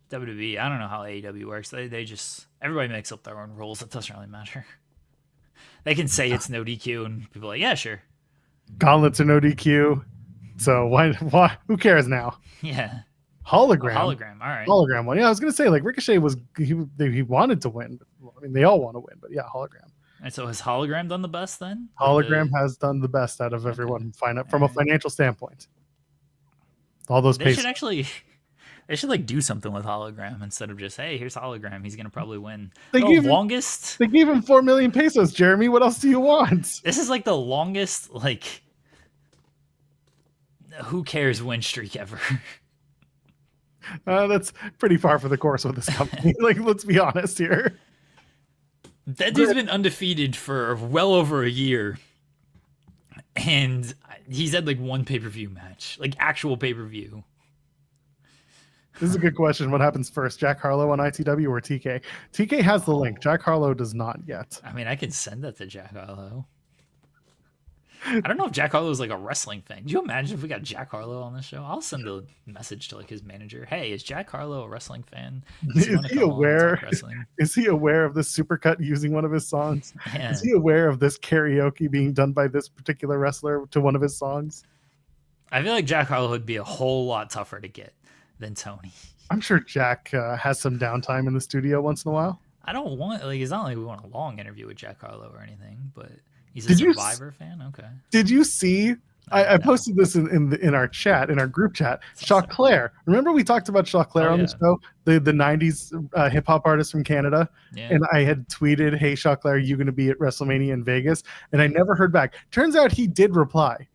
WWE. I don't know how AEW works. They just everybody makes up their own rules. It doesn't really matter. They can say it's no DQ, and people are like, yeah, sure. Gauntlets are no DQ. So why? Who cares now? Yeah. Hologram. Hologram. All right. Hologram one. Yeah, I was gonna say Ricochet was he wanted to win. I mean, they all want to win, but yeah, hologram. And so has Hologram done the best then? Hologram has done the best out of everyone from a financial standpoint. All those they should do something with Hologram instead of just, hey, here's Hologram. He's gonna probably win. They gave him 4 million pesos, Jeremy. What else do you want? This is the longest who cares win streak ever. That's pretty far for the course with this company. Let's be honest here. That dude's been undefeated for well over a year, and he's had one pay-per-view match, actual pay-per-view. This is a good question. What happens first, Jack Harlow on ITW or TK? TK has the link. Jack Harlow does not yet. I mean, I can send that to Jack Harlow. I don't know if Jack Harlow is a wrestling fan. Can you imagine if we got Jack Harlow on this show? I'll send a message to his manager. Hey, is Jack Harlow a wrestling fan? Is he aware? Is he aware of this supercut using one of his songs? Yeah. Is he aware of this karaoke being done by this particular wrestler to one of his songs? I feel like Jack Harlow would be a whole lot tougher to get than Tony. I'm sure Jack has some downtime in the studio once in a while. I don't want it's not like we want a long interview with Jack Harlow or anything, but he's a Survivor fan. Okay. Did you see? I posted this in our chat, in our group chat. Chauclair. Remember we talked about Chauclair on the show, the 90s hip hop artist from Canada, and I had tweeted, "Hey Chauclair, are you going to be at WrestleMania in Vegas?" And I never heard back. Turns out he did reply,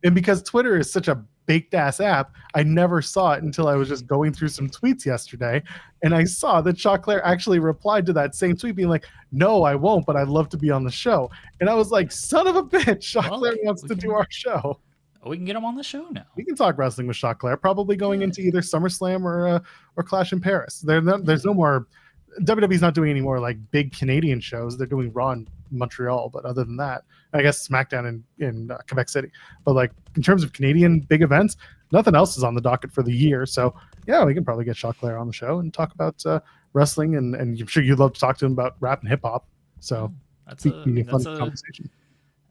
and because Twitter is such a baked ass app. I never saw it until I was just going through some tweets yesterday, and I saw that Choclair actually replied to that same tweet being like, "No, I won't, but I'd love to be on the show." And I was like, "Son of a bitch, Choclair wants to do our show." We can get him on the show now. We can talk wrestling with Choclair, probably going into either SummerSlam or Clash in Paris. There's no more. WWE's not doing any more like big Canadian shows. They're doing Raw in Montreal, but other than that, I guess SmackDown in Quebec City. But like in terms of Canadian big events, nothing else is on the docket for the year. So yeah, we can probably get Choclair on the show and talk about wrestling, and I'm sure you'd love to talk to him about rap and hip hop. So that's a conversation.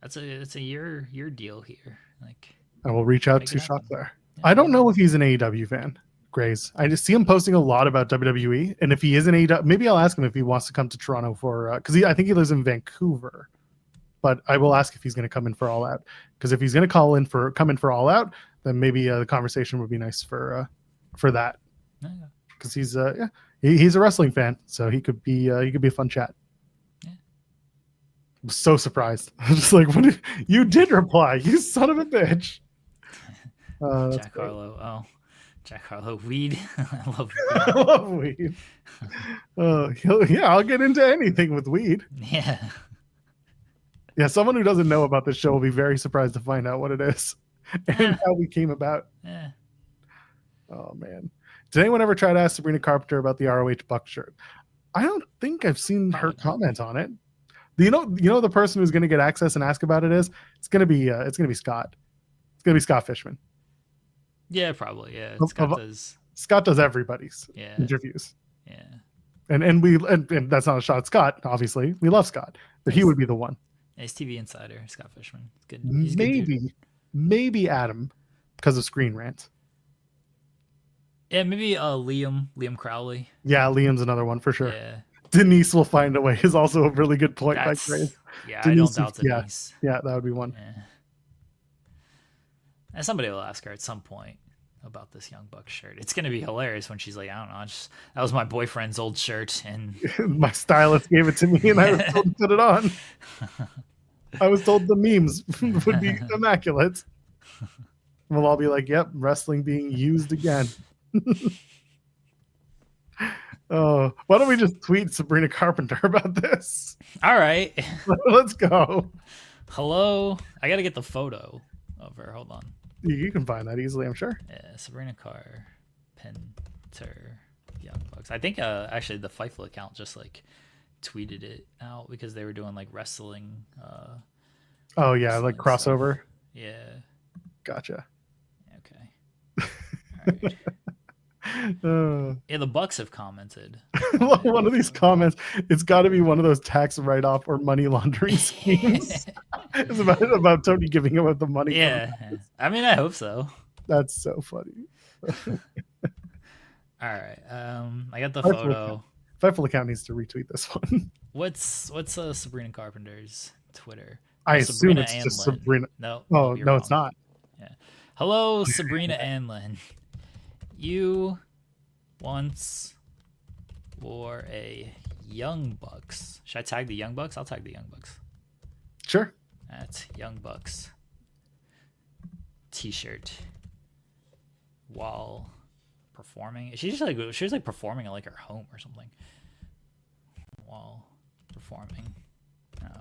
It's a year deal here. Like, I will reach out to Choclair. I don't know if he's an AEW fan, Grays. I just see him posting a lot about WWE, and if he is an AEW, maybe I'll ask him if he wants to come to Toronto for because I think he lives in Vancouver. But I will ask if he's going to come in for All Out, because if he's going to come in for All Out, then maybe the conversation would be nice for that. Because he's a wrestling fan, so he could be a fun chat. Yeah. I'm so surprised. I'm just like, you did reply, you son of a bitch. Jack Harlow. Oh, Jack Harlow. Weed. I love weed. I love weed. I'll get into anything with weed. Yeah. Yeah, someone who doesn't know about this show will be very surprised to find out what it is and how we came about. Yeah. Oh, man. Did anyone ever try to ask Sabrina Carpenter about the ROH Buck shirt? I don't think I've seen her comment on it. You know the person who's going to get access and ask about it is? It's going to be Scott. It's going to be Scott Fishman. Yeah, probably. Yeah. Scott does everybody's interviews. Yeah. And that's not a shot at Scott, obviously. We love Scott, but he would be the one. He's TV insider, Scott Fishman. Good. Maybe Adam, because of Screen Rant. Yeah, maybe Liam Crowley. Yeah, Liam's another one for sure. Yeah. Denise will find a way is also a really good point. Yeah, Denise, I don't doubt Denise. Yeah, that would be one. Yeah. And somebody will ask her at some point about this Young Bucks shirt. It's going to be hilarious when she's like, I don't know, that was my boyfriend's old shirt, and my stylist gave it to me, and I was told to put it on. I was told the memes would be immaculate. We'll all be like, yep, wrestling being used again. Oh, why don't we just tweet Sabrina Carpenter about this? All right. Let's go. Hello. I got to get the photo of her. Hold on. You can find that easily, I'm sure. Yeah, Sabrina Carpenter, Young Bucks. I think actually the Fightful account just like tweeted it out because they were doing like wrestling. Oh yeah, like crossover. Stuff. Yeah. Gotcha. Okay. All right. Yeah, the Bucks have commented. One of these comments, it's got to be one of those tax write-off or money laundering schemes. It's about Tony giving him the money. Yeah, I mean, I hope so. That's so funny. All right, I got the photo. Fightful account needs to retweet this one. What's Sabrina Carpenter's Twitter? I assume it's just Sabrina. No. Oh no, wrong. It's not. Yeah. Hello, Sabrina and Lynn. You once wore a Young Bucks. Should I tag the Young Bucks? I'll tag the Young Bucks. Sure. That's Young Bucks t-shirt while performing. She was like performing at like her home or something while performing.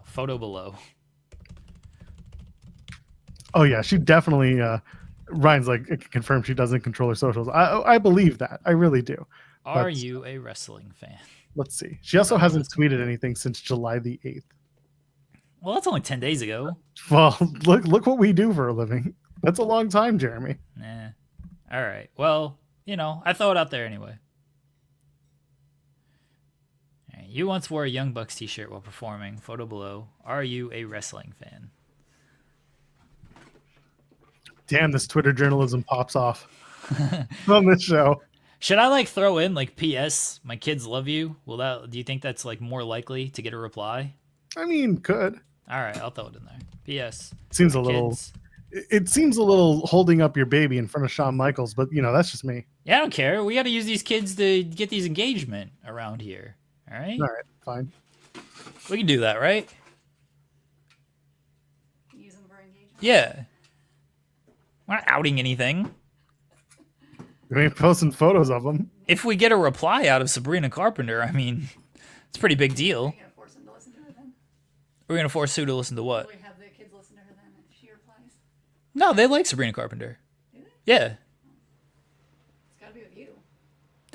Photo below. Oh yeah, she definitely. Ryan's like confirmed she doesn't control her socials. I believe that. I really do. Are you a wrestling fan? Let's see. She also hasn't tweeted anything since July the 8th. Well, that's only 10 days ago. Well, look what we do for a living. That's a long time, Jeremy. Nah. All right. Well, I throw it out there anyway. All right. You once wore a Young Bucks t-shirt while performing. Photo below. Are you a wrestling fan? Damn, this Twitter journalism pops off on this show. Should I like throw in like P.S. My kids love you? Do you think that's like more likely to get a reply? I mean, could. All right, I'll throw it in there. P.S. Seems a little. It seems a little holding up your baby in front of Shawn Michaels, but that's just me. Yeah, I don't care. We got to use these kids to get these engagement around here. All right. All right, fine. We can do that, right? Use them for engagement. Yeah. We're not outing anything. We ain't posting photos of them. If we get a reply out of Sabrina Carpenter, I mean, it's a pretty big deal. Are you gonna force them to listen to her then? We're gonna force who to listen to what? Will we have the kids listen to her then if she replies? No, they like Sabrina Carpenter. Do they? Yeah. It's gotta be with you.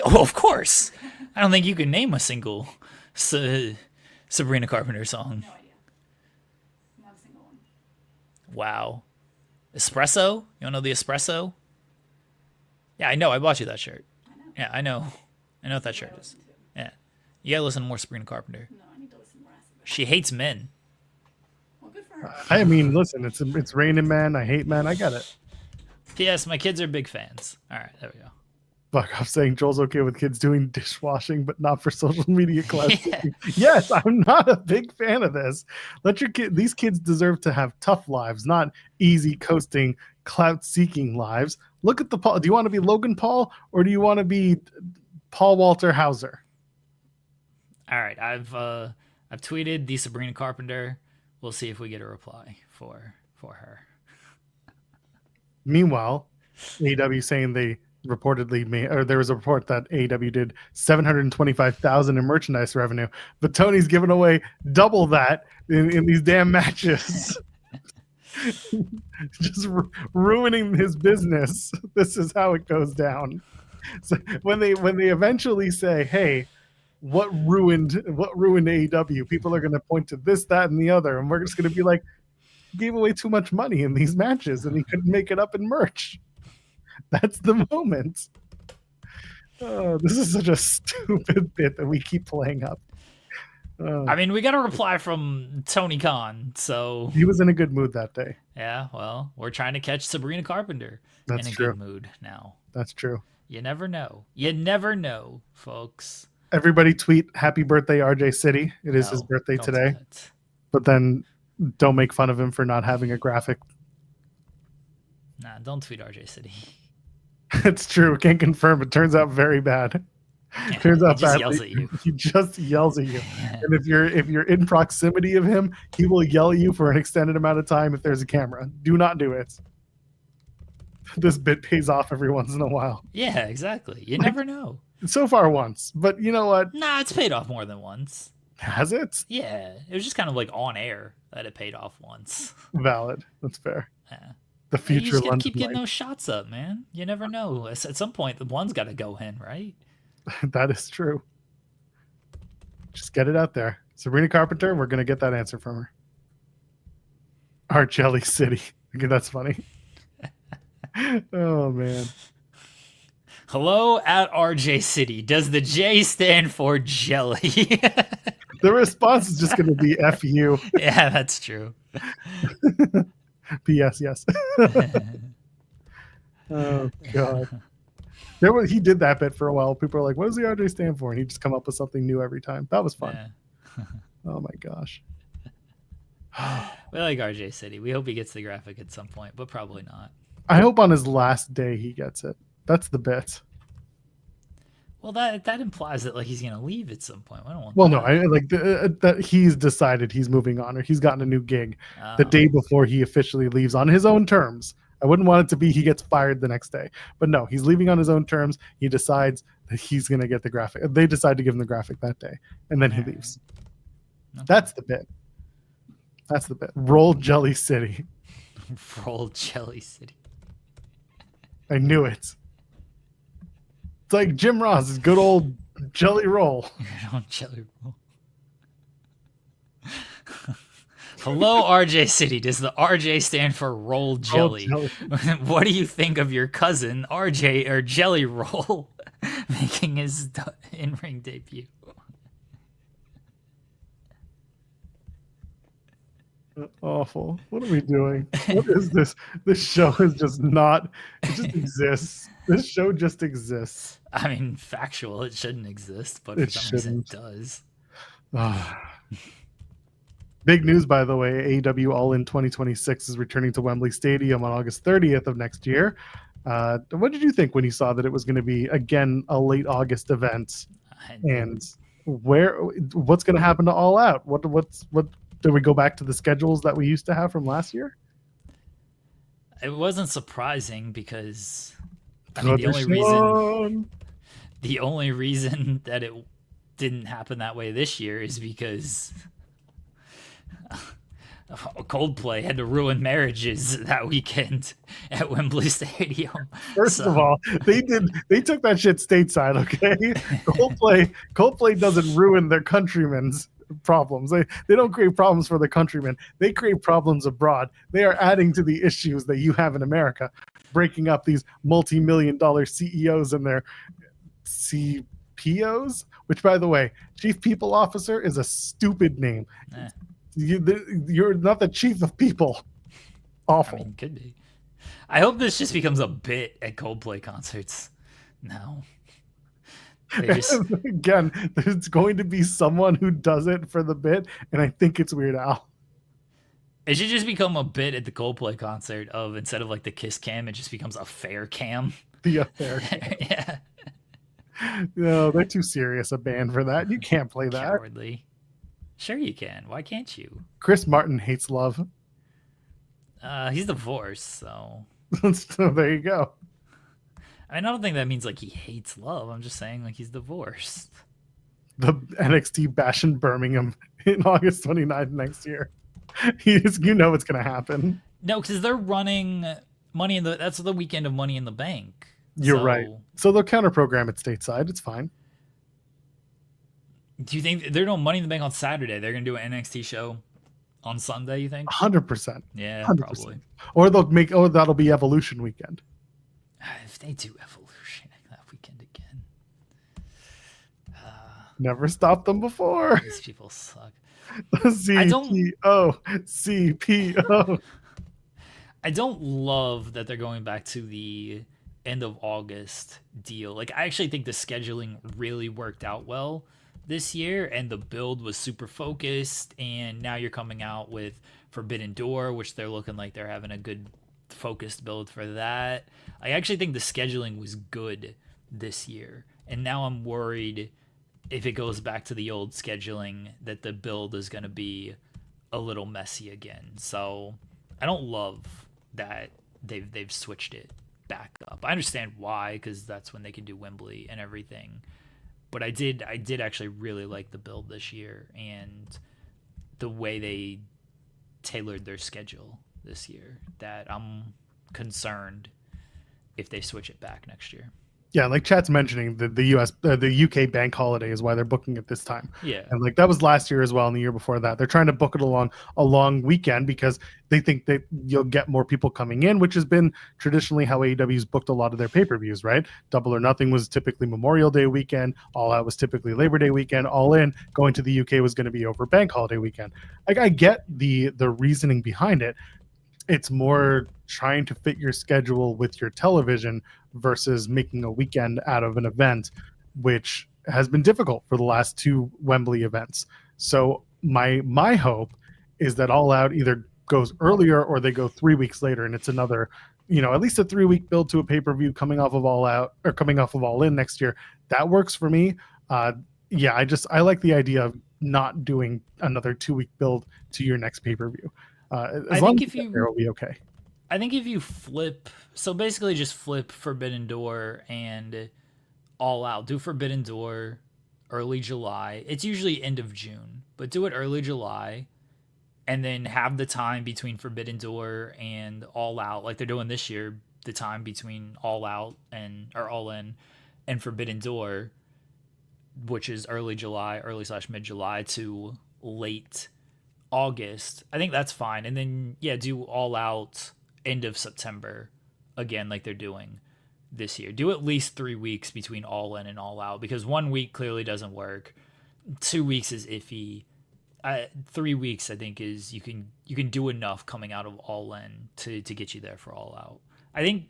Oh, of course. I don't think you can name a single Sabrina Carpenter song. No idea. Not a single one. Wow. Espresso? You don't know the Espresso? Yeah, I know. I bought you that shirt. I know. Yeah, I know. I know what that shirt is. Yeah. You gotta listen to more Sabrina Carpenter. No, I need to listen more. She hates men. Well, good for her. I mean, listen, it's raining men. I hate men. I get it. P.S. My kids are big fans. All right, there we go. Fuck off saying Joel's okay with kids doing dishwashing, but not for social media clout. Yeah. Yes, I'm not a big fan of this. These kids deserve to have tough lives, not easy coasting, clout-seeking lives. Look at the Paul. Do you want to be Logan Paul or do you want to be Paul Walter Hauser? All right, I've tweeted the Sabrina Carpenter. We'll see if we get a reply for her. Meanwhile, AEW saying they reportedly made, or there was a report that AEW did $725,000 in merchandise revenue, but Tony's giving away double that in these damn matches. Just ruining his business. This is how it goes down. So when they eventually say, "Hey, what ruined AEW?" People are going to point to this, that, and the other, and we're just going to be like, "He gave away too much money in these matches, and he couldn't make it up in merch." That's the moment. Oh, this is such a stupid bit that we keep playing up. I mean, we got a reply from Tony Khan, so He was in a good mood that day. yeah. Well, we're trying to catch Sabrina Carpenter That's in a true. good mood now. That's true. You never know. You never know, folks. Everybody tweet happy birthday, RJ City. It is his No, birthday don't do today. that. But then don't make fun of him for not having a graphic. Nah, don't tweet RJ City. It's true. Can't confirm. It turns out very bad. Yeah, Turns out he just badly. yells at you. He just yells at you. And if you're in proximity of him, he will yell at you for an extended amount of time if there's a camera. Do not do it. This bit pays off every once in a while. Yeah, exactly. You never know. So far once. But you know what? Nah, it's paid off more than once. Has it? Yeah, it was just kind of like on air that it paid off once. Valid. That's fair. Yeah. The You future just gotta London keep getting life. those shots up, man. You never know. At some point, the one's got to go in, right? That is true. Just get it out there. Sabrina Carpenter, we're going to get that answer from her. Our Jelly City. Okay, that's funny. Oh, man. Hello at RJ City. Does the J stand for jelly? The response is just going to be F you. Yeah, that's true. P.S. Yes. Oh, God. He did that bit for a while. People are like, what does the RJ stand for? And he'd just come up with something new every time. That was fun. Yeah. Oh, my gosh. We like RJ City. We hope he gets the graphic at some point, but probably not. I hope on his last day he gets it. That's the bit. Well, that implies that like he's gonna leave at some point. I don't want. Well, that. no, I like that he's decided he's moving on or he's gotten a new gig the Oh. day before he officially leaves on his own terms. I wouldn't want it to be he gets fired the next day. But no, he's leaving on his own terms. He decides that he's going to get the graphic. They decide to give him the graphic that day, and then he Alright. leaves. Okay. That's the bit. That's the bit. Roll Jelly City. Roll Jelly City. I knew it. It's like Jim Ross's good old Jelly Roll. On Jelly Roll. Hello, RJ City. Does the RJ stand for Roll Jelly? Roll What do you think of your cousin RJ or Jelly Roll making his in-ring debut? Awful. What are we doing? What is this? This show is just not. It just exists. This show just exists. I mean, factual. It shouldn't exist, but It for some reason it shouldn't. does. Big news, by the way. AEW All In 2026 is returning to Wembley Stadium on August 30th of next year. What did you think when you saw that it was going to be again a late August event? And what's going to happen to All Out? What do we go back to the schedules that we used to have from last year? It wasn't surprising because I mean the only reason that it didn't happen that way this year is because Coldplay had to ruin marriages that weekend at Wembley Stadium. First of all, they took that shit stateside, okay? Coldplay doesn't ruin their countrymen's problems. They don't create problems for the countrymen. They create problems abroad. They are adding to the issues that you have in America, breaking up these multi-million-dollar CEOs and their CPOs, which, by the way, Chief People Officer is a stupid name. You're not the chief of people. Awful. I mean, could be. I hope this just becomes a bit at Coldplay concerts. No. Again, there's going to be someone who does it for the bit, and I think it's Weird Al. It should just become a bit at the Coldplay concert of, instead of like the kiss cam, it just becomes a fair cam. The affair cam. Yeah. No, they're too serious a band for that. You can't play that. Cowardly. Sure you can. Why can't you? Chris Martin hates love. He's divorced, so... So there you go. I mean, I don't think that means like he hates love. I'm just saying like he's divorced. The NXT bash in Birmingham in August 29th next year. You know it's going to happen. No, because they're running that's the weekend of Money in the Bank. You're right. So they'll counter program it stateside. It's fine. Do you think they're doing Money in the Bank on Saturday? They're going to do an NXT show on Sunday, you think? 100%. Yeah, 100%. Probably. Or that'll be Evolution weekend. If they do Evolution that weekend again. Never stopped them before. These people suck. CPO. I don't love that they're going back to the end of August deal. Like, I actually think the scheduling really worked out well this year, and the build was super focused, and now you're coming out with Forbidden Door, which they're looking like they're having a good focused build for that. I actually think the scheduling was good this year, and now I'm worried if it goes back to the old scheduling that the build is going to be a little messy again. So I don't love that they've switched it back up. I understand why, because that's when they can do Wembley and everything. But I did actually really like the build this year and the way they tailored their schedule this year, that I'm concerned if they switch it back next year. Yeah, like chat's mentioning the UK bank holiday is why they're booking it this time. Yeah, and like that was last year as well, and the year before that. They're trying to book it along a long weekend because they think that you'll get more people coming in, which has been traditionally how AEW's booked a lot of their pay-per-views, right? Double or Nothing was typically Memorial Day weekend. All Out was typically Labor Day weekend. All In going to the UK was going to be over bank holiday weekend. Like, I get the reasoning behind it. It's more trying to fit your schedule with your television versus making a weekend out of an event, which has been difficult for the last two Wembley events. So my hope is that All Out either goes earlier or they go 3 weeks later, and it's another, at least a 3-week build to a pay-per-view coming off of All Out or coming off of All In next year. That works for me. I like the idea of not doing another 2-week build to your next pay-per-view. I think if will be okay. I think if you flip, so basically just flip Forbidden Door and All Out. Do Forbidden Door early July. It's usually end of June, but do it early July, and then have the time between Forbidden Door and All Out, like they're doing this year. The time between All Out or All In and Forbidden Door, which is early July, early/mid July to late August. I think that's fine. And then do All Out end of September again, like they're doing this year. Do at least 3 weeks between All In and All Out, because 1 week clearly doesn't work. 2 weeks is iffy. 3 weeks I think is you can do enough coming out of All In to get you there for All Out. I think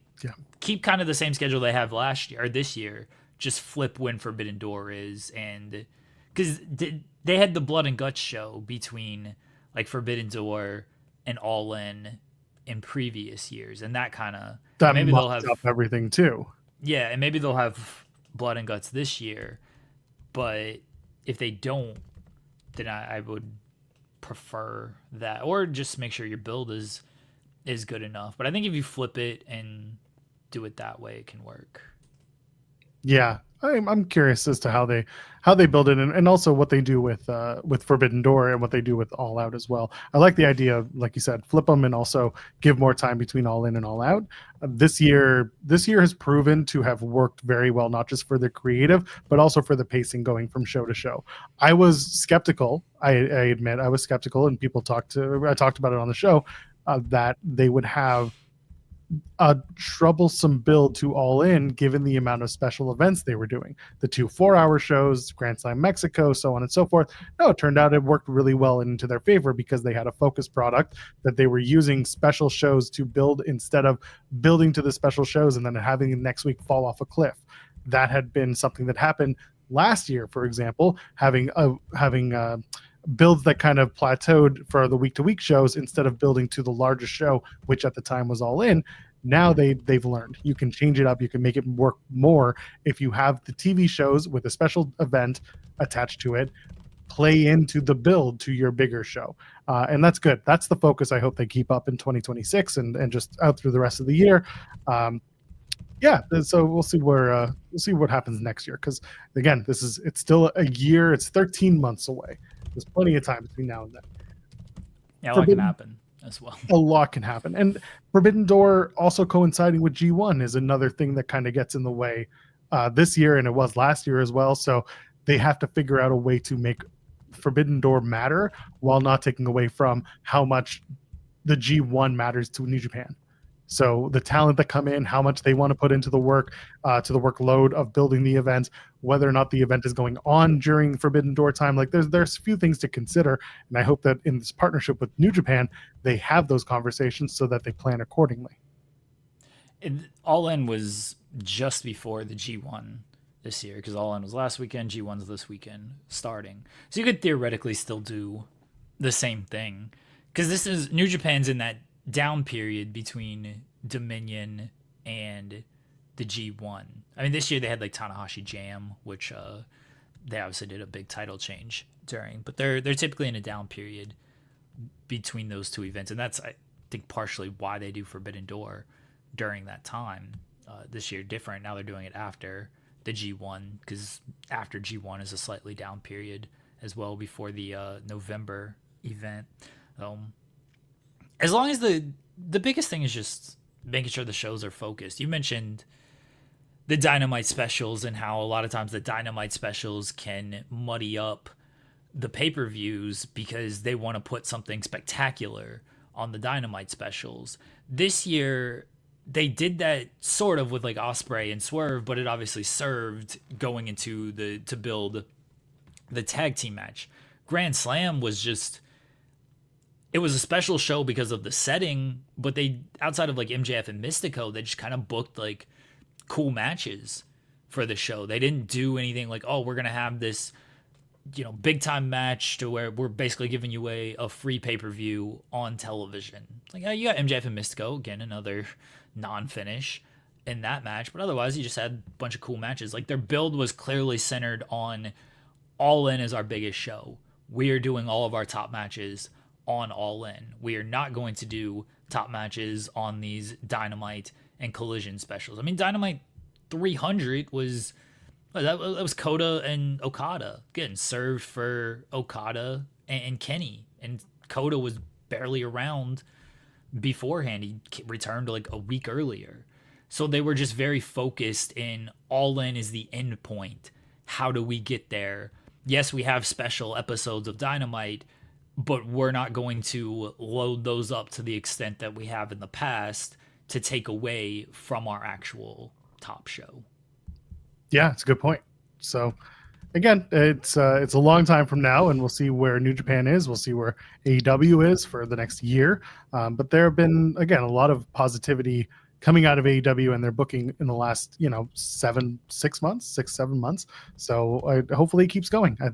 keep kind of the same schedule they have last year or this year. Just flip when Forbidden Door is, and because they had the Blood and Guts show between like Forbidden Door and All In previous years, and that kind of maybe they'll have up everything too. Yeah, and maybe they'll have Blood and Guts this year, but if they don't, then I would prefer that, or just make sure your build is is good enough. But I think if you flip it and do it that way, it can work. Yeah, I'm curious as to how they build it, and also what they do with Forbidden Door and what they do with All Out as well. I like the idea of, like you said, flip them and also give more time between All In and All Out. This year has proven to have worked very well, not just for the creative, but also for the pacing going from show to show. I was skeptical. I admit I was skeptical, and I talked about it on the show that they would have a troublesome build to All In given the amount of special events they were doing. The 2 4-hour shows, Grand Slam Mexico, so on and so forth. No, it turned out it worked really well into their favor because they had a focused product that they were using special shows to build instead of building to the special shows and then having the next week fall off a cliff. That had been something that happened last year, for example, having builds that kind of plateaued for the week-to-week shows instead of building to the largest show, which at the time was All In. Now they've learned you can change it up, you can make it work more if you have the TV shows with a special event attached to it play into the build to your bigger show, and that's good. That's the focus I hope they keep up in 2026 and just out through the rest of the year. Yeah, so we'll see what happens next year, because again, it's still a year. It's 13 months away. There's plenty of time between now and then. Yeah, a lot can happen as well. A lot can happen. And Forbidden Door also coinciding with G1 is another thing that kind of gets in the way this year, and it was last year as well. So they have to figure out a way to make Forbidden Door matter while not taking away from how much the G1 matters to New Japan. So the talent that come in, how much they want to put into the work, to the workload of building the event, whether or not the event is going on during Forbidden Door time. Like there's a few things to consider, and I hope that in this partnership with New Japan, they have those conversations so that they plan accordingly. All In was just before the G1 this year, because All In was last weekend, G1's this weekend starting. So you could theoretically still do the same thing, because this is New Japan's in that down period between Dominion and the G1. I mean, this year they had like Tanahashi Jam, which they obviously did a big title change during, but they're typically in a down period between those two events, and that's, I think, partially why they do Forbidden Door during that time. This year different. Now they're doing it after the G1, because after G1 is a slightly down period as well before the November event. As long as the biggest thing is just making sure the shows are focused. You mentioned the Dynamite specials and how a lot of times the Dynamite specials can muddy up the pay-per-views because they want to put something spectacular on the Dynamite specials. This year, they did that sort of with like Ospreay and Swerve, but it obviously served going into to build the tag team match. Grand Slam was just... It was a special show because of the setting, but they, outside of like MJF and Mystico, they just kind of booked like cool matches for the show. They didn't do anything like, oh, we're going to have this, big time match to where we're basically giving you a free pay-per-view on television. Like, you got MJF and Mystico, again, another non-finish in that match, but otherwise you just had a bunch of cool matches. Like, their build was clearly centered on All In as our biggest show. We are doing all of our top matches on All In. We are not going to do top matches on these Dynamite and Collision specials. I mean, Dynamite 300 was Kota and Okada getting served for Okada and Kenny, and Kota was barely around beforehand. He returned like a week earlier. So they were just very focused in All In is the end point. How do we get there? Yes, we have special episodes of Dynamite, but we're not going to load those up to the extent that we have in the past to take away from our actual top show. Yeah, it's a good point. So again, it's a long time from now, and we'll see where New Japan is. We'll see where AEW is for the next year. But there have been, again, a lot of positivity coming out of AEW and their booking in the last, 7 months. So hopefully it keeps going. I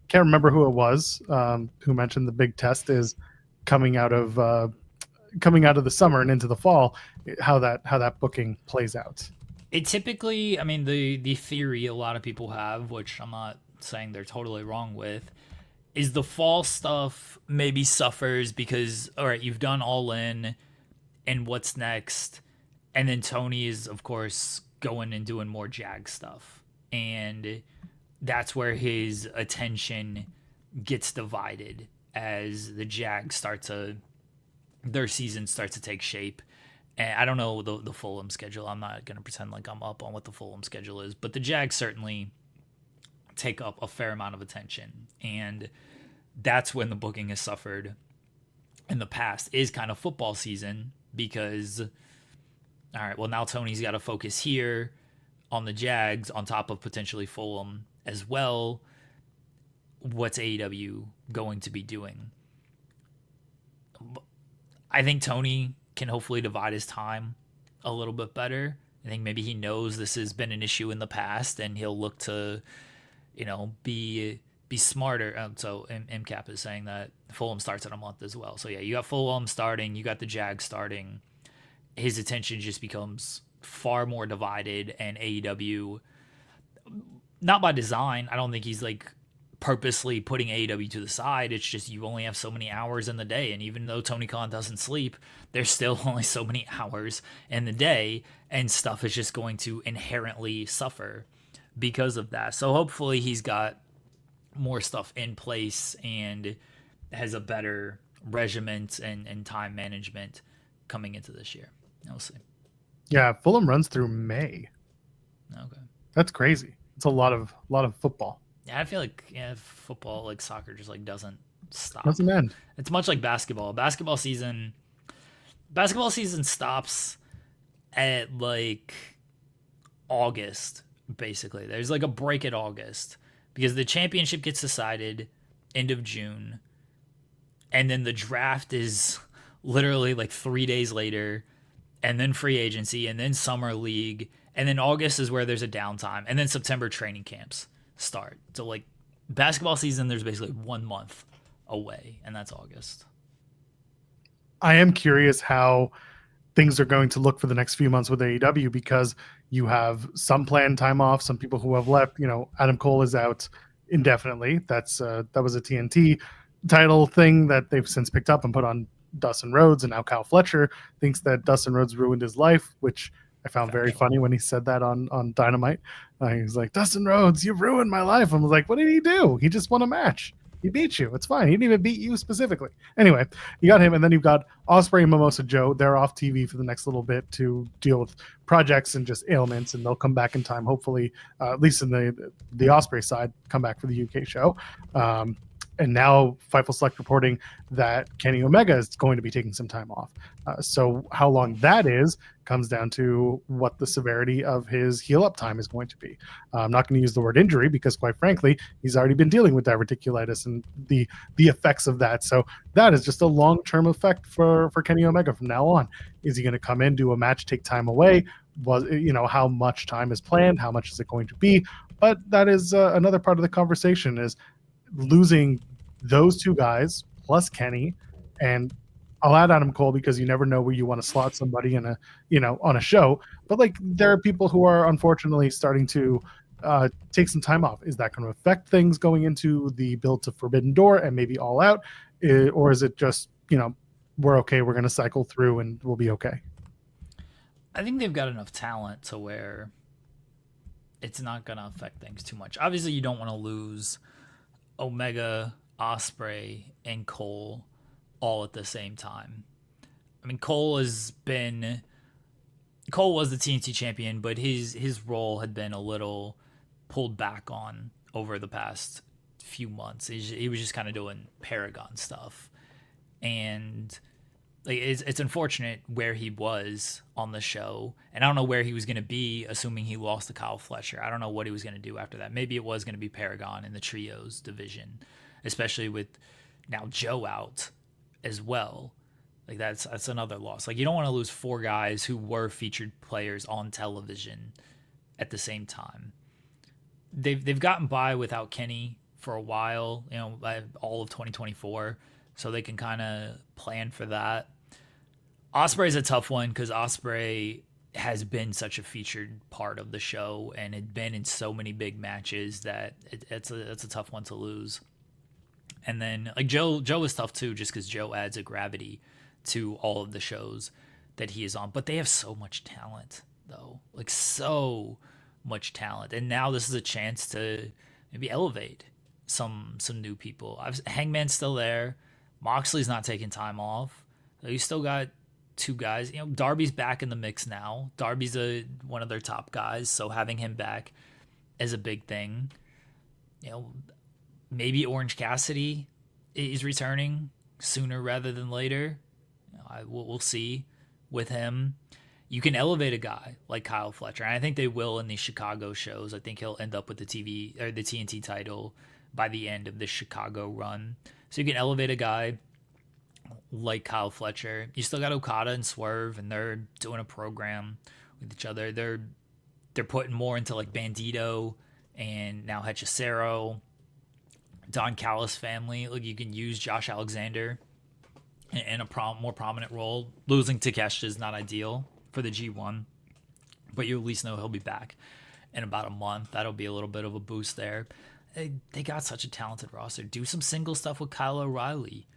can't remember who it was who mentioned the big test is coming out of the summer and into the fall, how that booking plays out. It typically, I mean, the theory a lot of people have, which I'm not saying they're totally wrong with, is the fall stuff maybe suffers because, all right, you've done All In, and what's next. And then Tony is, of course, going and doing more Jag stuff. And that's where his attention gets divided as the Jags their season starts to take shape. And I don't know the Fulham schedule. I'm not going to pretend like I'm up on what the Fulham schedule is, but the Jags certainly take up a fair amount of attention. And that's when the booking has suffered in the past, is kind of football season, because, all right, well, now Tony's got to focus here on the Jags on top of potentially Fulham as well. What's AEW going to be doing? I think Tony can hopefully divide his time a little bit better. I think maybe he knows this has been an issue in the past, and he'll look to, be smarter. So MCAP is saying that Fulham starts in a month as well. So yeah, you got Fulham starting, you got the Jags starting. His attention just becomes far more divided, and AEW, not by design, I don't think he's like purposely putting AEW to the side. It's just you only have so many hours in the day, and even though Tony Khan doesn't sleep, there's still only so many hours in the day, and stuff is just going to inherently suffer because of that. So hopefully he's got more stuff in place and has a better regiment and time management coming into this year. We'll see. Yeah, Fulham runs through May. Okay, that's crazy. It's a lot of football. Yeah, I feel like football, like soccer, just like doesn't stop. Doesn't end. It's much like basketball. Basketball season stops at like August, basically. There's like a break at August because the championship gets decided end of June, and then the draft is literally like 3 days later, and then free agency, and then summer league, and then August is where there's a downtime, and then September training camps start. So like basketball season, there's basically 1 month away, and that's August. I am curious how things are going to look for the next few months with AEW, because you have some planned time off, some people who have left. Adam Cole is out indefinitely. That was a TNT title thing that they've since picked up and put on Dustin Rhodes, and now Kyle Fletcher thinks that Dustin Rhodes ruined his life, which I found very funny when he said that on Dynamite. He was like, Dustin Rhodes, you ruined my life. I was like, what did he do? He just won a match. He beat you. It's fine. He didn't even beat you specifically. Anyway, you got him, and then you've got Ospreay and Mimosa Joe. They're off TV for the next little bit to deal with projects and just ailments, and they'll come back in time, hopefully, at least in the Ospreay side, come back for the UK show. And now Fightful Select reporting that Kenny Omega is going to be taking some time off. So how long that is comes down to what the severity of his heal-up time is going to be. I'm not going to use the word injury because, quite frankly, he's already been dealing with diverticulitis and the effects of that. So that is just a long-term effect for Kenny Omega from now on. Is he going to come in, do a match, take time away? How much time is planned? How much is it going to be? But that is another part of the conversation, is losing those two guys plus Kenny, and I'll add Adam Cole because you never know where you want to slot somebody in on a show. But like, there are people who are unfortunately starting to take some time off. Is that going to affect things going into the build to Forbidden Door and maybe All Out, or is it just we're okay, we're going to cycle through and we'll be okay? I think they've got enough talent to where it's not going to affect things too much. Obviously, you don't want to lose Omega, Ospreay, and Cole all at the same time. I mean, Cole was the TNT champion, but his role had been a little pulled back on over the past few months. He was just kind of doing Paragon stuff, and like it's unfortunate where he was on the show, and I don't know where he was going to be, assuming he lost to Kyle Fletcher. I don't know what he was going to do after that. Maybe it was going to be Paragon in the trios division, especially with now Joe out as well. Like that's another loss. Like, you don't want to lose 4 guys who were featured players on television at the same time. They've gotten by without Kenny for a while, all of 2024, so they can kind of plan for that. Ospreay's a tough one because Ospreay has been such a featured part of the show and had been in so many big matches that it's a tough one to lose. And then like Joe is tough too, just because Joe adds a gravity to all of the shows that he is on. But they have so much talent, though. Like, so much talent. And now this is a chance to maybe elevate some new people. Hangman's still there. Moxley's not taking time off. So you still got two guys. You know, Darby's back in the mix now. Darby's one of their top guys, so having him back is a big thing. You know, maybe Orange Cassidy is returning sooner rather than later. You know, we'll see with him. You can elevate a guy like Kyle Fletcher, and I think they will in these Chicago shows. I think he'll end up with the TV or the TNT title by the end of the Chicago run. So you can elevate a guy like Kyle Fletcher. You still got Okada and Swerve, and they're doing a program with each other. They're putting more into like Bandito and now Hechicero, Don Callis family. Like, you can use Josh Alexander in a more prominent role. Losing Takeshita is not ideal for the G1, but you at least know he'll be back in about a month. That'll be a little bit of a boost there. They got such a talented roster. Do some single stuff with Kyle O'Reilly.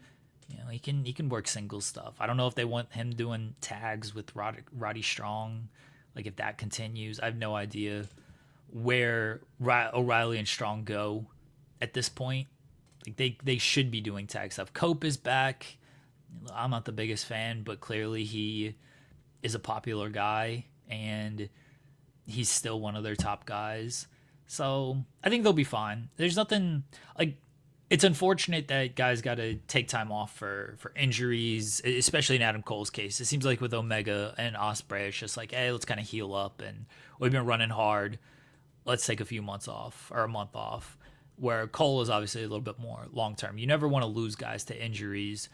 You know, he can work single stuff. I don't know if they want him doing tags with Roddy Strong, like if that continues. I have no idea where O'Reilly and Strong go at this point. Like, they should be doing tag stuff. Cope is back. I'm not the biggest fan, but clearly he is a popular guy, and he's still one of their top guys. So I think they'll be fine. There's nothing like. It's unfortunate that guys got to take time off for injuries, especially in Adam Cole's case. It seems like with Omega and Ospreay, it's just like, hey, let's kind of heal up, and we've been running hard. Let's take a few months off or a month off. Where Cole is obviously a little bit more long term. You never want to lose guys to injuries,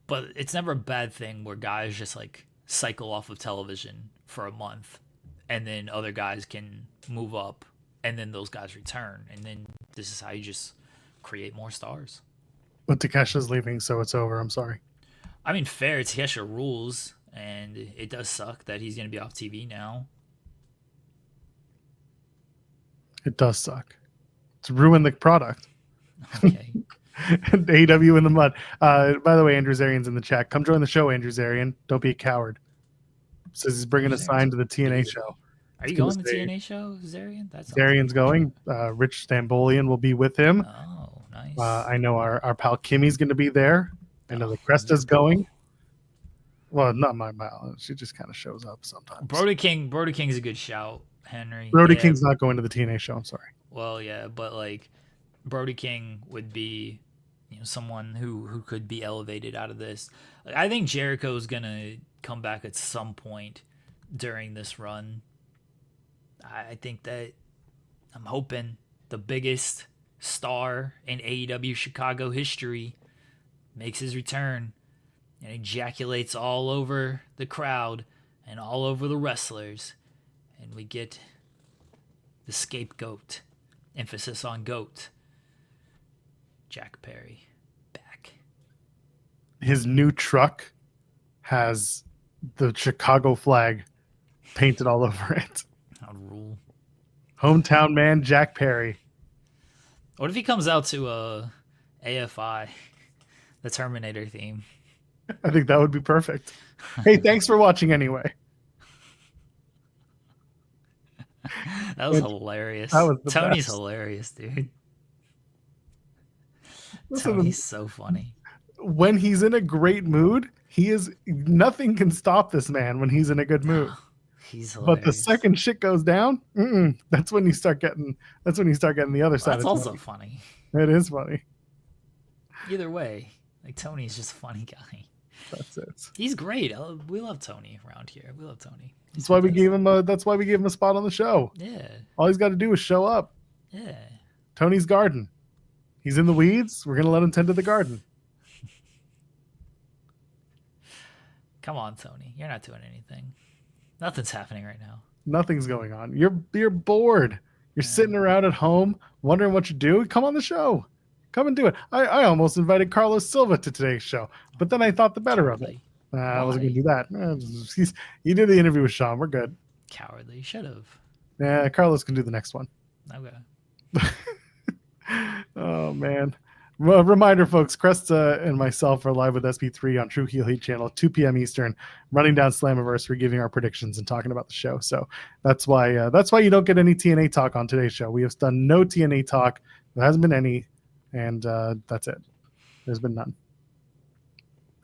but it's never a bad thing where guys just like cycle off of television for a month, and then other guys can move up, and then those guys return, and then this is how you just create more stars. But Takesha's leaving, so it's over. I'm sorry. I mean, fair. Takesha rules, and it does suck that he's going to be off TV now. It does suck. It's ruined the product. Okay. AEW in the mud. By the way, Andrew Zarian's in the chat. Come join the show, Andrew Zarian. Don't be a coward. Says he's bringing a sign to the TNA show. Are you going to the TNA show, Zarian? Zarian's going. Rich Stambolian will be with him. Oh, nice. I know our pal Kimmy's going to be there. I know the Cresta's going. Well, not my pal. She just kind of shows up sometimes. Brody King's a good shout, Henry. Brody King's not going to the TNA show. I'm sorry. Well, yeah, but like Brody King would be, you know, someone who could be elevated out of this. Like, I think Jericho's gonna come back at some point during this run. I think that I'm hoping the biggest star in AEW Chicago history makes his return and ejaculates all over the crowd and all over the wrestlers, and we get the scapegoat, emphasis on goat, Jack Perry, back. His new truck has the Chicago flag painted all over it. I'd rule. Hometown man Jack Perry. What if he comes out to AFI, the Terminator theme? I think that would be perfect. Hey, thanks for watching anyway. That was hilarious. That was Tony's best. hilarious, dude. Listen, Tony's so funny. when he's in a great mood, nothing can stop this man when he's in a good mood. He's hilarious. But the second shit goes down, that's when you start getting the other side. That's also funny. It is funny. Either way, like, Tony's just a funny guy. That's it. He's great. We love Tony around here. We love Tony. That's why we gave him a spot on the show. Yeah. All he's got to do is show up. Yeah. Tony's garden. He's in the weeds. We're gonna let him tend to the garden. Come on, Tony. You're not doing anything. Nothing's happening right now. Nothing's going on. You're bored. You're sitting around at home wondering what you do. Come on the show. Come and do it. I almost invited Carlos Silva to today's show, but then I thought the better of it. I wasn't going to do that. You did the interview with Sean. We're good. Cowardly. You should have. Yeah, Carlos can do the next one. Okay. Oh, man. Well, reminder, folks, Cresta and myself are live with SP3 on True Heel Heat channel, 2 p.m. Eastern, running down Slammiversary, giving our predictions and talking about the show. So that's why you don't get any TNA talk on today's show. We have done no TNA talk. There hasn't been any, and that's it. There's been none.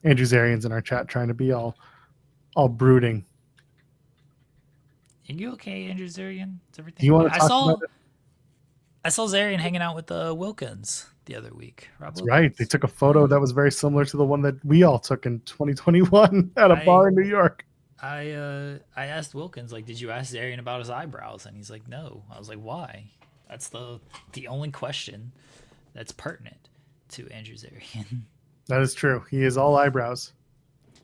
Andrew Zarian's in our chat trying to be all brooding. Are you okay, Andrew Zarian? Is everything? Do you want to talk about it? I saw Zarian hanging out with Wilkins the other week. That's right. They took a photo that was very similar to the one that we all took in 2021 at a bar in New York. I asked Wilkins, like, did you ask Zarian about his eyebrows? And he's like, no. I was like, why? That's the only question that's pertinent to Andrew Zarian. That is true. He is all eyebrows.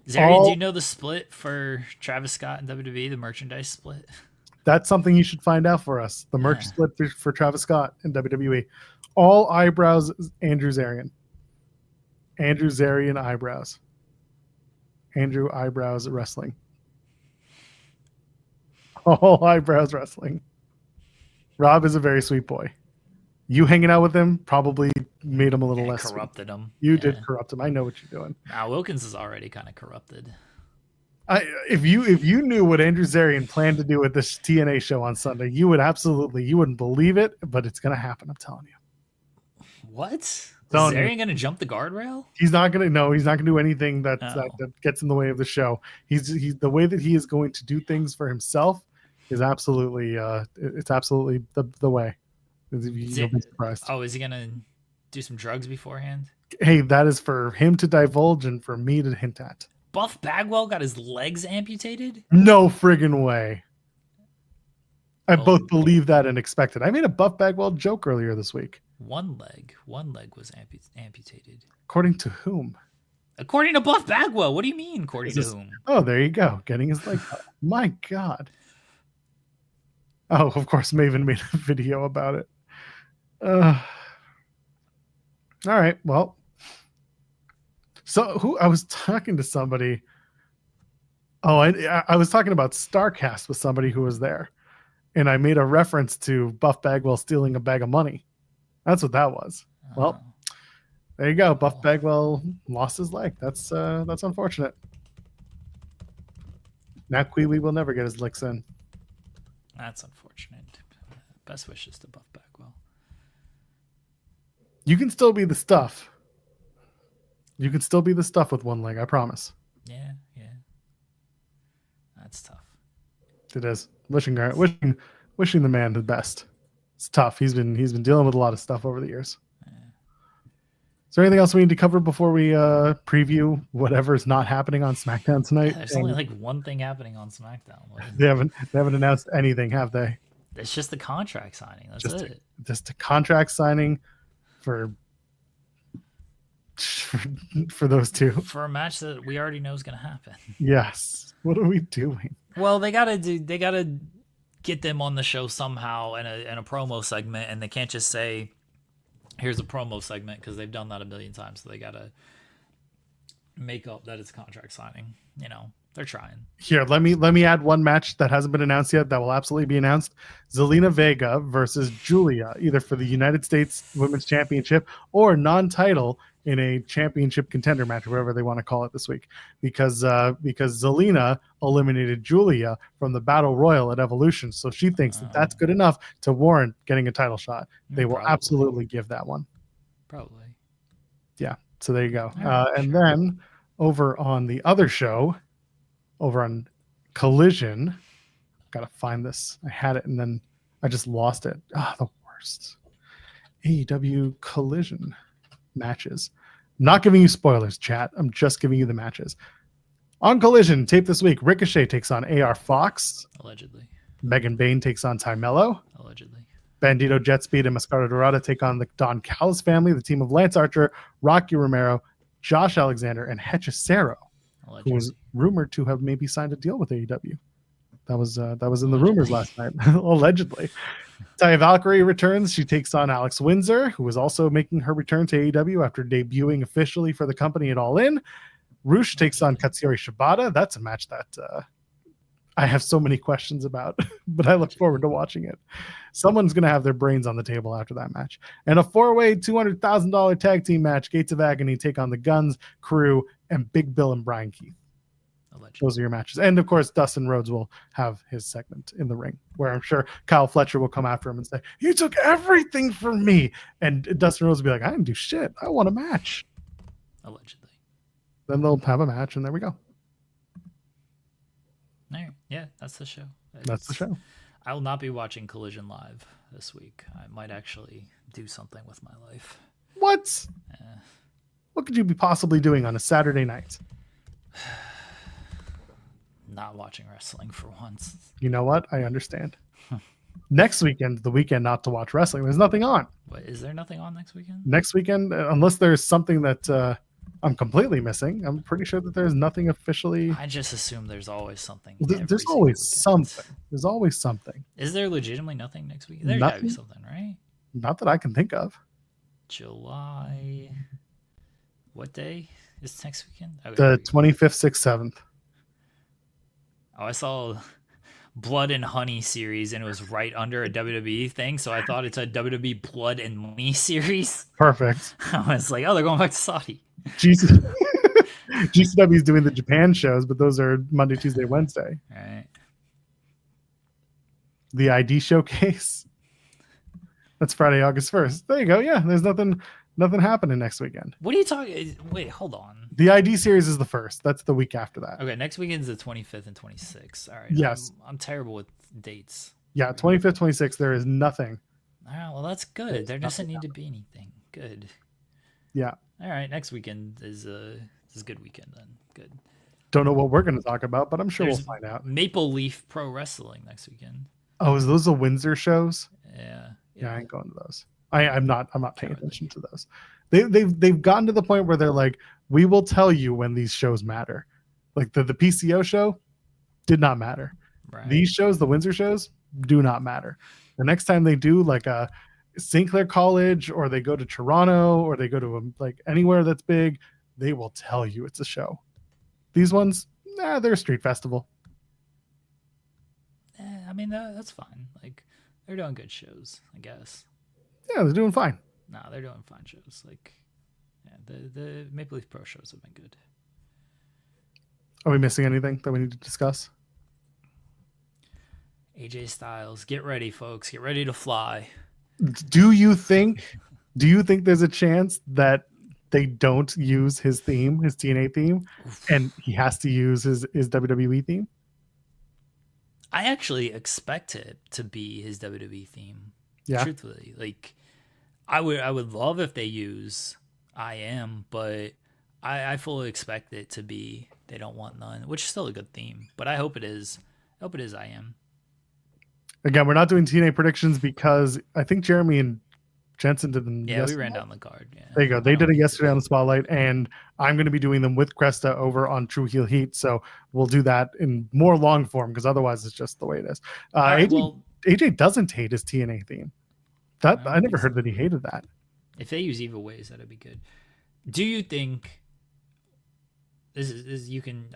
Zarian, do you know the split for Travis Scott and WWE, the merchandise split? That's something you should find out for us. The merch split for Travis Scott and WWE. All eyebrows, Andrew Zarian. Andrew Zarian eyebrows. Andrew Eyebrows Wrestling. All eyebrows wrestling. Rob is a very sweet boy. You hanging out with him probably made him a little less corrupted sweet. him. You did corrupt him. I know what you're doing. Now Wilkins is already kind of corrupted. If you knew what Andrew Zarian planned to do with this TNA show on Sunday, you wouldn't believe it, but it's gonna happen. I'm telling you. What? Is Zarian gonna jump the guardrail? He's not gonna do anything that gets in the way of the show. He's the way that he is going to do things for himself is absolutely it's absolutely the way. You'll be surprised. Oh, is he gonna do some drugs beforehand? Hey, that is for him to divulge and for me to hint at. Buff Bagwell got his legs amputated? No friggin' way. I both believe that and expect it. I made a Buff Bagwell joke earlier this week. One leg was amputated. According to whom? According to Buff Bagwell. What do you mean, according to whom? Oh, there you go. Getting his leg cut. My God. Oh, of course, Maven made a video about it. All right. Well, so I was talking to somebody. Oh, I was talking about StarCast with somebody who was there, and I made a reference to Buff Bagwell stealing a bag of money. That's what that was. Well, there you go. Buff Bagwell lost his leg. That's unfortunate. Now Queeley will never get his licks in. That's unfortunate. Best wishes to Buff Bagwell. You can still be the stuff. You can still be the stuff with one leg, I promise. Yeah. That's tough. It is. Wishing the man the best. It's tough. He's been dealing with a lot of stuff over the years. Yeah. Is there anything else we need to cover before we preview whatever's not happening on SmackDown tonight? Yeah, there's only like one thing happening on SmackDown. They haven't announced anything, have they? It's just the contract signing. That's it. Just a contract signing for those two. For a match that we already know is going to happen. Yes. What are we doing? Well, they gotta get them on the show somehow in a promo segment, and they can't just say, here's a promo segment, because they've done that a million times. So they gotta make up that it's contract signing. You know, they're trying. Here, let me add one match that hasn't been announced yet that will absolutely be announced. Zelina Vega versus Julia, either for the United States Women's Championship or non-title in a championship contender match, whatever they want to call it this week, because Zelina eliminated Julia from the Battle Royal at Evolution, so she thinks that's good enough to warrant getting a title shot. They will absolutely give that one. Probably. Yeah. So there you go. And then over on the other show, over on Collision, gotta find this. I had it and then I just lost it. The worst. AEW Collision matches. I'm not giving you spoilers, chat. I'm just giving you the matches. On Collision, tape this week, Ricochet takes on AR Fox. Allegedly. Megan Bayne takes on Ty Mello. Allegedly. Bandito, Jet Speed, and Mascara Dorada take on the Don Callis family, the team of Lance Archer, Rocky Romero, Josh Alexander, and Hechicero, who was rumored to have maybe signed a deal with AEW. That was in the rumors last night, allegedly. Taya Valkyrie returns. She takes on Alex Windsor, who is also making her return to AEW after debuting officially for the company at All In. Rush takes on Katsuyori Shibata. That's a match that I have so many questions about, but I look forward to watching it. Someone's going to have their brains on the table after that match. And a 4-way $200,000 tag team match, Gates of Agony take on the Guns, Crew, and Big Bill and Brian Keith. Allegedly. Those are your matches. And of course, Dustin Rhodes will have his segment in the ring, where I'm sure Kyle Fletcher will come after him and say, "You took everything from me." And Dustin Rhodes will be like, "I didn't do shit. I want a match." Allegedly. Then they'll have a match, and there we go. All right. Yeah, that's the show. That's the show. I will not be watching Collision live this week. I might actually do something with my life. What? What could you be possibly doing on a Saturday night? Not watching wrestling for once. You know what? I understand. Next weekend, the weekend not to watch wrestling. There's nothing on. What, is there nothing on next weekend? Next weekend, unless there's something that I'm completely missing, I'm pretty sure that there's nothing officially. I just assume there's always something. There's always something. There's always something. Is there legitimately nothing next week? There's gotta be something, right? Not that I can think of. July. What day is next weekend? Okay. The 25th, 6th, 7th. Oh, I saw Blood and Honey series, and it was right under a WWE thing, so I thought it's a WWE Blood and Money series. Perfect. I was like, oh, they're going back to Saudi. GCW is doing the Japan shows, but those are Monday, Tuesday, Wednesday. All right. The ID showcase. That's Friday, August 1st. There you go. Yeah, there's nothing happening next weekend. What are you talking? Wait, hold on. The ID series is the 1st. That's the week after that. Okay, next weekend's the 25th and 26th. All right. Yes. I'm terrible with dates. Yeah, 25th, 26th. There is nothing. All right, well, that's good. There doesn't need to be anything. Good. Yeah. All right, next weekend is a good weekend then. Good. Don't know what we're going to talk about, but I'm sure There's we'll find out. Maple Leaf Pro Wrestling next weekend. Oh, is those the Windsor shows? Yeah. Yeah, I ain't going to those. I'm not paying attention to those. They've gotten to the point where they're like, we will tell you when these shows matter. Like the PCO show did not matter. Right. These shows, the Windsor shows, do not matter. The next time they do like a St. Clair College, or they go to Toronto, or they go to like anywhere that's big, they will tell you it's a show. These ones, they're a street festival. I mean, that's fine. Like, they're doing good shows, I guess. Yeah, they're doing fine. No, they're doing fine shows. Like, yeah, the Maple Leaf Pro shows have been good. Are we missing anything that we need to discuss? AJ Styles, get ready, folks. Get ready to fly. Do you think there's a chance that they don't use his theme, his TNA theme, and he has to use his WWE theme? I actually expect it to be his WWE theme. Yeah. Truthfully, like, I would love if they use I Am, but I fully expect it to be They Don't Want None, which is still a good theme. But I hope it is. I hope it is I Am. Again, we're not doing TNA predictions because I think Jeremy and Jensen did them. Yeah, we ran down the card. Yeah. There you go. They did it yesterday on the Spotlight, and I'm going to be doing them with Cresta over on True Heel Heat. So we'll do that in more long form because otherwise it's just the way it is. Right, AJ doesn't hate his TNA theme. I never heard that he hated that. If they use Evil Ways, that'd be good. Do you think this is you can?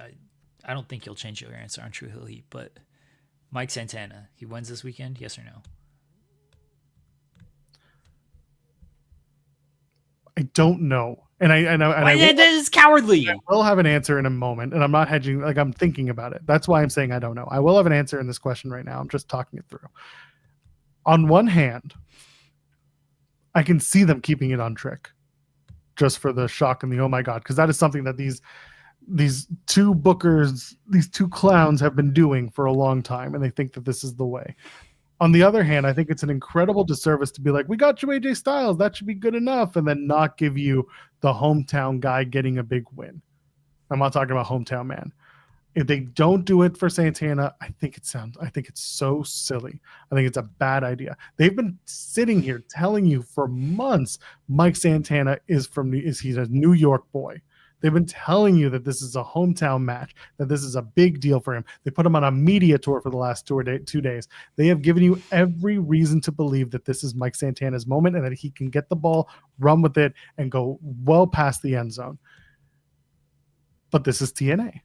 I don't think you'll change your answer on True Heel Heat, but Mike Santana, he wins this weekend, yes or no? I don't know, and that is cowardly. I will have an answer in a moment, and I'm not hedging. Like, I'm thinking about it. That's why I'm saying I don't know. I will have an answer in this question right now. I'm just talking it through. On one hand, I can see them keeping it on Trick, just for the shock and the oh my god, because that is something that these two bookers, these two clowns have been doing for a long time, and they think that this is the way. On the other hand, I think it's an incredible disservice to be like, we got you AJ Styles, that should be good enough, and then not give you the hometown guy getting a big win. I'm not talking about hometown man. If they don't do it for Santana, I think it's so silly. I think it's a bad idea. They've been sitting here telling you for months Mike Santana he's a New York boy. They've been telling you that this is a hometown match, that this is a big deal for him. They put him on a media tour for the last 2 days. They have given you every reason to believe that this is Mike Santana's moment and that he can get the ball, run with it, and go well past the end zone. But this is TNA.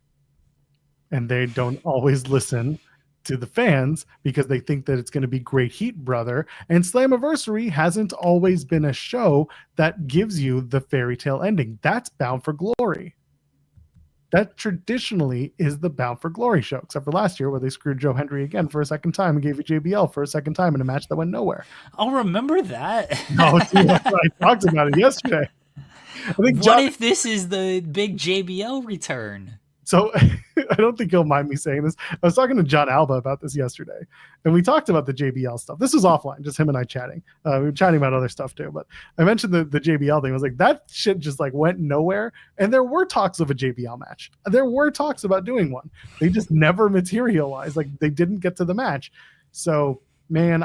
and they don't always listen to the fans because they think that it's going to be great heat, brother. And Slammiversary hasn't always been a show that gives you the fairy tale ending. That's Bound for Glory. That traditionally is the Bound for Glory show, except for last year where they screwed Joe Hendry again for a second time and gave you JBL for a second time in a match that went nowhere. I'll remember that. Oh, dude, I talked about it yesterday. I think what if this is the big JBL return? So I don't think he'll mind me saying this. I was talking to John Alba about this yesterday, and we talked about the JBL stuff. This was offline, just him and I chatting. We were chatting about other stuff too, but I mentioned the JBL thing. I was like, that shit just like went nowhere. And there were talks of a JBL match. There were talks about doing one. They just never materialized. Like they didn't get to the match. So man,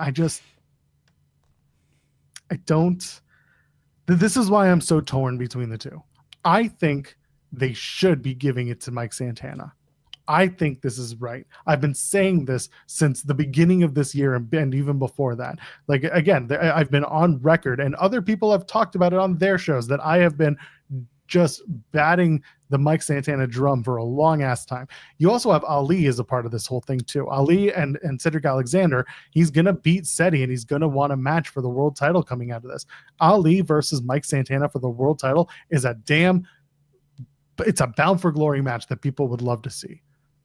this is why I'm so torn between the two. I think they should be giving it to Mike Santana. I think this is right. I've been saying this since the beginning of this year and even before that. Like, again, I've been on record and other people have talked about it on their shows that I have been just batting the Mike Santana drum for a long ass time. You also have Ali as a part of this whole thing too. Ali and Cedric Alexander, he's going to beat Seti and he's going to want a match for the world title coming out of this. Ali versus Mike Santana for the world title is it's a Bound for Glory match that people would love to see.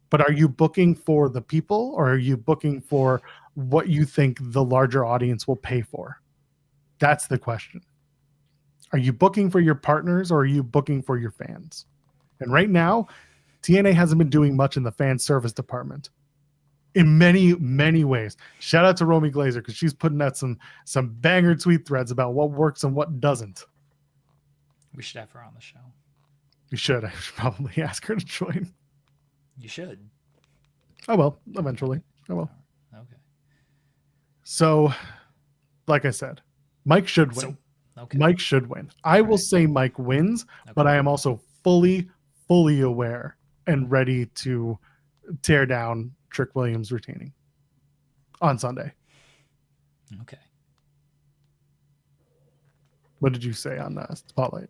But are you booking for the people or are you booking for what you think the larger audience will pay for? That's the question. Are you booking for your partners or are you booking for your fans? And right now, TNA hasn't been doing much in the fan service department in many, many ways. Shout out to Romy Glazer because she's putting out some banger tweet threads about what works and what doesn't. We should have her on the show. You should. I should probably ask her to join. You should. I will, eventually. I will. Okay. So, like I said, Mike should win. Okay. Mike should win. I will say Mike wins, but I am also fully aware and ready to tear down Trick Williams retaining on Sunday. Okay. What did you say on Spotlight?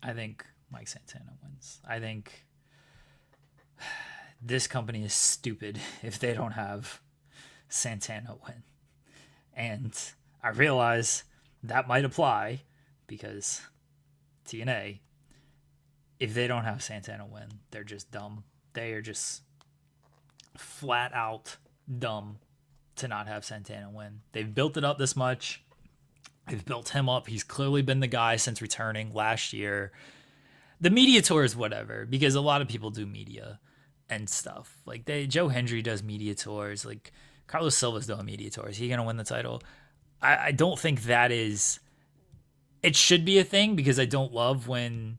I think Mike Santana wins. I think this company is stupid if they don't have Santana win. And I realize that might apply because TNA, if they don't have Santana win, they're just dumb. They are just flat out dumb to not have Santana win. They've built it up this much. They've built him up. He's clearly been the guy since returning last year. The media tour is whatever because a lot of people do media and stuff. Like Joe Hendry does media tours. Like Carlos Silva's doing media tours. Is he gonna win the title? I don't think that is. It should be a thing because I don't love when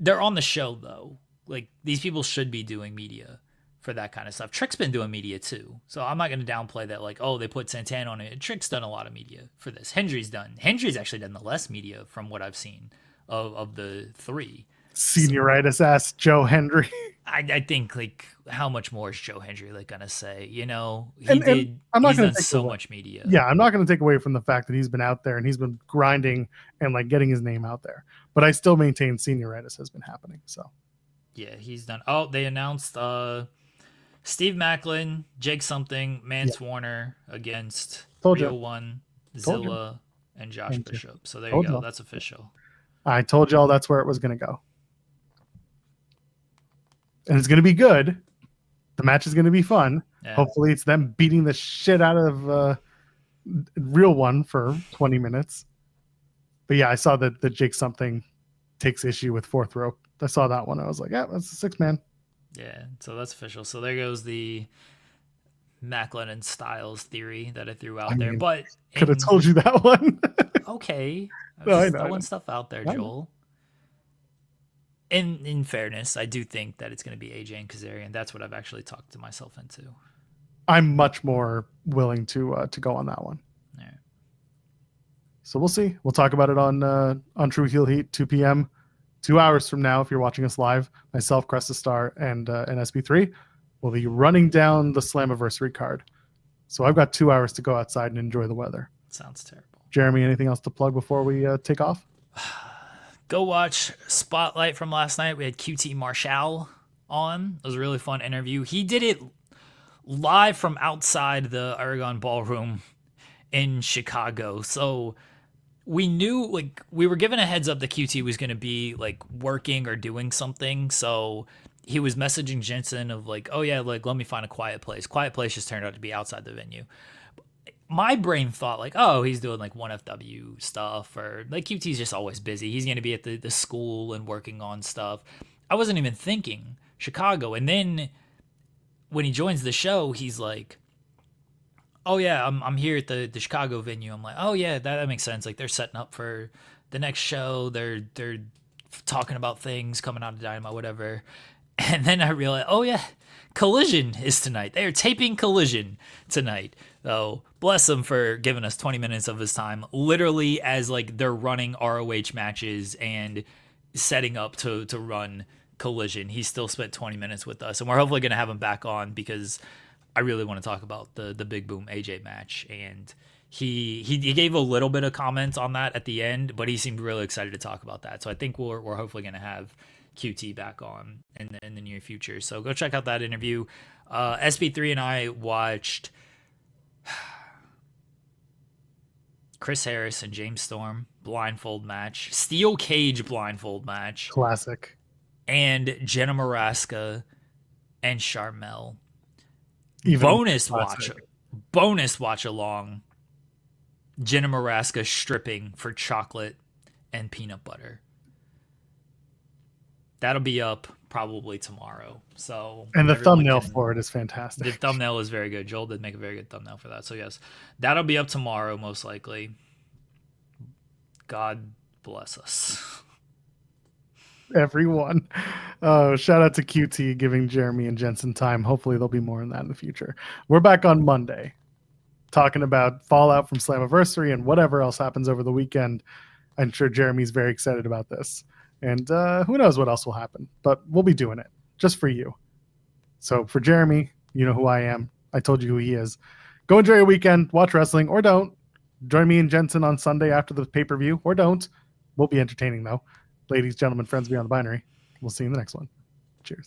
they're on the show though. Like these people should be doing media for that kind of stuff. Trick's been doing media too, so I'm not going to downplay that. Like, oh, they put Santana on it. Trick's done a lot of media for this. Hendry's actually done the less media from what I've seen of the three. Senioritis ass Joe Hendry. I think like how much more is Joe Hendry like gonna say? You know, he's done so much media. Yeah, I'm not going to take away from the fact that he's been out there and he's been grinding and like getting his name out there. But I still maintain senioritis has been happening. So yeah, he's done. Oh, they announced Steve Macklin, Jake something, Mance Warner against Rio One, Zilla, and Josh Bishop. So there you go. That's official. I told y'all that's where it was going to go. And it's going to be good. The match is going to be fun. Yeah. Hopefully it's them beating the shit out of Real One for 20 minutes. But yeah, I saw that the Jake something takes issue with fourth rope. I saw that one. I was like, yeah, that's a 6-man. Yeah, so that's official. So there goes the Macklin and Styles theory that I threw out there. But could have told you that one. Okay. I know. Throwing stuff out there, Joel. In fairness, I do think that it's going to be AJ and Kazerian. That's what I've actually talked to myself into. I'm much more willing to go on that one. All right. So we'll see. We'll talk about it on True Heel Heat, 2 p.m. 2 hours from now, if you're watching us live. Myself, Cresta Star, and SB3 will be running down the Slammiversary card. So I've got 2 hours to go outside and enjoy the weather. Sounds terrible. Jeremy, anything else to plug before we take off? Go watch Spotlight from last night. We had QT Marshall on. It was a really fun interview. He did it live from outside the Aragon Ballroom in Chicago. So we knew, like, we were given a heads up that QT was going to be like working or doing something. So he was messaging Jensen of like, oh yeah, like, let me find a quiet place. Quiet place just turned out to be outside the venue. My brain thought like, oh, he's doing like 1FW stuff, or like QT's just always busy. He's going to be at the school and working on stuff. I wasn't even thinking Chicago. And then when he joins the show, he's like, oh yeah, I'm here at the Chicago venue. I'm like, oh yeah, that makes sense. Like, they're setting up for the next show. They're talking about things coming out of Dynamite, whatever. And then I realized, oh yeah, Collision is tonight. They are taping Collision tonight. So bless him for giving us 20 minutes of his time, literally as like they're running ROH matches and setting up to run Collision. He still spent 20 minutes with us, and we're hopefully going to have him back on because I really want to talk about the Big Boom AJ match. And he gave a little bit of comments on that at the end, but he seemed really excited to talk about that. So I think we're hopefully going to have QT back on in the near future. So go check out that interview. SB3 and I watched Chris Harris and James Storm blindfold match, steel cage blindfold match, Classic. and Jenna Maraska and Charmel. Even bonus watch along. Jenna Maraska stripping for chocolate and peanut butter. That'll be up probably tomorrow. So, and the thumbnail for it is fantastic. The thumbnail is very good. Joel did make a very good thumbnail for that. So yes, that'll be up tomorrow most likely. God bless us. Everyone. Shout out to QT giving Jeremy and Jensen time. Hopefully there'll be more on that in the future. We're back on Monday talking about fallout from Slammiversary and whatever else happens over the weekend. I'm sure Jeremy's very excited about this. And who knows what else will happen, but we'll be doing it just for you. So for Jeremy, you know who I am. I told you who he is. Go enjoy your weekend, watch wrestling, or don't. Join me and Jensen on Sunday after the pay-per-view, or don't. We'll be entertaining, though. Ladies, gentlemen, friends beyond the binary. We'll see you in the next one. Cheers.